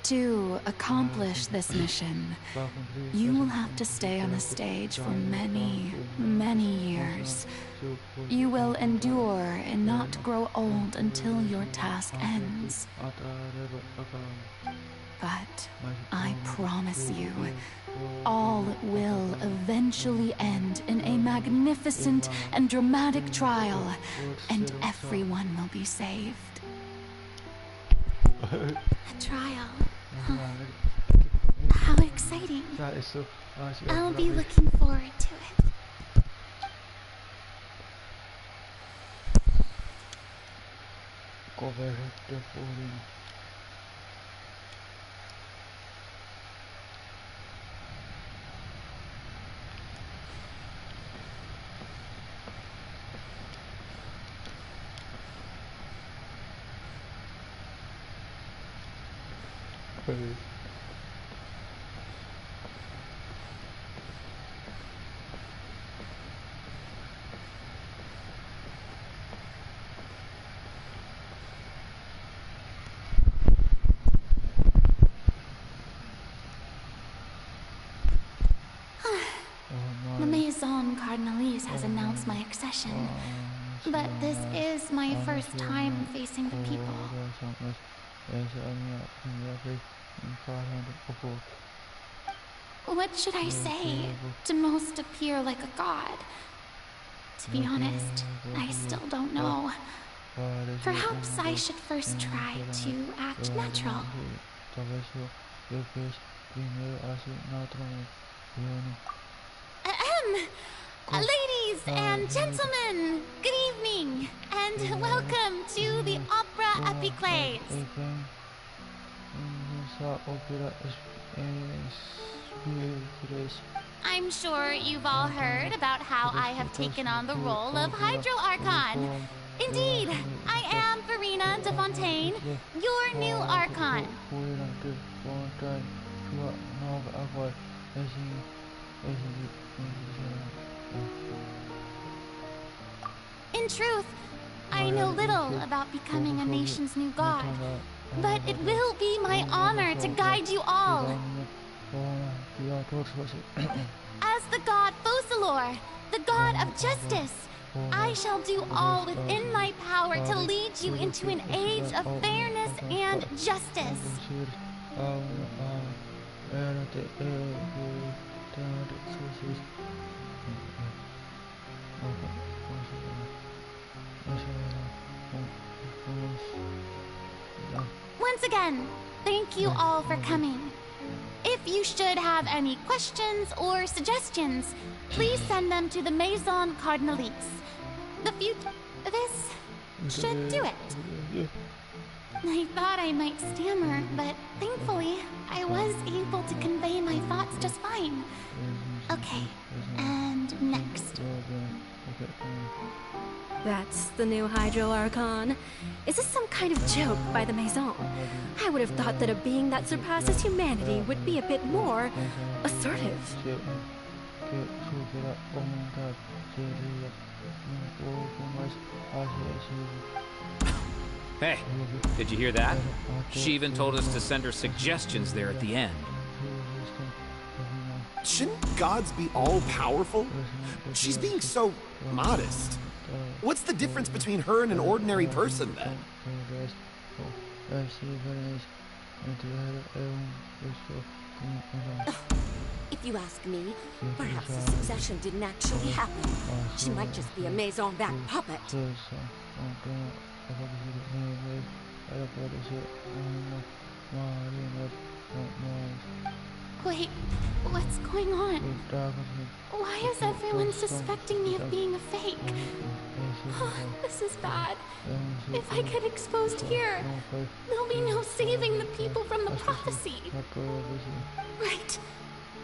To accomplish this mission, you will have to stay on the stage for many, many years. You will endure and not grow old until your task ends. But I promise you, all will eventually end in a magnificent and dramatic trial, and everyone will be saved. A trial? Huh. How exciting. I'll be looking forward to it. The Maison Cardinalise has announced my accession, but this is my first time facing the people. What should I say to most appear like a god? To be honest, I still don't know. Perhaps I should first try to act natural. Ladies and gentlemen, good evening, and welcome to the Opera Epiclese. I'm sure you've all heard about how I have taken on the role of Hydro Archon. Indeed, I am Farina de Fontaine, your new Archon. In truth, I know little about becoming a nation's new god, but it will be my honor to guide you all. As the god Focalor, the god of justice, I shall do all within my power to lead you into an age of fairness and justice. Once again, thank you all for coming. If you should have any questions or suggestions, please send them to the Maison Cardinalise. This should do it. I thought I might stammer, but thankfully, I was able to convey my thoughts just fine. Okay, and next. That's the new Hydro Archon. Is this some kind of joke by the Maison? I would have thought that a being that surpasses humanity would be a bit more assertive. Hey, did you hear that? She even told us to send her suggestions there at the end. Shouldn't gods be all-powerful? She's being so modest. What's the difference between her and an ordinary person, then? If you ask me, perhaps the succession didn't actually happen. She might just be a maison back puppet. Wait, what's going on? Why is everyone suspecting me of being a fake? Oh, this is bad. If I get exposed here, there'll be no saving the people from the prophecy. Right.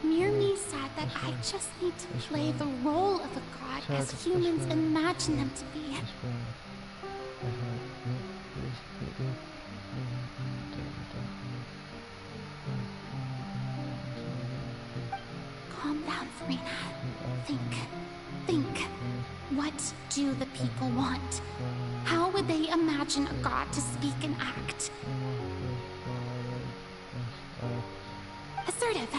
Mirmi said that I just need to play the role of a god as humans imagine them to be. Calm down, Furina. Think. What do the people want? How would they imagine a god to speak and act? Assertive,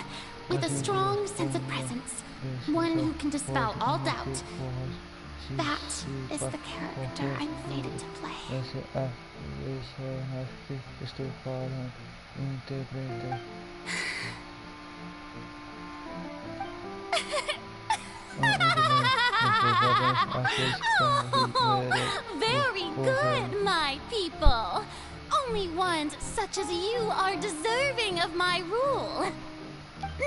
with a strong sense of presence. One who can dispel all doubt. That is the character I'm fated to play. Very good, my people. Only ones such as you are deserving of my rule.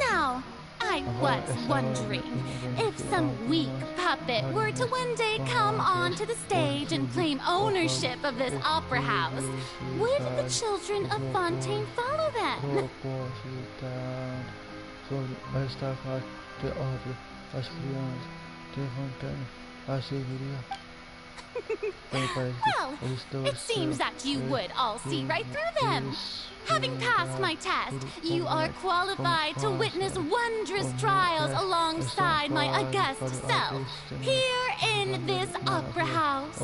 Now, I was wondering if some weak puppet were to one day come onto the stage and claim ownership of this opera house, would the children of Fontaine follow them? Well, it seems that you would all see right through them. Having passed my test, you are qualified to witness wondrous trials alongside my august self, here in this opera house.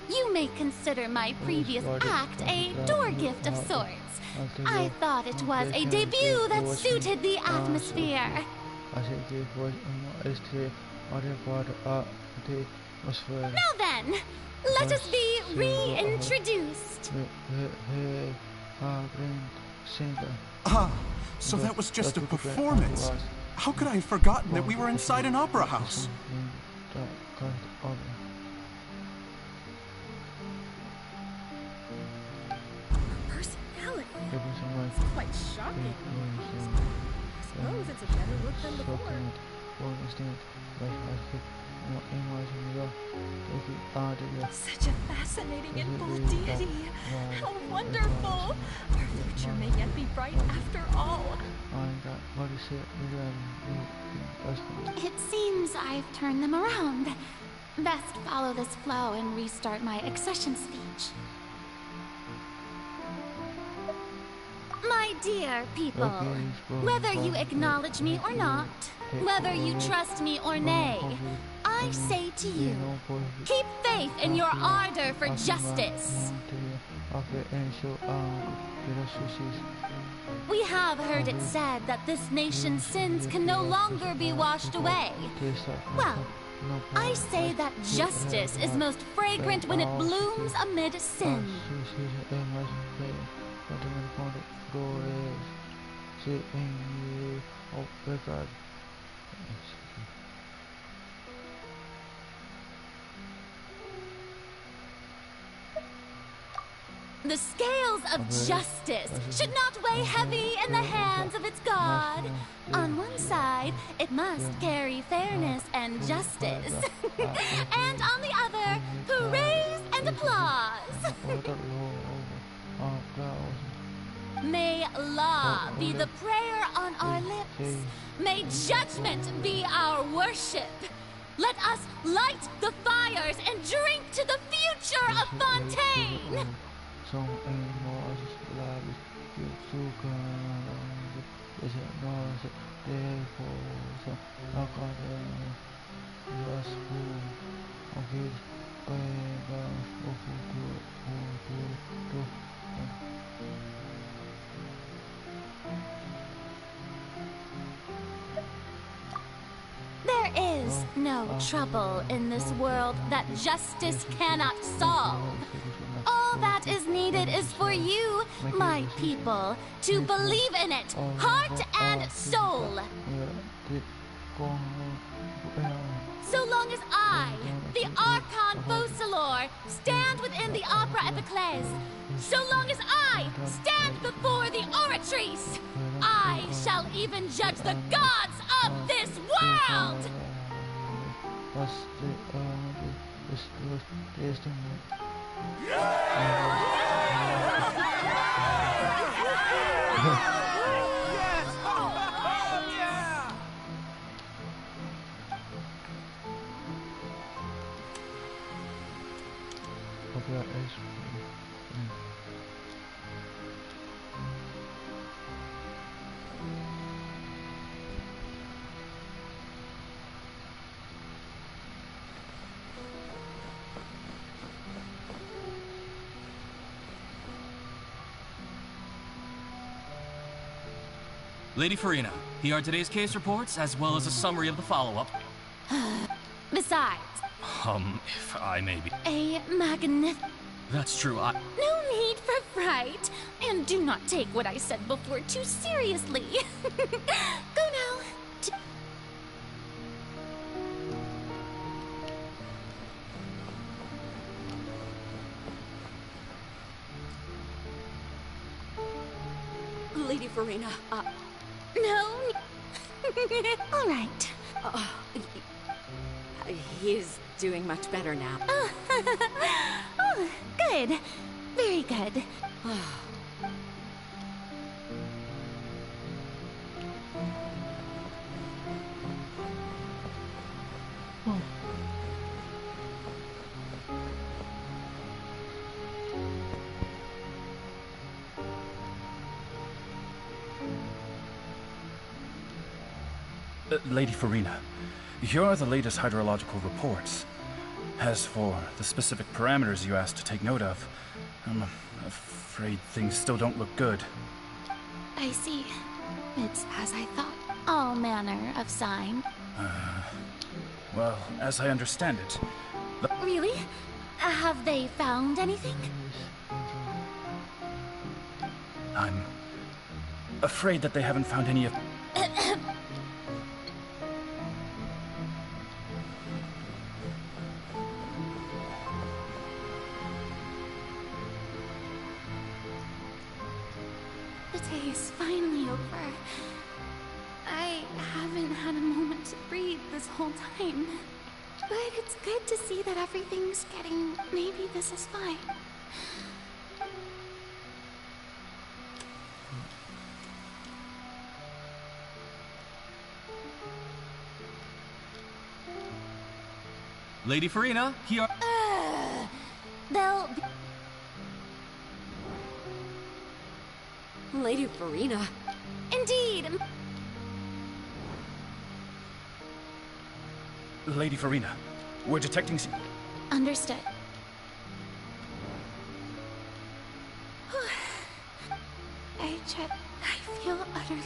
You may consider my previous act a door gift of sorts. I thought it was a debut that suited the atmosphere. Now then, let us be reintroduced. Ah, so that was just a performance. How could I have forgotten that we were inside an opera house? Personality. It's quite shocking. I suppose it's a better look than before. Such a fascinating and bold deity. How wonderful! Our future may yet be bright after all. It seems I've turned them around. Best follow this flow and restart my accession speech. My dear people, whether you acknowledge me or not, whether you trust me or nay, I say to you, keep faith in your ardor for justice. We have heard it said that this nation's sins can no longer be washed away. Well, I say that justice is most fragrant when it blooms amid sin. The scales of justice should not weigh heavy in the hands of its God. On one side, it must carry fairness and justice. And on the other, hoorays and applause. May law be the prayer on our lips. May judgment be our worship. Let us light the fires and drink to the future of Fontaine. There is no trouble in this world that justice cannot solve. All What is needed is for you, my people, to believe in it, heart and soul. So long as I, the Archon Focalor, stand within the Opera Epiclese, so long as I stand before the Oratrice, I shall even judge the gods of this world! Lady Farina, here are today's case reports, as well as a summary of the follow-up. Besides, If I may be... a magnificent... That's true, No need for fright, and do not take what I said before too seriously. Go now. Lady Farina, No. All right. He's doing much better now. Oh, good. Very good. Lady Farina, here are the latest hydrological reports. As for the specific parameters you asked to take note of, I'm afraid things still don't look good. I see. It's as I thought. All manner of sign. Well, as I understand it, Really? Have they found anything? I'm afraid that they haven't found any of... The day is finally over. I haven't had a moment to breathe this whole time. But it's good to see that everything's getting... Maybe this is fine. Lady Farina, here are... They'll be... Lady Farina. Indeed. Lady Farina, we're detecting... Understood. I feel utterly...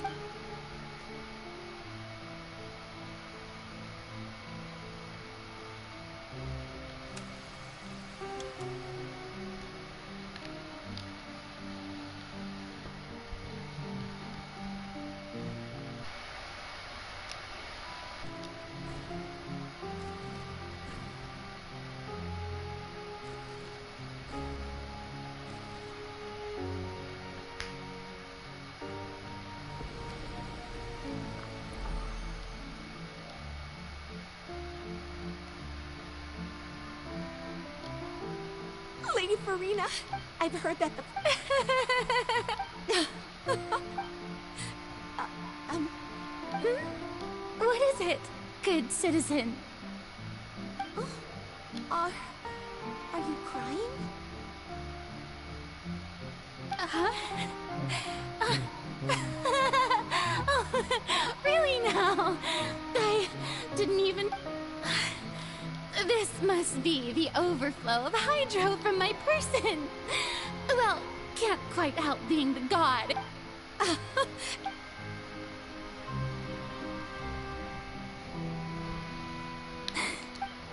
Lady Farina, I've heard that the... What is it, good citizen? Are you crying? Oh, really now? I didn't even... This must be the overflow of hydro from my person. Well, can't quite help being the god.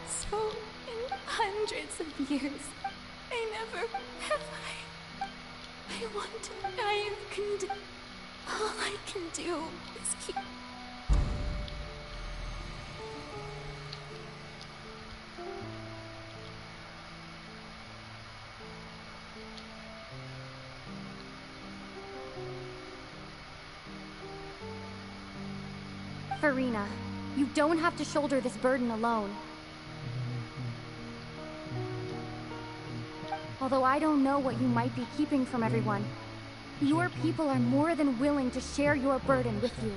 So, in hundreds of years, I Never have I want I can do. All I can do is keep. Farina, you don't have to shoulder this burden alone. Although I don't know what you might be keeping from everyone, your people are more than willing to share your burden with you.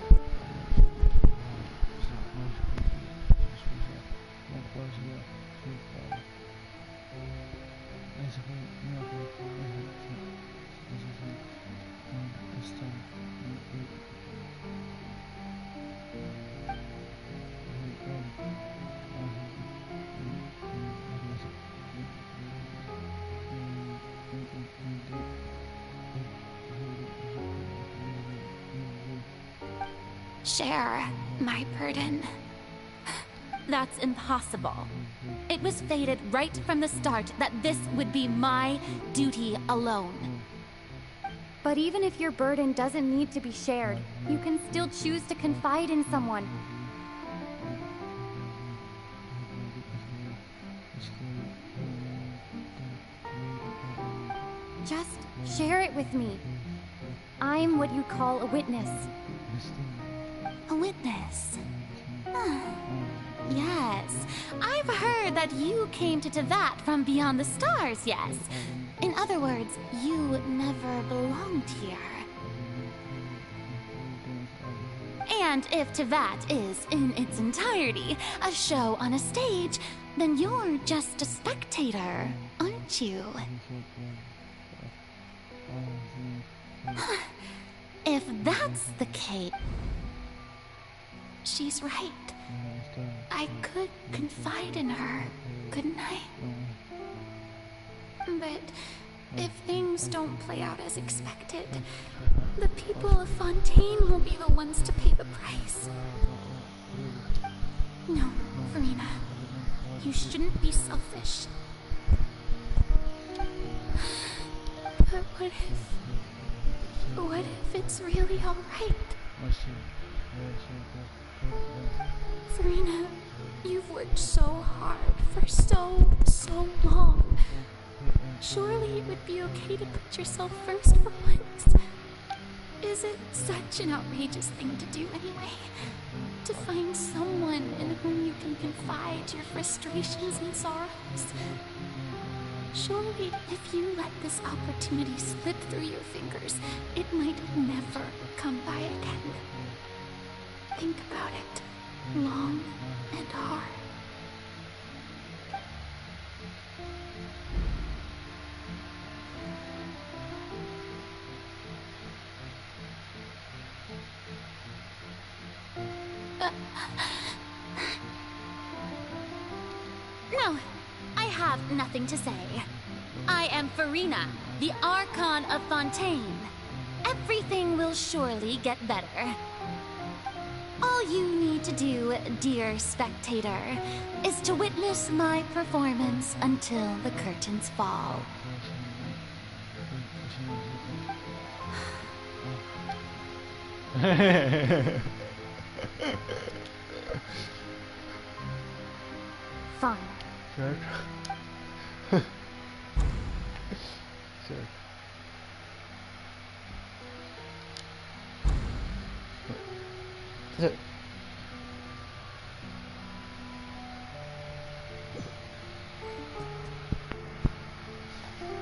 Share my burden. That's impossible. It was fated right from the start that this would be my duty alone. But even if your burden doesn't need to be shared, you can still choose to confide in someone. Just share it with me. I'm what you call a witness. A witness? Yes, I've heard that you came to Tevat from beyond the stars, yes. In other words, you never belonged here. And if Tevat is, in its entirety, a show on a stage, then you're just a spectator, aren't you? If that's the case... She's right. I could confide in her, couldn't I? But if things don't play out as expected, the people of Fontaine will be the ones to pay the price. No, Farina, you shouldn't be selfish. But what if it's really all right? Farina, you've worked so hard for so long. Surely it would be okay to put yourself first for once. Is it such an outrageous thing to do anyway? To find someone in whom you can confide your frustrations and sorrows? Surely if you let this opportunity slip through your fingers, it might never come by again. Think about it long and hard. No, I have nothing to say. I am Farina, the Archon of Fontaine. Everything will surely get better. All you need to do, dear spectator, is to witness my performance until the curtains fall. Fine. Sure. Sure.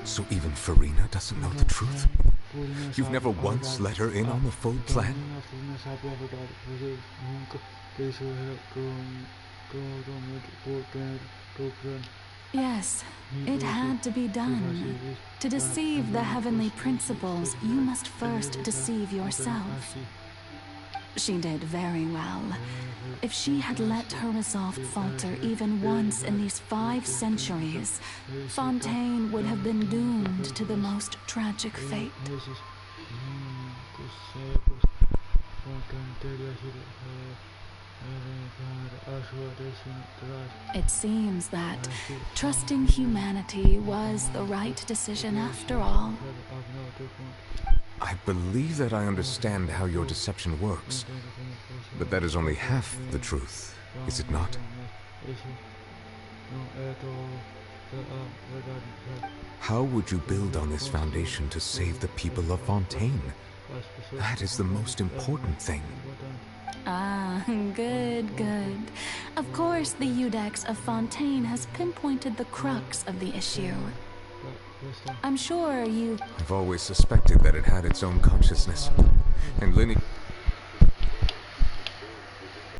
So even Farina doesn't know the truth? You've never once let her in on the full plan? Yes, it had to be done. To deceive the heavenly principles, you must first deceive yourself. She did very well. If she had let her resolve falter even once in these 5 centuries, Fontaine would have been doomed to the most tragic fate. It seems that trusting humanity was the right decision after all. I believe that I understand how your deception works, but that is only half the truth, is it not? How would you build on this foundation to save the people of Fontaine? That is the most important thing. Ah, good, good. Of course, the Iudex of Fontaine has pinpointed the crux of the issue. I'm sure you... I've always suspected that it had its own consciousness, and lineage...